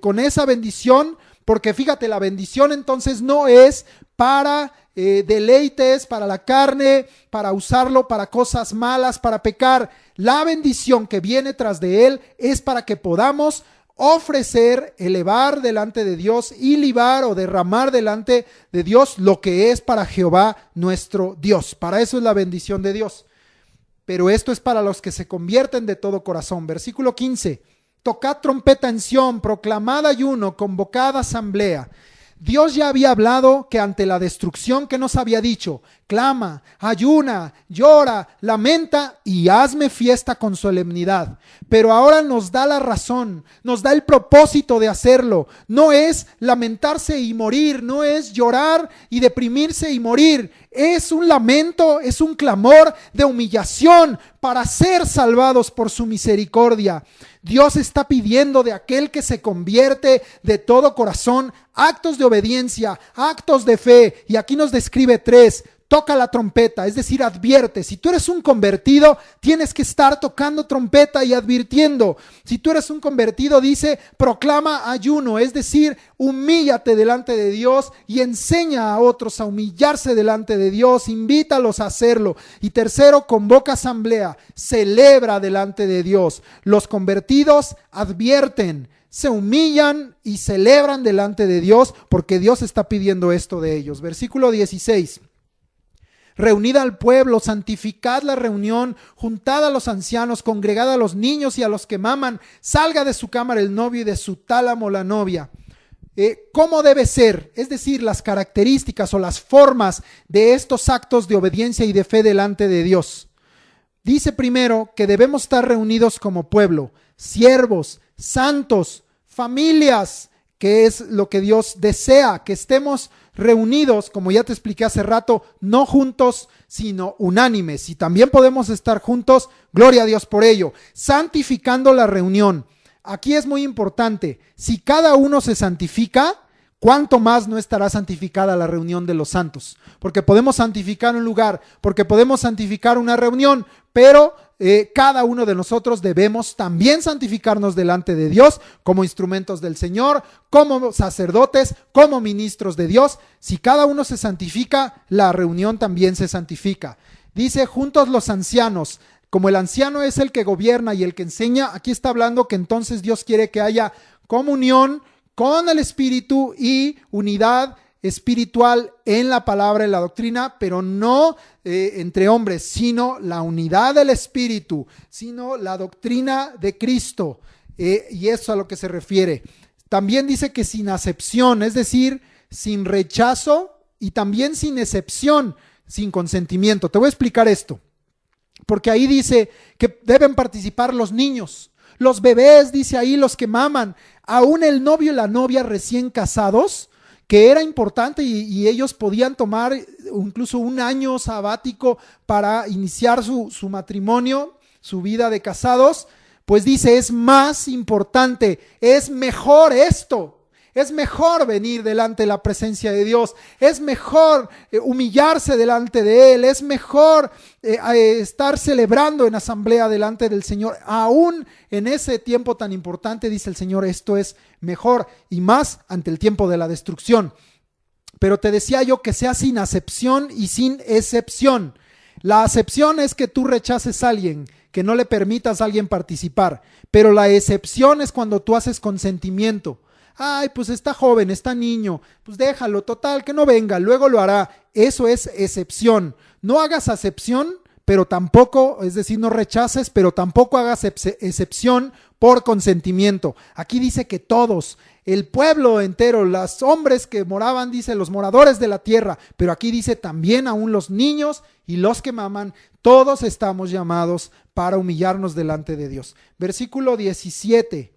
con esa bendición, porque fíjate, la bendición entonces no es para deleites, para la carne, para usarlo para cosas malas, para pecar. La bendición que viene tras de él es para que podamos ofrecer, elevar delante de Dios y libar o derramar delante de Dios lo que es para Jehová nuestro Dios. Para eso es la bendición de Dios. pero esto es para los que se convierten de todo corazón. Versículo 15. Tocad trompeta en Sión, proclamad ayuno, convocad asamblea. Dios ya había hablado que ante la destrucción que nos había dicho, clama, ayuna, llora, lamenta y hazme fiesta con solemnidad. Pero ahora nos da la razón, nos da el propósito de hacerlo. No es lamentarse y morir, no es llorar y deprimirse y morir. Es un lamento, es un clamor de humillación para ser salvados por su misericordia. Dios está pidiendo de aquel que se convierte de todo corazón actos de obediencia, actos de fe. Y aquí nos describe 3. Toca la trompeta, es decir, advierte. Si tú eres un convertido, tienes que estar tocando trompeta y advirtiendo. Si tú eres un convertido, dice, proclama ayuno, es decir, humíllate delante de Dios y enseña a otros a humillarse delante de Dios, invítalos a hacerlo. Y 3, convoca asamblea, celebra delante de Dios. Los convertidos advierten, se humillan y celebran delante de Dios porque Dios está pidiendo esto de ellos. Versículo 16. Reunid al pueblo, santificad la reunión, juntad a los ancianos, congregad a los niños y a los que maman, salga de su cámara el novio y de su tálamo la novia. ¿Cómo debe ser? Es decir, las características o las formas de estos actos de obediencia y de fe delante de Dios. Dice primero que debemos estar reunidos como pueblo, siervos, santos, familias, que es lo que Dios desea, que estemos reunidos, como ya te expliqué hace rato, no juntos, sino unánimes. Y también podemos estar juntos, gloria a Dios por ello. Santificando la reunión. Aquí es muy importante, si cada uno se santifica, ¿cuánto más no estará santificada la reunión de los santos? Porque podemos santificar un lugar, porque podemos santificar una reunión, pero cada uno de nosotros debemos también santificarnos delante de Dios como instrumentos del Señor, como sacerdotes, como ministros de Dios. Si cada uno se santifica, la reunión también se santifica. Dice, juntos los ancianos. Como el anciano es el que gobierna y el que enseña, aquí está hablando que entonces Dios quiere que haya comunión con el Espíritu y unidad espiritual en la palabra, en la doctrina, pero no entre hombres, sino la unidad del Espíritu, sino la doctrina de Cristo, y eso a lo que se refiere. También dice que sin acepción, es decir, sin rechazo y también sin excepción, sin consentimiento. Te voy a explicar esto, porque ahí dice que deben participar los niños, los bebés, dice ahí, los que maman, aún el novio y la novia recién casados, que era importante y ellos podían tomar incluso un año sabático para iniciar su matrimonio, su vida de casados, pues dice, es más importante, es mejor esto. Es mejor venir delante de la presencia de Dios, es mejor humillarse delante de Él, es mejor estar celebrando en asamblea delante del Señor. Aún en ese tiempo tan importante, dice el Señor, esto es mejor y más ante el tiempo de la destrucción. Pero te decía yo que sea sin acepción y sin excepción. La acepción es que tú rechaces a alguien, que no le permitas a alguien participar, pero la excepción es cuando tú haces consentimiento. Ay, pues está joven, está niño, pues déjalo, total, que no venga, luego lo hará. Eso es excepción. No hagas acepción, pero tampoco, es decir, no rechaces, pero tampoco hagas excepción por consentimiento. Aquí dice que todos, el pueblo entero, los hombres que moraban, dice, los moradores de la tierra, pero aquí dice también aún los niños y los que maman, todos estamos llamados para humillarnos delante de Dios. Versículo 17.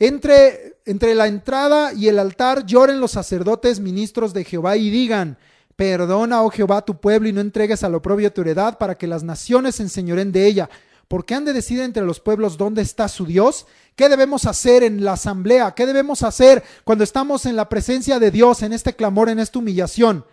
Entre la entrada y el altar lloren los sacerdotes ministros de Jehová y digan, perdona, oh Jehová, tu pueblo y no entregues al oprobio tu heredad para que las naciones se enseñoren de ella. ¿Por qué han de decir entre los pueblos dónde está su Dios? ¿Qué debemos hacer en la asamblea? ¿Qué debemos hacer cuando estamos en la presencia de Dios, en este clamor, en esta humillación?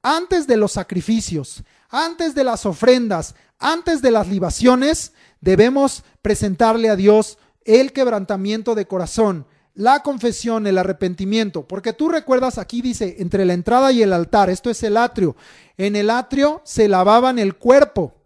Antes de los sacrificios, antes de las ofrendas, antes de las libaciones, debemos presentarle a Dios el quebrantamiento de corazón, la confesión, el arrepentimiento, porque tú recuerdas, aquí dice, entre la entrada y el altar, esto es el atrio. En el atrio se lavaban el cuerpo,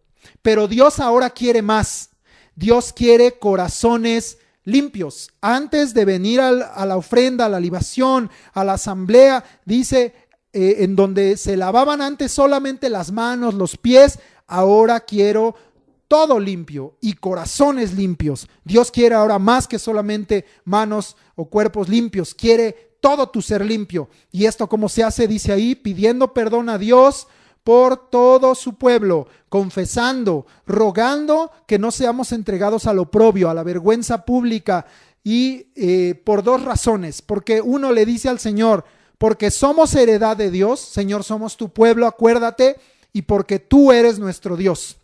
pero Dios ahora quiere más. Dios quiere corazones limpios. Antes de venir a la ofrenda, a la libación, a la asamblea, dice, en donde se lavaban antes solamente las manos, los pies, ahora quiero todo limpio y corazones limpios. Dios quiere ahora más que solamente manos o cuerpos limpios, quiere todo tu ser limpio. ¿Y esto cómo se hace? Dice ahí, pidiendo perdón a Dios por todo su pueblo, confesando, rogando que no seamos entregados al oprobio, a la vergüenza pública, y por dos razones. Porque uno le dice al Señor, porque somos heredad de Dios, Señor, somos tu pueblo, acuérdate, y porque tú eres nuestro Dios.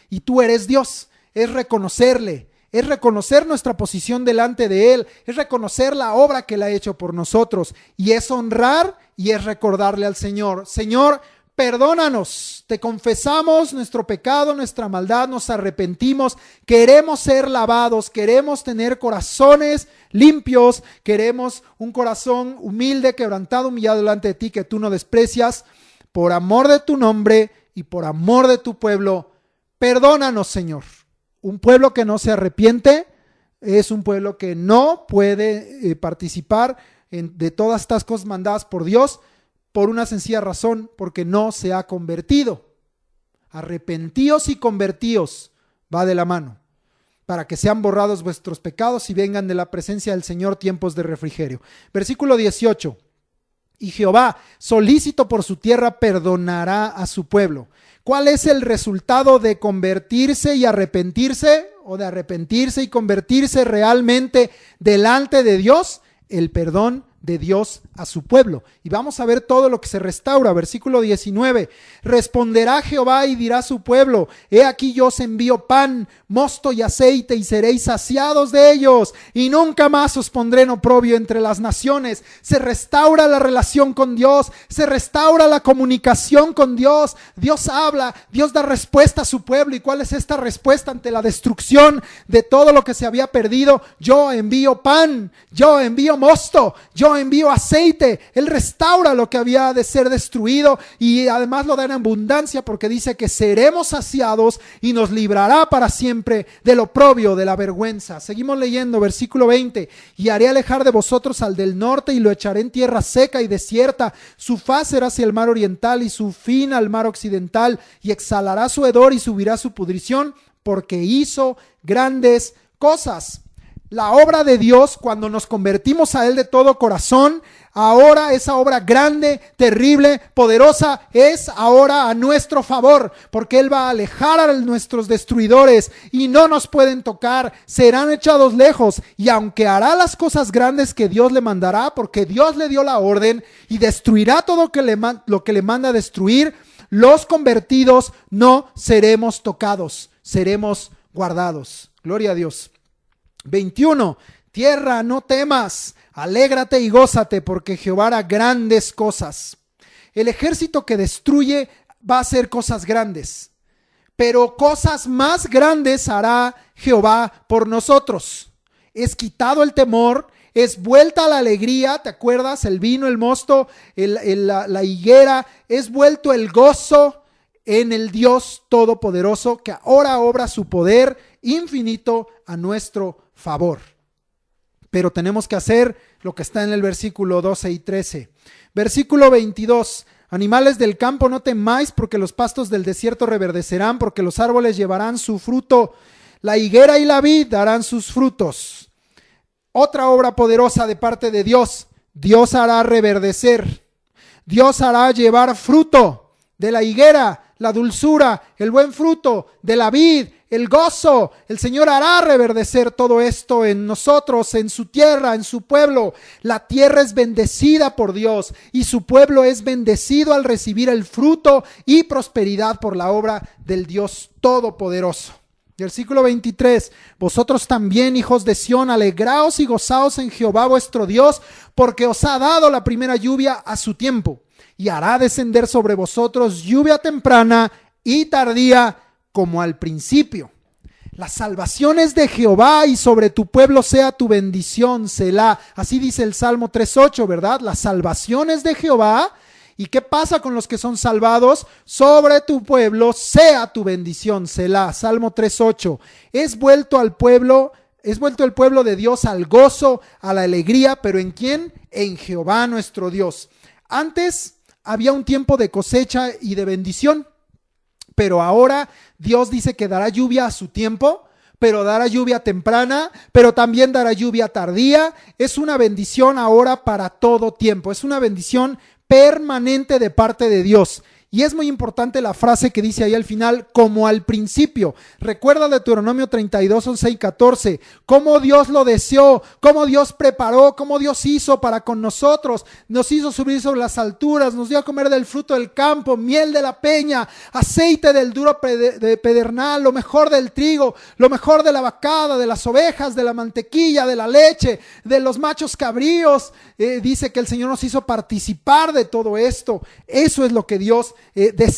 Y tú eres Dios, es reconocerle, es reconocer nuestra posición delante de Él, es reconocer la obra que Él ha hecho por nosotros, y es honrar y es recordarle al Señor, Señor, perdónanos, te confesamos nuestro pecado, nuestra maldad, nos arrepentimos, queremos ser lavados, queremos tener corazones limpios, queremos un corazón humilde, quebrantado, humillado delante de ti, que tú no desprecias, por amor de tu nombre y por amor de tu pueblo. Perdónanos, Señor. Un pueblo que no se arrepiente es un pueblo que no puede participar de todas estas cosas mandadas por Dios por una sencilla razón, porque no se ha convertido. Arrepentíos y convertíos va de la mano, para que sean borrados vuestros pecados y vengan de la presencia del Señor tiempos de refrigerio. Versículo 18. Y Jehová, solícito por su tierra, perdonará a su pueblo. ¿Cuál es el resultado de convertirse y arrepentirse? ¿O de arrepentirse y convertirse realmente delante de Dios? El perdón de Dios a su pueblo. Y vamos a ver todo lo que se restaura. Versículo 19. Responderá Jehová y dirá a su pueblo: he aquí yo os envío pan, mosto y aceite, y seréis saciados de ellos, y nunca más os pondré en oprobio entre las naciones. Se restaura la relación con Dios, se restaura la comunicación con Dios. Dios habla, Dios da respuesta a su pueblo. ¿Y cuál es esta respuesta ante la destrucción de todo lo que se había perdido? Yo envío pan, yo envío mosto, yo envío aceite. Él restaura lo que había de ser destruido, y además lo da en abundancia, porque dice que seremos saciados y nos librará para siempre del oprobio, de la vergüenza. Seguimos leyendo, versículo 20. Y haré alejar de vosotros al del norte, y lo echaré en tierra seca y desierta. Su faz será hacia el mar oriental y su fin al mar occidental, y exhalará su hedor y subirá su pudrición, porque hizo grandes cosas. La obra de Dios, cuando nos convertimos a Él de todo corazón, ahora esa obra grande, terrible, poderosa, es ahora a nuestro favor, porque Él va a alejar a nuestros destruidores y no nos pueden tocar, serán echados lejos. Y aunque hará las cosas grandes que Dios le mandará, porque Dios le dio la orden y destruirá todo lo que le manda destruir, los convertidos no seremos tocados, seremos guardados. Gloria a Dios. 21. Tierra, no temas, alégrate y gózate, porque Jehová hará grandes cosas. El ejército que destruye va a hacer cosas grandes, pero cosas más grandes hará Jehová por nosotros. Es quitado el temor, es vuelta la alegría, ¿te acuerdas? El vino, el mosto, la higuera, es vuelto el gozo en el Dios Todopoderoso, que ahora obra su poder infinito a nuestro favor. Pero tenemos que hacer lo que está en el versículo 12 y 13. Versículo 22. Animales del campo, no temáis, porque los pastos del desierto reverdecerán, porque los árboles llevarán su fruto, la higuera y la vid darán sus frutos. Otra obra poderosa de parte de Dios. Dios hará reverdecer. Dios hará llevar fruto de la higuera, la dulzura, el buen fruto de la vid, el gozo. El Señor hará reverdecer todo esto en nosotros, en su tierra, en su pueblo. La tierra es bendecida por Dios y su pueblo es bendecido al recibir el fruto y prosperidad por la obra del Dios Todopoderoso. Versículo 23. Vosotros también, hijos de Sión, alegraos y gozaos en Jehová vuestro Dios, porque os ha dado la primera lluvia a su tiempo, y hará descender sobre vosotros lluvia temprana y tardía como al principio. Las salvaciones de Jehová y sobre tu pueblo sea tu bendición, Selah. Así dice el Salmo 3:8, ¿verdad? Las salvaciones de Jehová. ¿Y qué pasa con los que son salvados? Sobre tu pueblo sea tu bendición, Selah. Salmo 3:8. Es vuelto el pueblo de Dios al gozo, a la alegría, pero ¿en quién? En Jehová nuestro Dios. Antes había un tiempo de cosecha y de bendición, Pero ahora Dios dice que dará lluvia a su tiempo, pero dará lluvia temprana, pero también dará lluvia tardía. Es una bendición ahora para todo tiempo. Es una bendición permanente de parte de Dios. Y es muy importante la frase que dice ahí al final, como al principio. Recuerda Deuteronomio 32, 11 y 14, cómo Dios lo deseó, cómo Dios preparó, cómo Dios hizo para con nosotros. Nos hizo subir sobre las alturas, nos dio a comer del fruto del campo, miel de la peña, aceite del duro de pedernal, lo mejor del trigo, lo mejor de la vacada, de las ovejas, de la mantequilla, de la leche, de los machos cabríos. Dice que el Señor nos hizo participar de todo esto. Eso es lo que Dios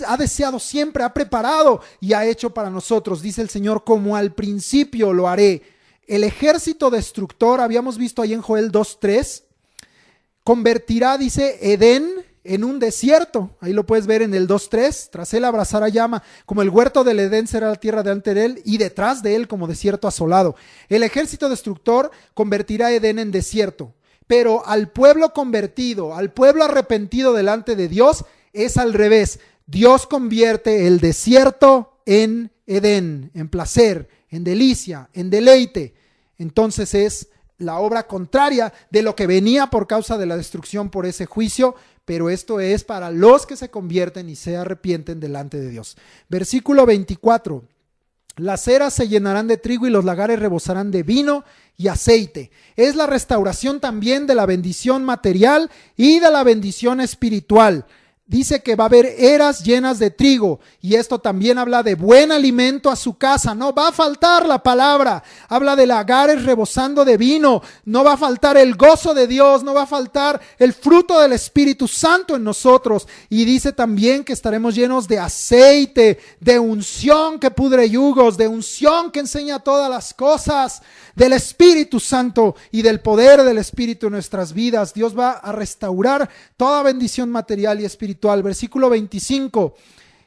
ha deseado siempre, ha preparado y ha hecho para nosotros. Dice el Señor, como al principio lo haré. El ejército destructor, habíamos visto ahí en Joel 2:3, convertirá, dice, Edén en un desierto. Ahí lo puedes ver en el 2:3. Tras él abrazará llama, como el huerto del Edén será la tierra delante de él, y detrás de él como desierto asolado. El ejército destructor convertirá Edén en desierto. Pero al pueblo convertido, al pueblo arrepentido delante de Dios, es al revés. Dios convierte el desierto en Edén, en placer, en delicia, en deleite. Entonces es la obra contraria de lo que venía por causa de la destrucción por ese juicio, pero esto es para los que se convierten y se arrepienten delante de Dios. Versículo 24. Las eras se llenarán de trigo y los lagares rebosarán de vino y aceite. Es la restauración también de la bendición material y de la bendición espiritual. Dice que va a haber eras llenas de trigo, y esto también habla de buen alimento a su casa. No va a faltar la palabra. Habla de lagares rebosando de vino. No va a faltar el gozo de Dios, no va a faltar el fruto del Espíritu Santo en nosotros. Y dice también que estaremos llenos de aceite, de unción que pudre yugos, de unción que enseña todas las cosas, del Espíritu Santo y del poder del Espíritu en nuestras vidas. Dios va a restaurar toda bendición material y espiritual. Versículo 25,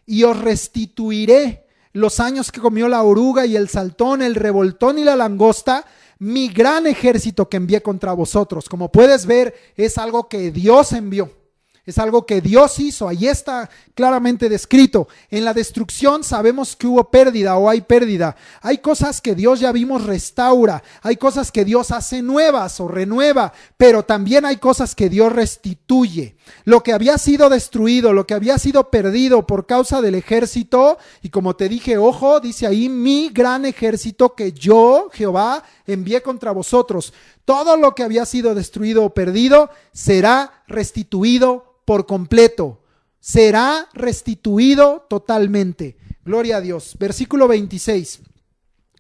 y os restituiré los años que comió la oruga y el saltón, el revoltón y la langosta, mi gran ejército que envié contra vosotros. Como puedes ver, es algo que Dios envió. Es algo que Dios hizo, ahí está claramente descrito. En la destrucción sabemos que hubo pérdida o hay pérdida. Hay cosas que Dios ya vimos restaura, hay cosas que Dios hace nuevas o renueva, pero también hay cosas que Dios restituye. Lo que había sido destruido, lo que había sido perdido por causa del ejército, y como te dije, ojo, dice ahí, mi gran ejército que yo, Jehová, envié contra vosotros. Todo lo que había sido destruido o perdido será restituido por completo, será restituido totalmente. Gloria a Dios. Versículo 26.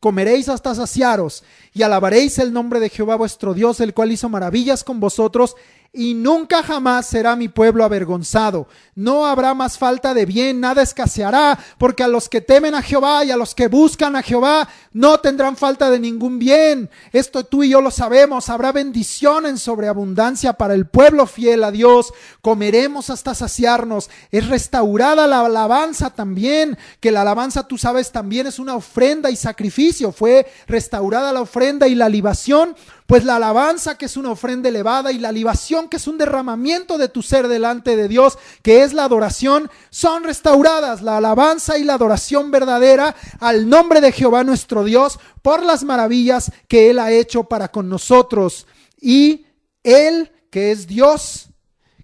Comeréis hasta saciaros y alabaréis el nombre de Jehová vuestro Dios, el cual hizo maravillas con vosotros, y nunca jamás será mi pueblo avergonzado. No habrá más falta de bien, nada escaseará, porque a los que temen a Jehová y a los que buscan a Jehová no tendrán falta de ningún bien. Esto tú y yo lo sabemos. Habrá bendición en sobreabundancia para el pueblo fiel a Dios. Comeremos hasta saciarnos. Es restaurada la alabanza también, que la alabanza, tú sabes, también es una ofrenda y sacrificio. Fue restaurada la ofrenda y la libación. Pues la alabanza, que es una ofrenda elevada, y la libación, que es un derramamiento de tu ser delante de Dios, que es la adoración, son restauradas. La alabanza y la adoración verdadera al nombre de Jehová nuestro Dios, por las maravillas que Él ha hecho para con nosotros. Y Él, que es Dios,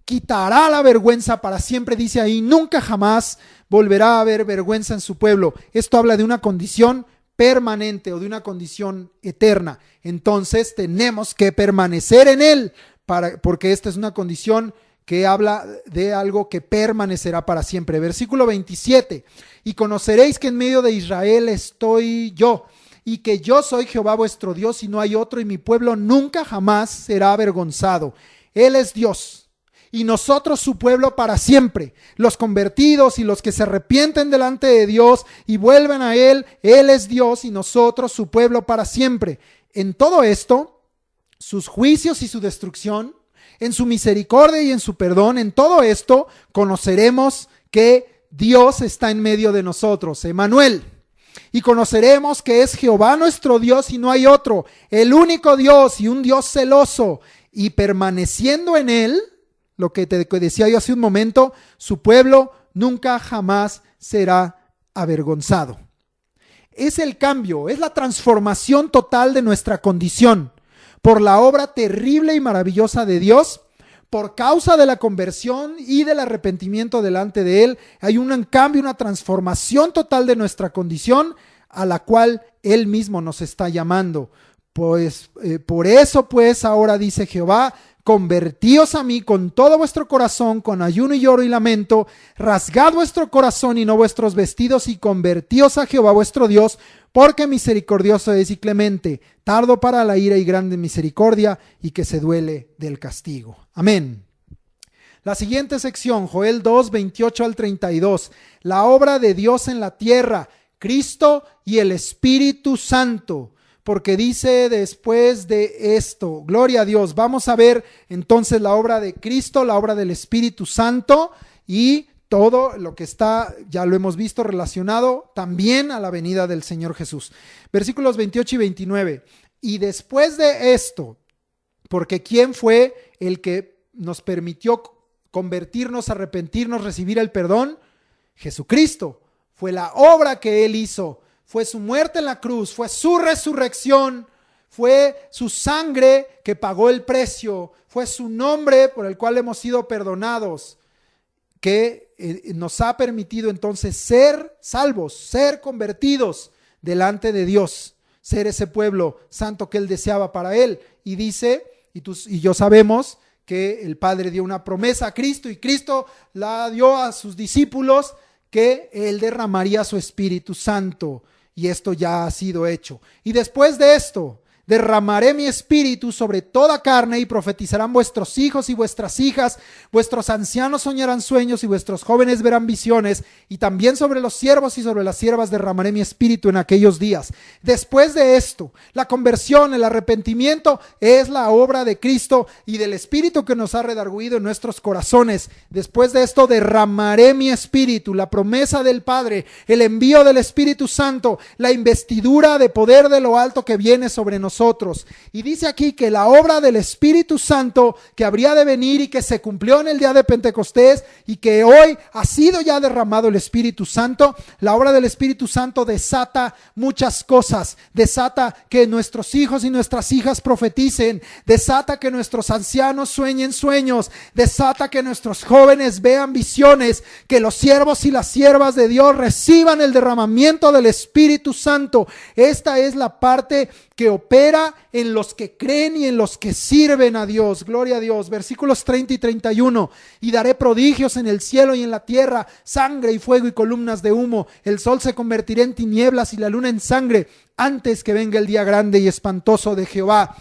quitará la vergüenza para siempre. Dice ahí, nunca jamás volverá a haber vergüenza en su pueblo. Esto habla de una condición permanente o de una condición eterna. Entonces tenemos que permanecer en Él, porque esta es una condición que habla de algo que permanecerá para siempre. Versículo 27. Y conoceréis que en medio de Israel estoy yo, y que yo soy Jehová vuestro Dios, y no hay otro, y mi pueblo nunca jamás será avergonzado. Él es Dios, y nosotros su pueblo para siempre. Los convertidos y los que se arrepienten delante de Dios y vuelven a Él, Él es Dios y nosotros su pueblo para siempre. En todo esto, sus juicios y su destrucción, en su misericordia y en su perdón, en todo esto conoceremos que Dios está en medio de nosotros, Emmanuel. Y conoceremos que es Jehová nuestro Dios y no hay otro, el único Dios y un Dios celoso. Y permaneciendo en Él, lo que te decía yo hace un momento, su pueblo nunca jamás será avergonzado. Es el cambio, es la transformación total de nuestra condición por la obra terrible y maravillosa de Dios. Por causa de la conversión y del arrepentimiento delante de Él, hay un cambio, una transformación total de nuestra condición a la cual Él mismo nos está llamando. Pues por eso pues ahora dice Jehová: convertíos a mí con todo vuestro corazón, con ayuno y lloro y lamento, rasgad vuestro corazón y no vuestros vestidos, y convertíos a Jehová vuestro Dios, porque misericordioso es y clemente, tardo para la ira y grande misericordia, y que se duele del castigo. Amén. La siguiente sección, Joel 2, 28 al 32, la obra de Dios en la tierra, Cristo y el Espíritu Santo. Porque dice después de esto, gloria a Dios, vamos a ver entonces la obra de Cristo, la obra del Espíritu Santo y todo lo que está, ya lo hemos visto, relacionado también a la venida del Señor Jesús. Versículos 28 y 29. Y después de esto, porque ¿quién fue el que nos permitió convertirnos, arrepentirnos, recibir el perdón? Jesucristo. Fue la obra que Él hizo. Fue su muerte en la cruz, fue su resurrección, fue su sangre que pagó el precio, fue su nombre por el cual hemos sido perdonados, que nos ha permitido entonces ser salvos, ser convertidos delante de Dios, ser ese pueblo santo que Él deseaba para Él. Y dice, y tú y yo sabemos que el Padre dio una promesa a Cristo y Cristo la dio a sus discípulos, que Él derramaría su Espíritu Santo. Y esto ya ha sido hecho. Y después de esto, derramaré mi espíritu sobre toda carne, y profetizarán vuestros hijos y vuestras hijas, vuestros ancianos soñarán sueños y vuestros jóvenes verán visiones, y también sobre los siervos y sobre las siervas derramaré mi espíritu en aquellos días. Después de esto, la conversión, el arrepentimiento es la obra de Cristo y del Espíritu que nos ha redarguido en nuestros corazones. Después de esto derramaré mi espíritu, la promesa del Padre, el envío del Espíritu Santo, la investidura de poder de lo alto que viene sobre nosotros. Y dice aquí que la obra del Espíritu Santo que habría de venir y que se cumplió en el día de Pentecostés y que hoy ha sido ya derramado el Espíritu Santo, la obra del Espíritu Santo desata muchas cosas, desata que nuestros hijos y nuestras hijas profeticen, desata que nuestros ancianos sueñen sueños, desata que nuestros jóvenes vean visiones, que los siervos y las siervas de Dios reciban el derramamiento del Espíritu Santo. Esta es la parte que opera en los que creen y en los que sirven a Dios. Gloria a Dios. Versículos 30 y 31. Y daré prodigios en el cielo y en la tierra, sangre y fuego y columnas de humo. El sol se convertirá en tinieblas y la luna en sangre, antes que venga el día grande y espantoso de Jehová.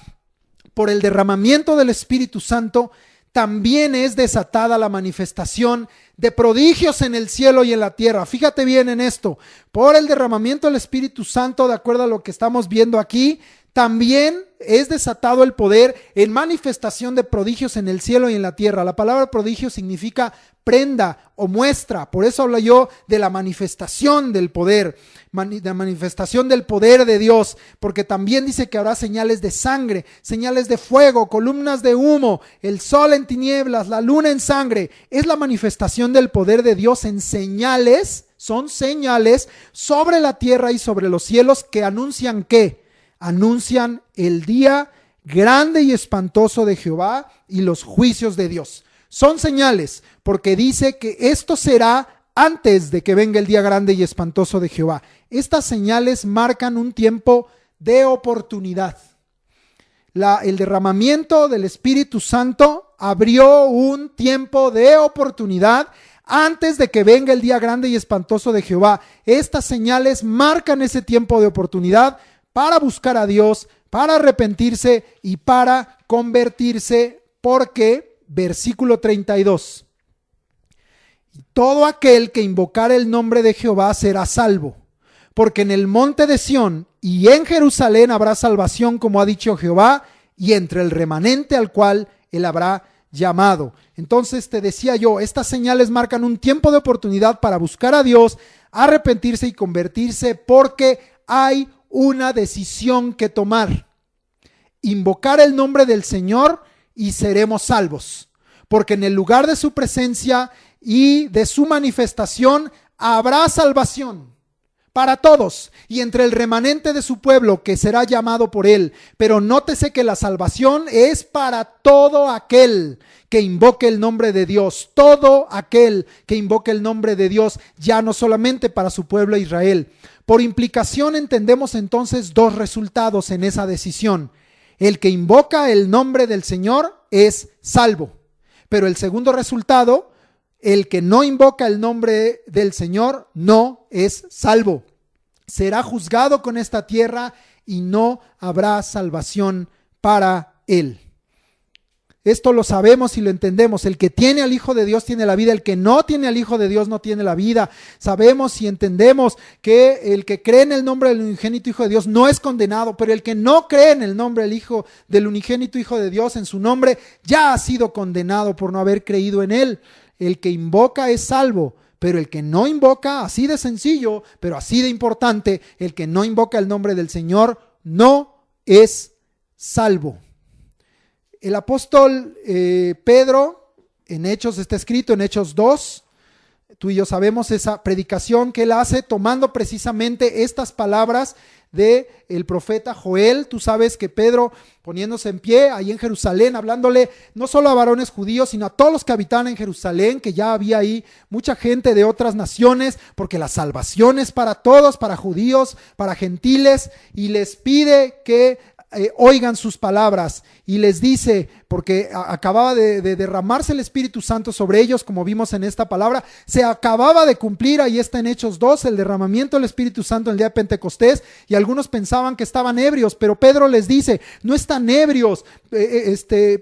Por el derramamiento del Espíritu Santo también es desatada la manifestación de prodigios en el cielo y en la tierra. Fíjate bien en esto. Por el derramamiento del Espíritu Santo, de acuerdo a lo que estamos viendo aquí, también es desatado el poder en manifestación de prodigios en el cielo y en la tierra. La palabra prodigio significa prenda o muestra. Por eso hablo yo de la manifestación del poder, de manifestación del poder de Dios, porque también dice que habrá señales de sangre, señales de fuego, columnas de humo, el sol en tinieblas, la luna en sangre. Es la manifestación del poder de Dios en señales, son señales sobre la tierra y sobre los cielos que anuncian ¿qué? Anuncian el día grande y espantoso de Jehová y los juicios de Dios. Son señales porque dice que esto será antes de que venga el día grande y espantoso de Jehová. Estas señales marcan un tiempo de oportunidad. El derramamiento del Espíritu Santo abrió un tiempo de oportunidad antes de que venga el día grande y espantoso de Jehová. Estas señales marcan ese tiempo de oportunidad para buscar a Dios, para arrepentirse y para convertirse, porque, versículo 32, todo aquel que invocare el nombre de Jehová será salvo, porque en el monte de Sión y en Jerusalén habrá salvación, como ha dicho Jehová, y entre el remanente al cual él habrá llamado. Entonces te decía yo, estas señales marcan un tiempo de oportunidad para buscar a Dios, arrepentirse y convertirse, porque hay una decisión que tomar. Invocar el nombre del Señor y seremos salvos, porque en el lugar de su presencia y de su manifestación habrá salvación. para todos, y entre el remanente de su pueblo que será llamado por él. Pero nótese que la salvación es para todo aquel que invoque el nombre de Dios, todo aquel que invoque el nombre de Dios, ya no solamente para su pueblo Israel. Por implicación entendemos entonces dos resultados en esa decisión. El que invoca el nombre del Señor es salvo, pero el segundo resultado, el que no invoca el nombre del Señor no es salvo. Será juzgado con esta tierra y no habrá salvación para él. Esto lo sabemos y lo entendemos. El que tiene al Hijo de Dios tiene la vida. El que no tiene al Hijo de Dios no tiene la vida. Sabemos y entendemos que el que cree en el nombre del unigénito Hijo de Dios no es condenado, pero el que no cree en el nombre del unigénito Hijo de Dios, en su nombre, ya ha sido condenado por no haber creído en él. El que invoca es salvo, pero el que no invoca, así de sencillo, pero así de importante, el que no invoca el nombre del Señor no es salvo. El apóstol Pedro, en Hechos, está escrito en Hechos 2, tú y yo sabemos esa predicación que él hace tomando precisamente estas palabras del profeta Joel. Tú sabes que Pedro, poniéndose en pie ahí en Jerusalén, hablándole no solo a varones judíos, sino a todos los que habitaban en Jerusalén, que ya había ahí mucha gente de otras naciones, porque la salvación es para todos, para judíos, para gentiles, y les pide que oigan sus palabras, y les dice, porque acababa de derramarse el Espíritu Santo sobre ellos, como vimos en esta palabra, se acababa de cumplir, ahí está en Hechos 2, el derramamiento del Espíritu Santo el día de Pentecostés, y algunos pensaban que estaban ebrios, pero Pedro les dice, no están ebrios,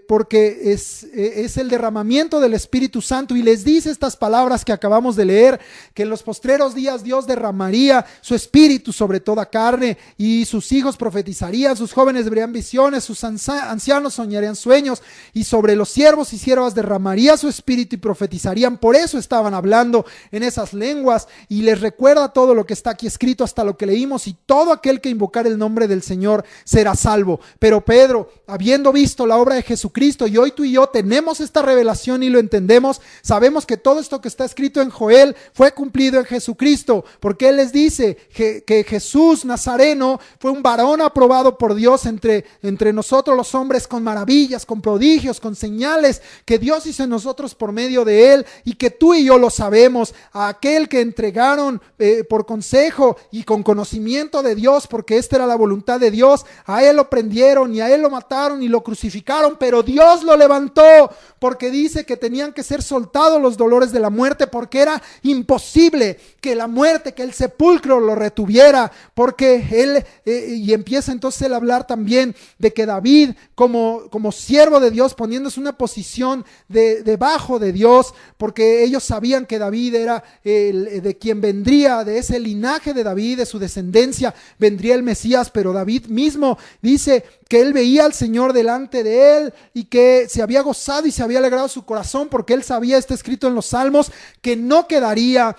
porque es el derramamiento del Espíritu Santo, y les dice estas palabras que acabamos de leer, que en los postreros días Dios derramaría su Espíritu sobre toda carne, y sus hijos profetizarían, sus jóvenes verían visiones, sus ancianos soñarían sueños, y sobre los siervos y siervas derramaría su Espíritu y profetizarían. Por eso estaban hablando en esas lenguas, y les recuerda todo lo que está aquí escrito hasta lo que leímos, y todo aquel que invocar el nombre del Señor será salvo. Pero Pedro, habiendo visto la obra de Jesucristo, y hoy tú y yo tenemos esta revelación y lo entendemos, sabemos que todo esto que está escrito en Joel fue cumplido en Jesucristo, porque él les dice que Jesús Nazareno fue un varón aprobado por Dios entre nosotros los hombres, con maravillas, con prodigios, con señales que Dios hizo en nosotros por medio de él, y que tú y yo lo sabemos. A aquel que entregaron por consejo y con conocimiento de Dios, porque esta era la voluntad de Dios, a él lo prendieron y a él lo mataron y lo crucificaron, pero Dios lo levantó, porque dice que tenían que ser soltados los dolores de la muerte, porque era imposible que la muerte, que el sepulcro lo retuviera, porque él, y empieza entonces él a hablar también de que David, como siervo de Dios, poniéndose una posición debajo de Dios, porque ellos sabían que David era de quien vendría, de ese linaje de David, de su descendencia, vendría el Mesías. Pero David mismo dice que él veía al Señor delante de él, y que se había gozado y se había alegrado su corazón, porque él sabía, está escrito en los Salmos, que no quedaría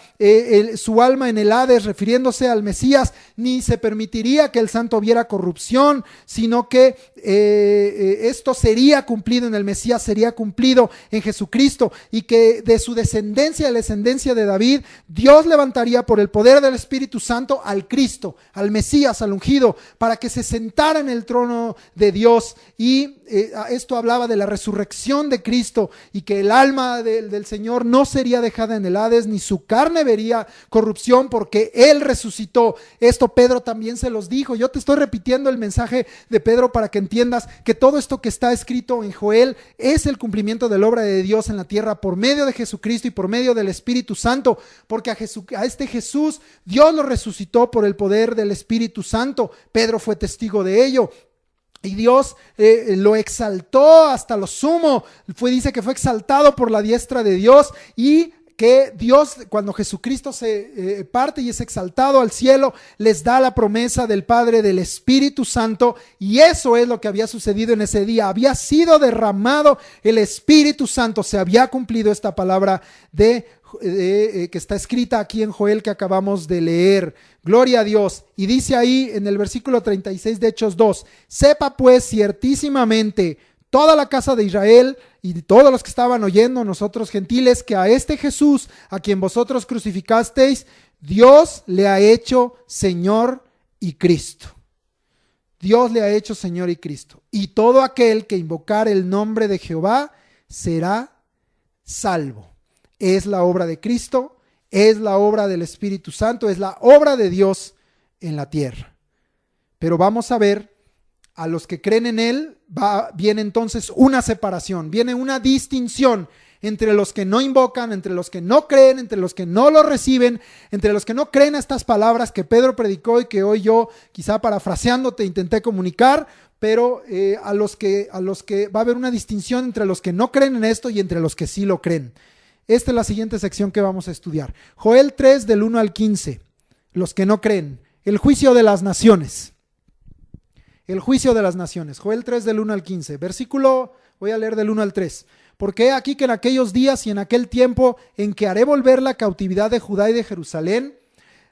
su alma en el Hades, refiriéndose al Mesías, ni se permitiría que el santo viera corrupción, sino que esto sería cumplido en el Mesías, sería cumplido en Jesucristo, y que de su descendencia, de la descendencia de David, Dios levantaría por el poder del Espíritu Santo al Cristo, al Mesías, al ungido, para que se sentara en el trono de Dios. Y esto hablaba de la resurrección de Cristo, y que el alma del Señor no sería dejada en el Hades, ni su carne vería corrupción, porque Él resucitó. Esto Pedro también se los dijo. Yo te estoy repitiendo el mensaje de Pedro para que entiendas que todo esto que está escrito en Joel es el cumplimiento de la obra de Dios en la tierra por medio de Jesucristo y por medio del Espíritu Santo, porque a este Jesús Dios lo resucitó por el poder del Espíritu Santo. Pedro fue testigo de ello. Y Dios lo exaltó hasta lo sumo. Dice que fue exaltado por la diestra de Dios, y que Dios, cuando Jesucristo se parte y es exaltado al cielo, les da la promesa del Padre, del Espíritu Santo. Y eso es lo que había sucedido en ese día. Había sido derramado el Espíritu Santo. Se había cumplido esta palabra que está escrita aquí en Joel, que acabamos de leer. Gloria a Dios. Y dice ahí en el versículo 36 de Hechos 2: sepa pues ciertísimamente toda la casa de Israel y todos los que estaban oyendo, nosotros gentiles, que a este Jesús, a quien vosotros crucificasteis, Dios le ha hecho Señor y Cristo. Dios le ha hecho Señor y Cristo. Y todo aquel que invocar el nombre de Jehová será salvo. Es la obra de Cristo, es la obra del Espíritu Santo, es la obra de Dios en la tierra. Pero vamos a ver, a los que creen en Él, viene entonces una separación, viene una distinción entre los que no invocan, entre los que no creen, entre los que no lo reciben, entre los que no creen a estas palabras que Pedro predicó y que hoy yo, quizá parafraseando, te intenté comunicar, pero a los que va a haber una distinción entre los que no creen en esto y entre los que sí lo creen. Esta es la siguiente sección que vamos a estudiar. Joel 3 del 1 al 15, los que no creen, el juicio de las naciones. El juicio de las naciones, Joel 3 del 1 al 15, versículo, voy a leer del 1 al 3. Porque he aquí que en aquellos días y en aquel tiempo en que haré volver la cautividad de Judá y de Jerusalén,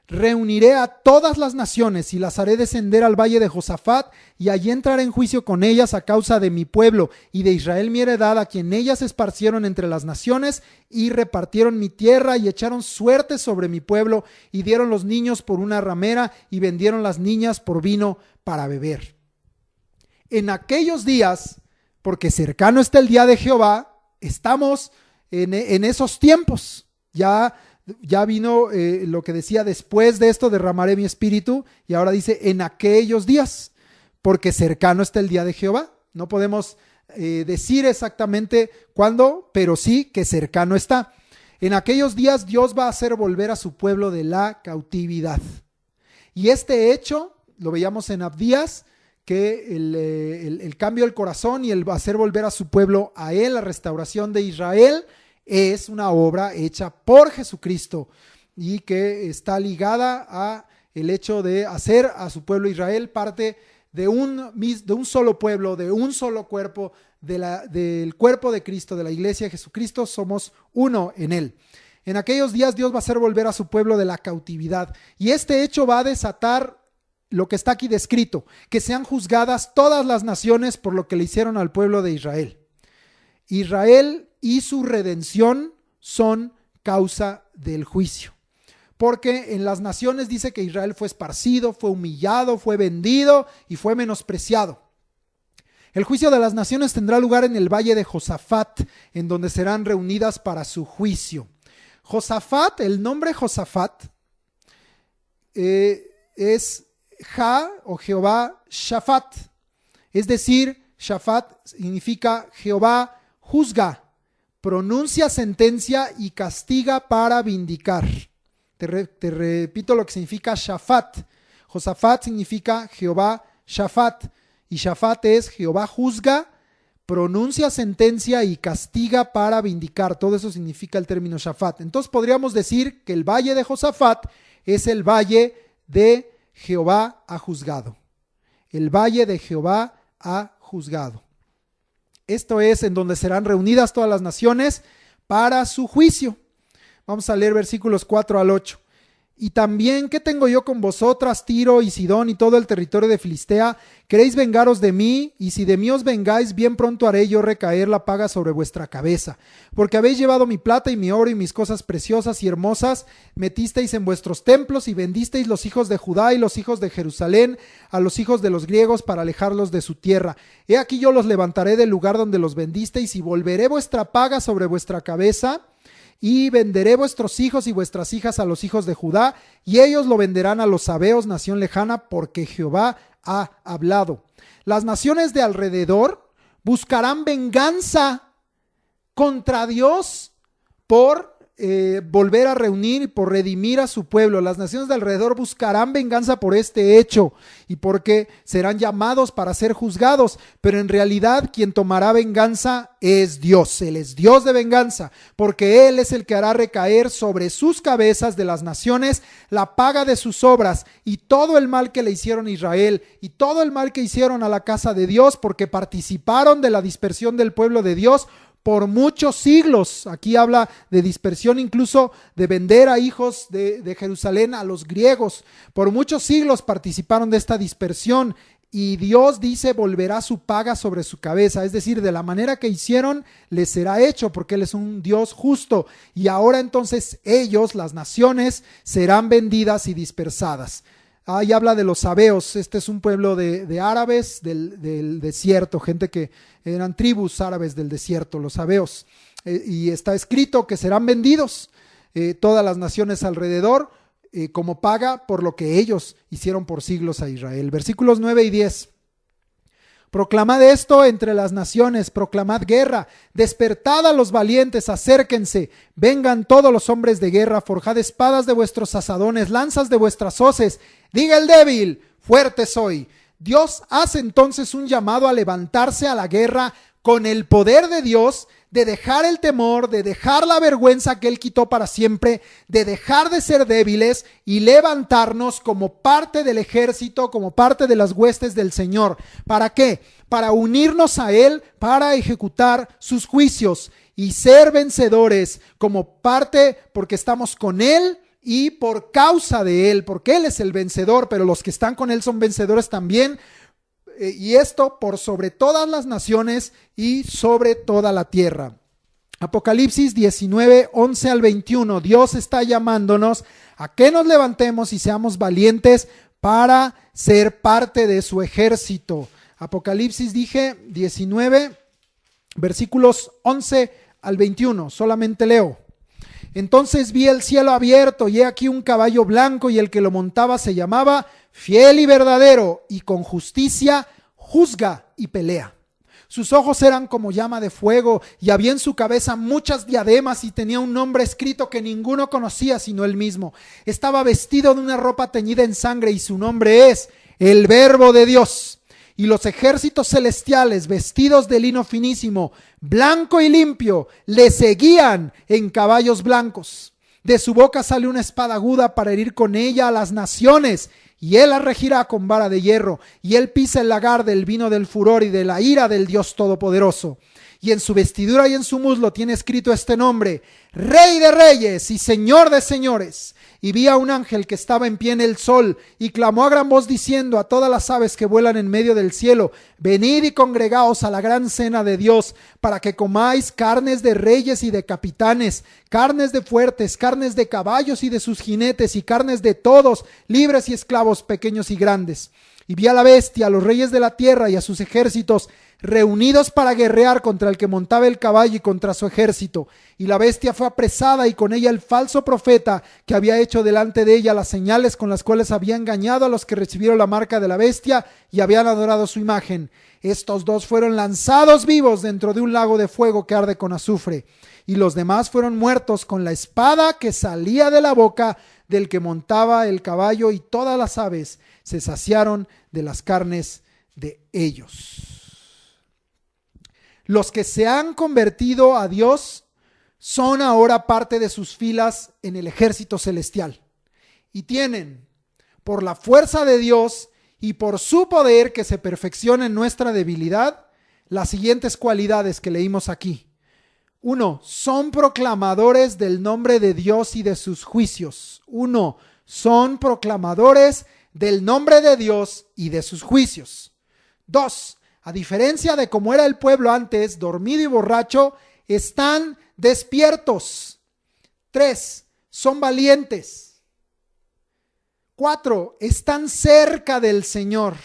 reuniré a todas las naciones y las haré descender al valle de Josafat, y allí entraré en juicio con ellas a causa de mi pueblo y de Israel mi heredad, a quien ellas esparcieron entre las naciones y repartieron mi tierra y echaron suerte sobre mi pueblo y dieron los niños por una ramera y vendieron las niñas por vino para beber. En aquellos días, porque cercano está el día de Jehová, estamos en esos tiempos. Ya vino lo que decía: después de esto derramaré mi espíritu, y ahora dice en aquellos días, porque cercano está el día de Jehová. No podemos decir exactamente cuándo, pero sí que cercano está. En aquellos días Dios va a hacer volver a su pueblo de la cautividad. Y este hecho lo veíamos en Abdías, que el cambio del corazón y el hacer volver a su pueblo a Él, la restauración de Israel, es una obra hecha por Jesucristo y que está ligada a el hecho de hacer a su pueblo Israel parte de un solo pueblo, de un solo cuerpo, del cuerpo de Cristo, de la iglesia de Jesucristo. Somos uno en Él. En aquellos días Dios va a hacer volver a su pueblo de la cautividad, y este hecho va a desatar lo que está aquí descrito, que sean juzgadas todas las naciones por lo que le hicieron al pueblo de Israel. Israel y su redención son causa del juicio, porque en las naciones dice que Israel fue esparcido, fue humillado, fue vendido y fue menospreciado. El juicio de las naciones tendrá lugar en el valle de Josafat, en donde serán reunidas para su juicio. Josafat, el nombre Josafat es o Jehová Shafat, es decir, Shafat significa Jehová juzga, pronuncia sentencia y castiga para vindicar. Te repito lo que significa Shafat. Josafat significa Jehová Shafat, y Shafat es Jehová juzga, pronuncia sentencia y castiga para vindicar. Todo eso significa el término Shafat. Entonces podríamos decir que el valle de Josafat es el valle de Jehová ha juzgado. El valle de Jehová ha juzgado. Esto es en donde serán reunidas todas las naciones para su juicio. Vamos a leer versículos 4 al 8. Y también, ¿qué tengo yo con vosotras, Tiro y Sidón y todo el territorio de Filistea? ¿Queréis vengaros de mí? Y si de mí os vengáis, bien pronto haré yo recaer la paga sobre vuestra cabeza. Porque habéis llevado mi plata y mi oro y mis cosas preciosas y hermosas, metisteis en vuestros templos y vendisteis los hijos de Judá y los hijos de Jerusalén a los hijos de los griegos para alejarlos de su tierra. He aquí yo los levantaré del lugar donde los vendisteis y volveré vuestra paga sobre vuestra cabeza. Y venderé vuestros hijos y vuestras hijas a los hijos de Judá, y ellos lo venderán a los sabeos, nación lejana, porque Jehová ha hablado. Las naciones de alrededor buscarán venganza contra Dios por volver a reunir y por redimir a su pueblo. Las naciones de alrededor buscarán venganza por este hecho y porque serán llamados para ser juzgados, pero en realidad quien tomará venganza es Dios. Él es Dios de venganza, porque Él es el que hará recaer sobre sus cabezas de las naciones la paga de sus obras y todo el mal que le hicieron a Israel y todo el mal que hicieron a la casa de Dios, porque participaron de la dispersión del pueblo de Dios por muchos siglos. Aquí habla de dispersión, incluso de vender a hijos de Jerusalén a los griegos. Por muchos siglos participaron de esta dispersión y Dios dice volverá su paga sobre su cabeza, es decir, de la manera que hicieron les será hecho, porque Él es un Dios justo. Y ahora entonces ellos, las naciones, serán vendidas y dispersadas. Ahí habla de los sabeos. Este es un pueblo de árabes del desierto, gente que eran tribus árabes del desierto, los sabeos. Y está escrito que serán vendidos todas las naciones alrededor como paga por lo que ellos hicieron por siglos a Israel. Versículos 9 y 10. Proclamad esto entre las naciones, proclamad guerra, despertad a los valientes, acérquense, vengan todos los hombres de guerra, forjad espadas de vuestros asadones, lanzas de vuestras hoces, diga el débil, fuerte soy. Dios hace entonces un llamado a levantarse a la guerra con el poder de Dios, de dejar el temor, de dejar la vergüenza que Él quitó para siempre, de dejar de ser débiles y levantarnos como parte del ejército, como parte de las huestes del Señor. ¿Para qué? Para unirnos a Él, para ejecutar sus juicios y ser vencedores como parte, porque estamos con Él y por causa de Él, porque Él es el vencedor, pero los que están con Él son vencedores también. Y esto por sobre todas las naciones y sobre toda la tierra. Apocalipsis 19, 11 al 21. Dios está llamándonos a que nos levantemos y seamos valientes para ser parte de su ejército. Apocalipsis, dije, 19, versículos 11 al 21. Solamente leo. Entonces vi el cielo abierto y he aquí un caballo blanco y el que lo montaba se llamaba Fiel y Verdadero y con justicia juzga y pelea. Sus ojos eran como llama de fuego y había en su cabeza muchas diademas y tenía un nombre escrito que ninguno conocía sino él mismo. Estaba vestido de una ropa teñida en sangre y su nombre es el Verbo de Dios. Y los ejércitos celestiales, vestidos de lino finísimo, blanco y limpio, le seguían en caballos blancos. De su boca sale una espada aguda para herir con ella a las naciones, y él la regirá con vara de hierro, y él pisa el lagar del vino del furor y de la ira del Dios Todopoderoso. Y en su vestidura y en su muslo tiene escrito este nombre: Rey de Reyes y Señor de Señores. Y vi a un ángel que estaba en pie en el sol y clamó a gran voz diciendo a todas las aves que vuelan en medio del cielo: venid y congregaos a la gran cena de Dios, para que comáis carnes de reyes y de capitanes, carnes de fuertes, carnes de caballos y de sus jinetes, y carnes de todos, libres y esclavos, pequeños y grandes. Y vi a la bestia, a los reyes de la tierra y a sus ejércitos reunidos para guerrear contra el que montaba el caballo y contra su ejército. Y la bestia fue apresada y con ella el falso profeta que había hecho delante de ella las señales con las cuales había engañado a los que recibieron la marca de la bestia y habían adorado su imagen. Estos dos fueron lanzados vivos dentro de un lago de fuego que arde con azufre. Y los demás fueron muertos con la espada que salía de la boca del que montaba el caballo, y todas las aves se saciaron de las carnes de ellos. Los que se han convertido a Dios son ahora parte de sus filas en el ejército celestial y tienen, por la fuerza de Dios y por su poder que se perfecciona en nuestra debilidad, las siguientes cualidades que leímos aquí. 1. Son proclamadores del nombre de Dios y de sus juicios. 1. Son proclamadores del nombre de Dios y de sus juicios. 2. A diferencia de cómo era el pueblo antes, dormido y borracho, están despiertos. 3. Son valientes. 4. Están cerca del Señor.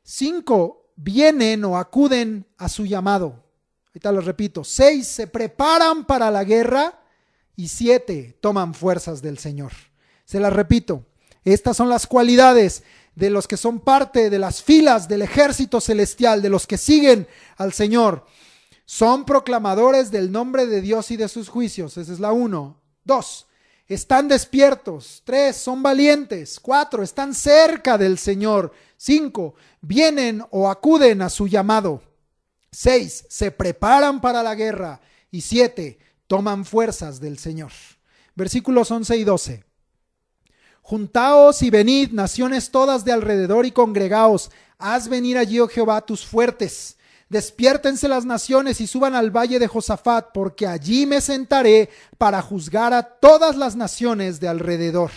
5. Vienen o acuden a su llamado. Ahorita lo repito. 6. Se preparan para la guerra. Y 7. Toman fuerzas del Señor. Se las repito. Estas son las cualidades de los que son parte de las filas del ejército celestial, de los que siguen al Señor. Son proclamadores del nombre de Dios y de sus juicios. Esa es la 1. 2. Están despiertos. 3. Son valientes. 4. Están cerca del Señor. 5. Vienen o acuden a su llamado. 6. Se preparan para la guerra. Y 7. Toman fuerzas del Señor. Versículos 11 y 12. Juntaos y venid, naciones todas de alrededor, y congregaos. Haz venir allí, oh Jehová, tus fuertes. Despiértense las naciones y suban al valle de Josafat, porque allí me sentaré para juzgar a todas las naciones de alrededor.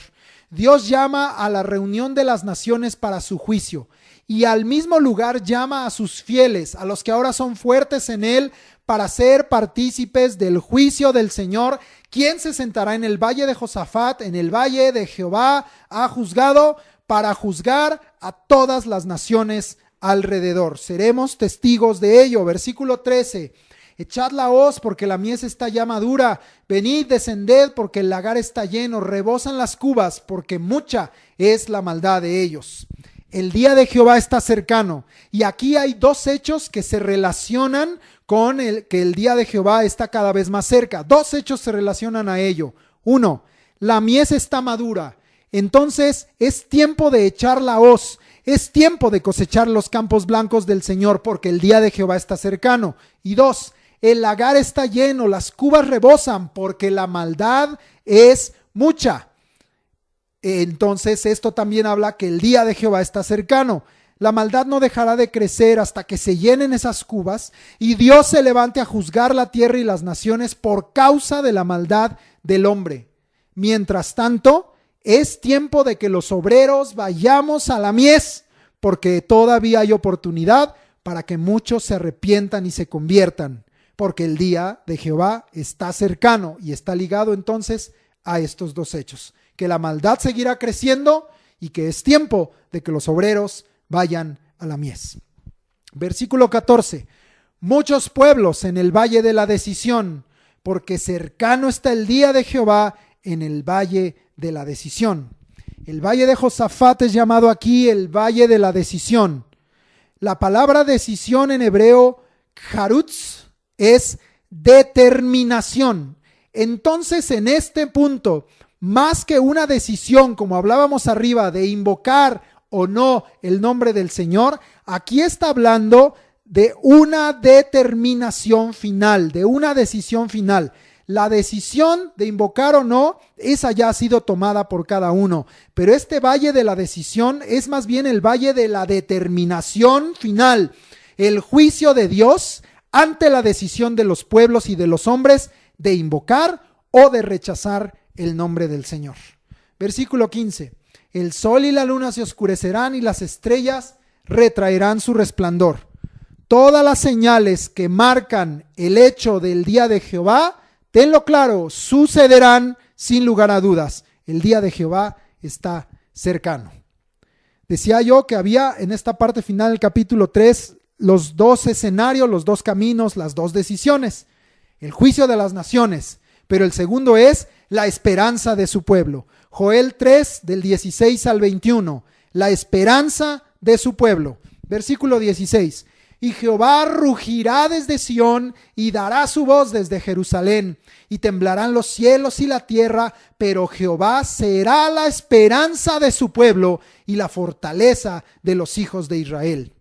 Dios llama a la reunión de las naciones para su juicio. y al mismo lugar llama a sus fieles, a los que ahora son fuertes en él, para ser partícipes del juicio del Señor, quien se sentará en el valle de Josafat, en el valle de Jehová ha juzgado, para juzgar a todas las naciones alrededor. Seremos testigos de ello. Versículo 13. Echad la hoz porque la mies está ya madura, venid, descended porque el lagar está lleno, rebosan las cubas porque mucha es la maldad de ellos. El día de Jehová está cercano, y aquí hay dos hechos que se relacionan con que el día de Jehová está cada vez más cerca. Dos hechos se relacionan a ello. Uno, la mies está madura, entonces es tiempo de echar la hoz, es tiempo de cosechar los campos blancos del Señor porque el día de Jehová está cercano. Y dos, el lagar está lleno, las cubas rebosan porque la maldad es mucha. Entonces esto también habla que el día de Jehová está cercano. La maldad no dejará de crecer hasta que se llenen esas cubas y Dios se levante a juzgar la tierra y las naciones por causa de la maldad del hombre. Mientras tanto, es tiempo de que los obreros vayamos a la mies, porque todavía hay oportunidad para que muchos se arrepientan y se conviertan, porque el día de Jehová está cercano y está ligado entonces a estos dos hechos, que la maldad seguirá creciendo y que es tiempo de que los obreros vayan a la mies. Versículo 14. Muchos pueblos en el valle de la decisión, porque cercano está el día de Jehová en el valle de la decisión. El valle de Josafat es llamado aquí el valle de la decisión. La palabra decisión en hebreo, charutz, es determinación. Entonces, en este punto, más que una decisión, como hablábamos arriba, de invocar o no el nombre del Señor, aquí está hablando de una determinación final, de una decisión final. La decisión de invocar o no, esa ya ha sido tomada por cada uno. Pero este valle de la decisión es más bien el valle de la determinación final. El juicio de Dios ante la decisión de los pueblos y de los hombres de invocar o de rechazar el nombre del Señor. Versículo 15. El sol y la luna se oscurecerán y las estrellas retraerán su resplandor. Todas las señales que marcan el hecho del día de Jehová, tenlo claro, sucederán sin lugar a dudas. El día de Jehová está cercano. Decía yo que había en esta parte final del capítulo 3 los dos escenarios, los dos caminos, las dos decisiones. El juicio de las naciones, pero el segundo es la esperanza de su pueblo. Joel 3 del 16 al 21, la esperanza de su pueblo. Versículo 16. Y Jehová rugirá desde Sión y dará su voz desde Jerusalén, y temblarán los cielos y la tierra, pero Jehová será la esperanza de su pueblo y la fortaleza de los hijos de Israel.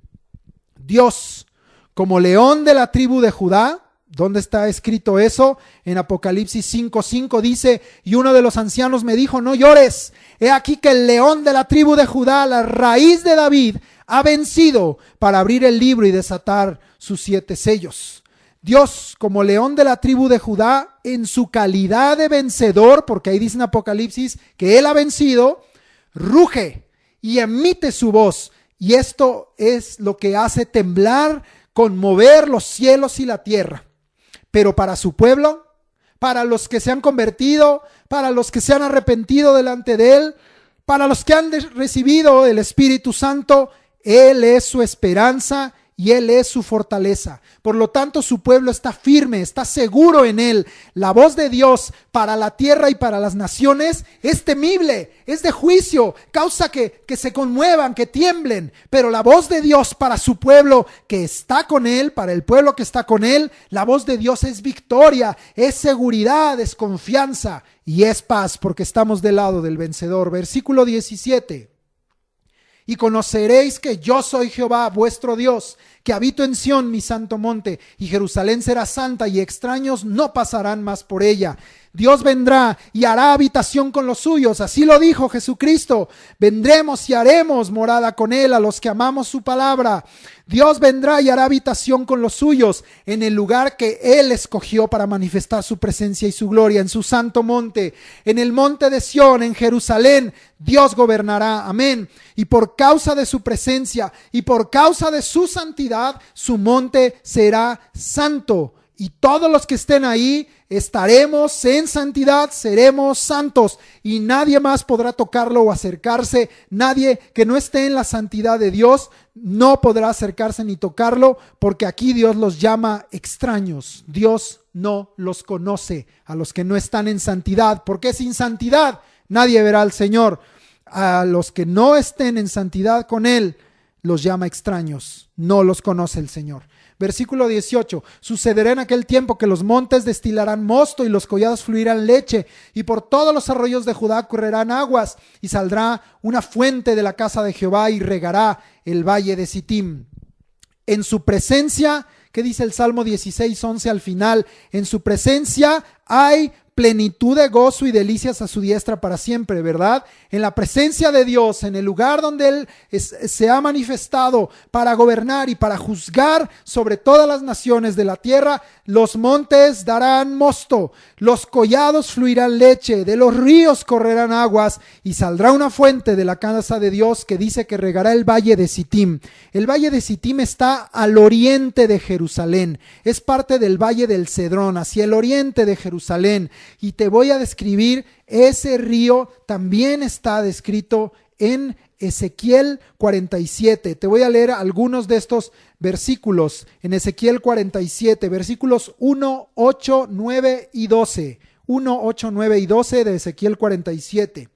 Dios, como león de la tribu de Judá. ¿Dónde está escrito eso? En Apocalipsis 5:5 dice, y uno de los ancianos me dijo, no llores, he aquí que el león de la tribu de Judá, la raíz de David, ha vencido para abrir el libro y desatar sus 7 sellos. Dios, como león de la tribu de Judá, en su calidad de vencedor, porque ahí dice en Apocalipsis que él ha vencido, ruge y emite su voz, y esto es lo que hace temblar, conmover los cielos y la tierra. Pero para su pueblo, para los que se han convertido, para los que se han arrepentido delante de él, para los que han recibido el Espíritu Santo, él es su esperanza y él es su fortaleza. Por lo tanto, su pueblo está firme, está seguro en él. La voz de Dios para la tierra y para las naciones es temible, es de juicio, causa que se conmuevan, que tiemblen. Pero la voz de Dios para su pueblo que está con él, para el pueblo que está con él, la voz de Dios es victoria, es seguridad, es confianza y es paz, porque estamos del lado del vencedor. Versículo 17. Y conoceréis que yo soy Jehová, vuestro Dios, que habito en Sión, mi santo monte, y Jerusalén será santa, y extraños no pasarán más por ella. Dios vendrá y hará habitación con los suyos, así lo dijo Jesucristo. Vendremos y haremos morada con Él a los que amamos su palabra. Dios vendrá y hará habitación con los suyos en el lugar que Él escogió para manifestar su presencia y su gloria, en su santo monte, en el monte de Sión, en Jerusalén. Dios gobernará, amén. Y por causa de su presencia y por causa de su santidad, su monte será santo. Y todos los que estén ahí estaremos en santidad, seremos santos, y nadie más podrá tocarlo o acercarse. Nadie que no esté en la santidad de Dios no podrá acercarse ni tocarlo, porque aquí Dios los llama extraños. Dios no los conoce a los que no están en santidad, porque sin santidad nadie verá al Señor. A los que no estén en santidad con Él los llama extraños, no los conoce el Señor. Versículo 18, sucederá en aquel tiempo que los montes destilarán mosto y los collados fluirán leche, y por todos los arroyos de Judá correrán aguas, y saldrá una fuente de la casa de Jehová y regará el valle de Sittim. En su presencia, ¿qué dice el Salmo 16:11 al final? En su presencia hay plenitud de gozo y delicias a su diestra para siempre, ¿verdad? En la presencia de Dios, en el lugar donde Él se ha manifestado para gobernar y para juzgar sobre todas las naciones de la tierra, los montes darán mosto, los collados fluirán leche, de los ríos correrán aguas, y saldrá una fuente de la casa de Dios que dice que regará el valle de Sittim. El valle de Sittim está al oriente de Jerusalén, es parte del valle del Cedrón, hacia el oriente de Jerusalén. Y te voy a describir, ese río también está descrito en Ezequiel 47. Te voy a leer algunos de estos versículos en Ezequiel 47, versículos 1, 8, 9 y 12. 1, 8, 9 y 12 de Ezequiel 47.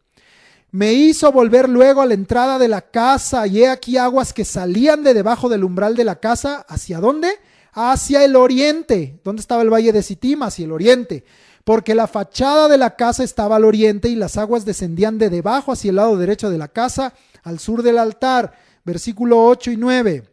Me hizo volver luego a la entrada de la casa, y he aquí aguas que salían de debajo del umbral de la casa. ¿Hacia dónde? Hacia el oriente. ¿Dónde estaba el valle de Sittim? Hacia el oriente. Porque la fachada de la casa estaba al oriente, y las aguas descendían de debajo hacia el lado derecho de la casa, al sur del altar. Versículo 8 y 9.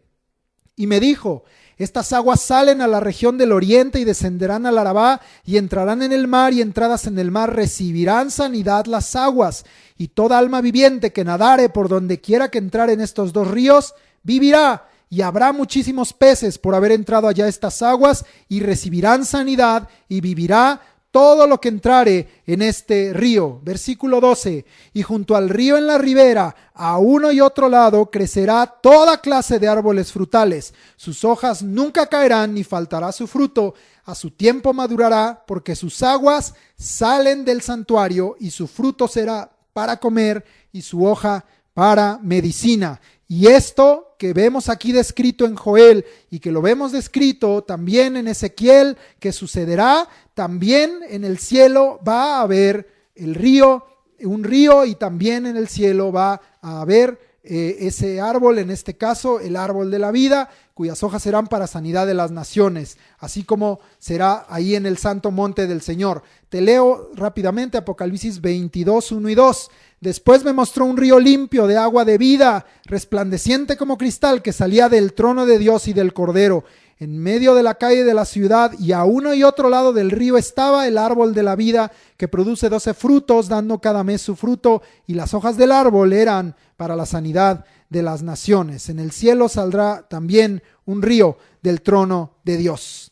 Y me dijo: estas aguas salen a la región del oriente y descenderán al Arabá y entrarán en el mar, y entradas en el mar recibirán sanidad las aguas, y toda alma viviente que nadare por donde quiera que entrar en estos dos ríos vivirá. Y habrá muchísimos peces por haber entrado allá estas aguas, y recibirán sanidad, y vivirá todo lo que entrare en este río. Versículo 12. Y junto al río en la ribera, a uno y otro lado, crecerá toda clase de árboles frutales. Sus hojas nunca caerán, ni faltará su fruto. A su tiempo madurará, porque sus aguas salen del santuario, y su fruto será para comer, y su hoja para medicina. Y esto que vemos aquí descrito en Joel, y que lo vemos descrito también en Ezequiel, que sucederá, también en el cielo va a haber un río, y también en el cielo va a haber ese árbol, en este caso el árbol de la vida, cuyas hojas serán para sanidad de las naciones, así como será ahí en el santo monte del Señor. Te leo rápidamente Apocalipsis 22, 1 y 2. Después me mostró un río limpio de agua de vida, resplandeciente como cristal, que salía del trono de Dios y del Cordero. En medio de la calle de la ciudad, y a uno y otro lado del río, estaba el árbol de la vida, que produce 12 frutos, dando cada mes su fruto, y las hojas del árbol eran para la sanidad de las naciones. En el cielo saldrá también un río del trono de Dios.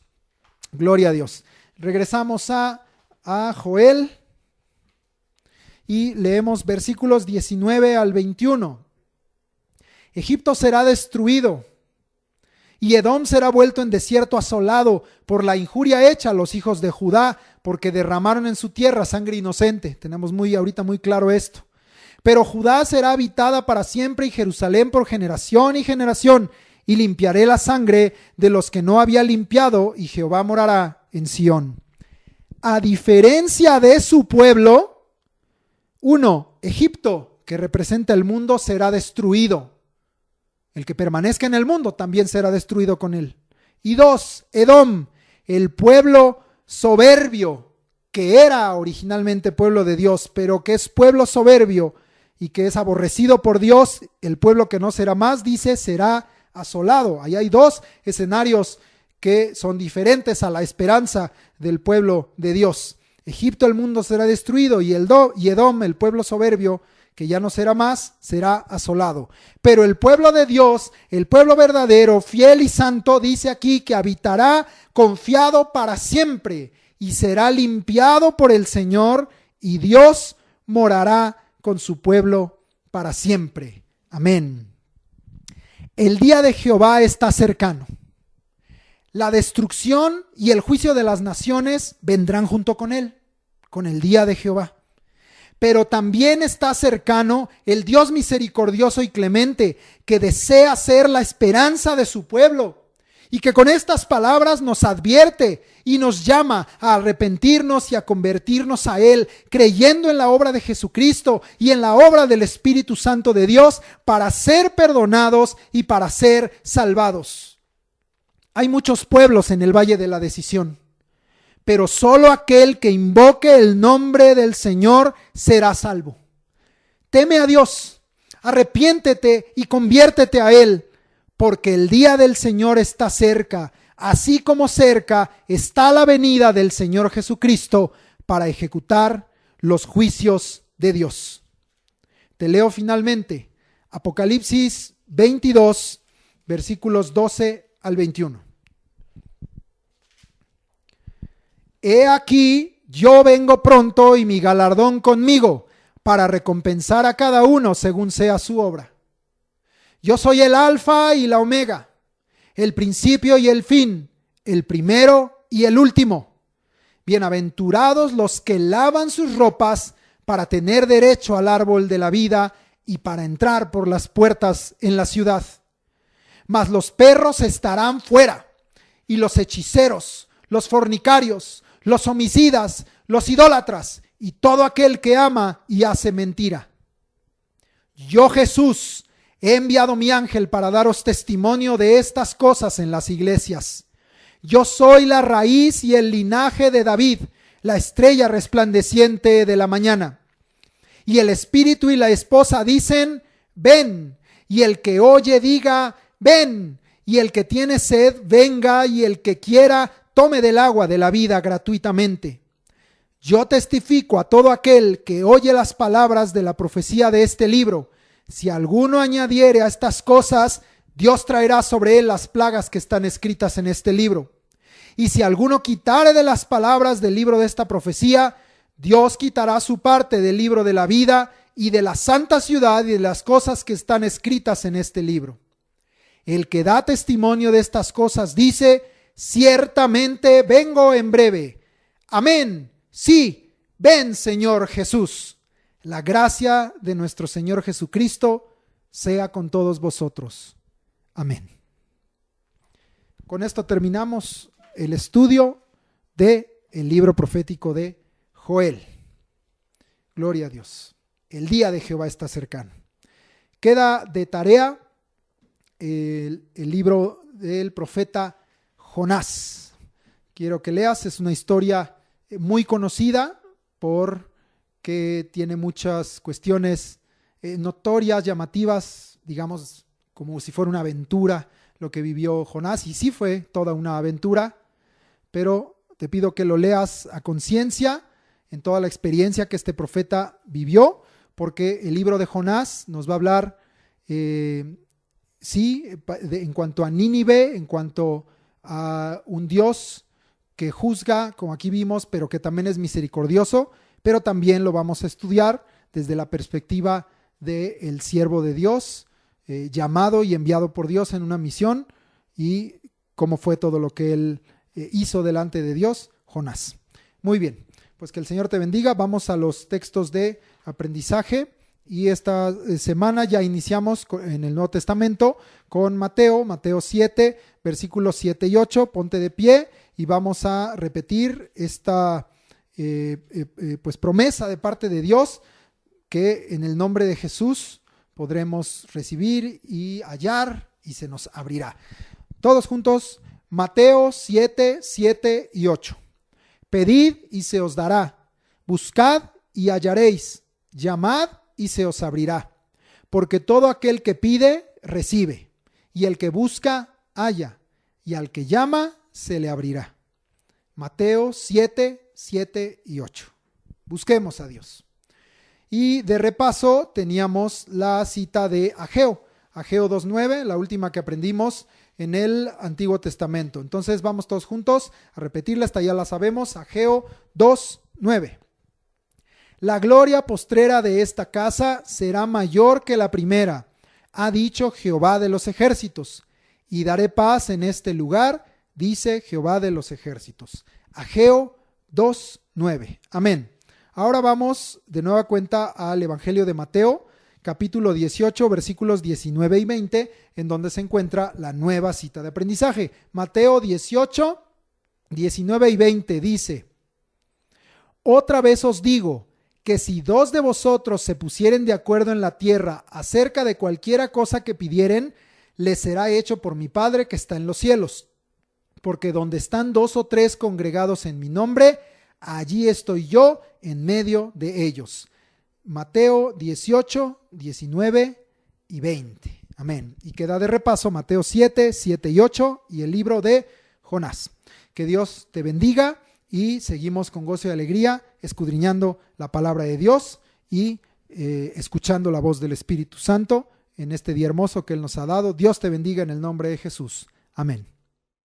Gloria a Dios. Regresamos a Joel y leemos versículos 19 al 21. Egipto será destruido, y Edom será vuelto en desierto asolado por la injuria hecha a los hijos de Judá, porque derramaron en su tierra sangre inocente. Tenemos ahorita muy claro esto. Pero Judá será habitada para siempre, y Jerusalén por generación y generación, y limpiaré la sangre de los que no había limpiado, y Jehová morará en Sión. A diferencia de su pueblo, 1. Egipto, que representa el mundo, será destruido. El que permanezca en el mundo también será destruido con él. Y 2. Edom, el pueblo soberbio, que era originalmente pueblo de Dios, pero que es pueblo soberbio y que es aborrecido por Dios, el pueblo que no será más, dice, será asolado. Ahí hay dos escenarios que son diferentes a la esperanza del pueblo de Dios. Egipto, el mundo será destruido, y Edom, el pueblo soberbio, que ya no será más, será asolado. Pero el pueblo de Dios, el pueblo verdadero, fiel y santo, dice aquí que habitará confiado para siempre y será limpiado por el Señor, y Dios morará con su pueblo para siempre. Amén. El día de Jehová está cercano. La destrucción y el juicio de las naciones vendrán junto con él, con el día de Jehová. Pero también está cercano el Dios misericordioso y clemente, que desea ser la esperanza de su pueblo, y que con estas palabras nos advierte y nos llama a arrepentirnos y a convertirnos a Él, creyendo en la obra de Jesucristo y en la obra del Espíritu Santo de Dios, para ser perdonados y para ser salvados. Hay muchos pueblos en el Valle de la Decisión, pero solo aquel que invoque el nombre del Señor será salvo. Teme a Dios, arrepiéntete y conviértete a Él, porque el día del Señor está cerca, así como cerca está la venida del Señor Jesucristo para ejecutar los juicios de Dios. Te leo finalmente Apocalipsis 22, versículos 12 al 21. He aquí, yo vengo pronto y mi galardón conmigo, para recompensar a cada uno según sea su obra. Yo soy el Alfa y la Omega, el principio y el fin, el primero y el último. Bienaventurados los que lavan sus ropas para tener derecho al árbol de la vida y para entrar por las puertas en la ciudad. Mas los perros estarán fuera, y los hechiceros, los fornicarios, los homicidas, los idólatras y todo aquel que ama y hace mentira. Yo, Jesús, he enviado mi ángel para daros testimonio de estas cosas en las iglesias. Yo soy la raíz y el linaje de David, la estrella resplandeciente de la mañana. Y el espíritu y la esposa dicen, ven, y el que oye diga, ven, y el que tiene sed, venga, y el que quiera, tome del agua de la vida gratuitamente. Yo testifico a todo aquel que oye las palabras de la profecía de este libro. Si alguno añadiere a estas cosas, Dios traerá sobre él las plagas que están escritas en este libro. Y si alguno quitare de las palabras del libro de esta profecía, Dios quitará su parte del libro de la vida y de la santa ciudad y de las cosas que están escritas en este libro. El que da testimonio de estas cosas dice, ciertamente vengo en breve. Amén. Sí, ven, Señor Jesús. La gracia de nuestro Señor Jesucristo sea con todos vosotros. Amén. Con esto terminamos el estudio del libro profético de Joel. Gloria a Dios. El día de Jehová está cercano. Queda de tarea el libro del profeta Jonás. Quiero que leas, es una historia muy conocida porque tiene muchas cuestiones notorias, llamativas, digamos como si fuera una aventura lo que vivió Jonás, y sí fue toda una aventura, pero te pido que lo leas a conciencia en toda la experiencia que este profeta vivió, porque el libro de Jonás nos va a hablar en cuanto a Nínive, en cuanto a un Dios que juzga, como aquí vimos, pero que también es misericordioso, pero también lo vamos a estudiar desde la perspectiva del siervo de Dios, llamado y enviado por Dios en una misión, y cómo fue todo lo que él hizo delante de Dios, Jonás. Muy bien, pues que el Señor te bendiga. Vamos a los textos de aprendizaje. Y esta semana ya iniciamos en el Nuevo Testamento con Mateo 7, versículos 7 y 8. Ponte de pie y vamos a repetir esta pues promesa de parte de Dios, que en el nombre de Jesús podremos recibir y hallar y se nos abrirá. Todos juntos, Mateo 7, 7 y 8. Pedid y se os dará, buscad y hallaréis, llamad y se os abrirá, porque todo aquel que pide, recibe, y el que busca, halla, y al que llama, se le abrirá. Mateo 7, 7 y 8. Busquemos a Dios. Y de repaso teníamos la cita de Ageo. Ageo 2.9, la última que aprendimos en el Antiguo Testamento. Entonces vamos todos juntos a repetirla, hasta ya la sabemos. Ageo 2.9. La gloria postrera de esta casa será mayor que la primera, ha dicho Jehová de los ejércitos, y daré paz en este lugar, dice Jehová de los ejércitos. Ageo 2.9. Amén. Ahora vamos de nueva cuenta al Evangelio de Mateo, capítulo 18, versículos 19 y 20, en donde se encuentra la nueva cita de aprendizaje. Mateo 18, 19 y 20 dice: Otra vez os digo, que si dos de vosotros se pusieren de acuerdo en la tierra acerca de cualquiera cosa que pidieren, les será hecho por mi Padre que está en los cielos. Porque donde están 2 o 3 congregados en mi nombre, allí estoy yo en medio de ellos. Mateo 18, 19 y 20. Amén. Y queda de repaso Mateo 7, 7 y 8 y el libro de Jonás. Que Dios te bendiga. Y seguimos con gozo y alegría escudriñando la palabra de Dios y escuchando la voz del Espíritu Santo en este día hermoso que Él nos ha dado. Dios te bendiga en el nombre de Jesús. Amén.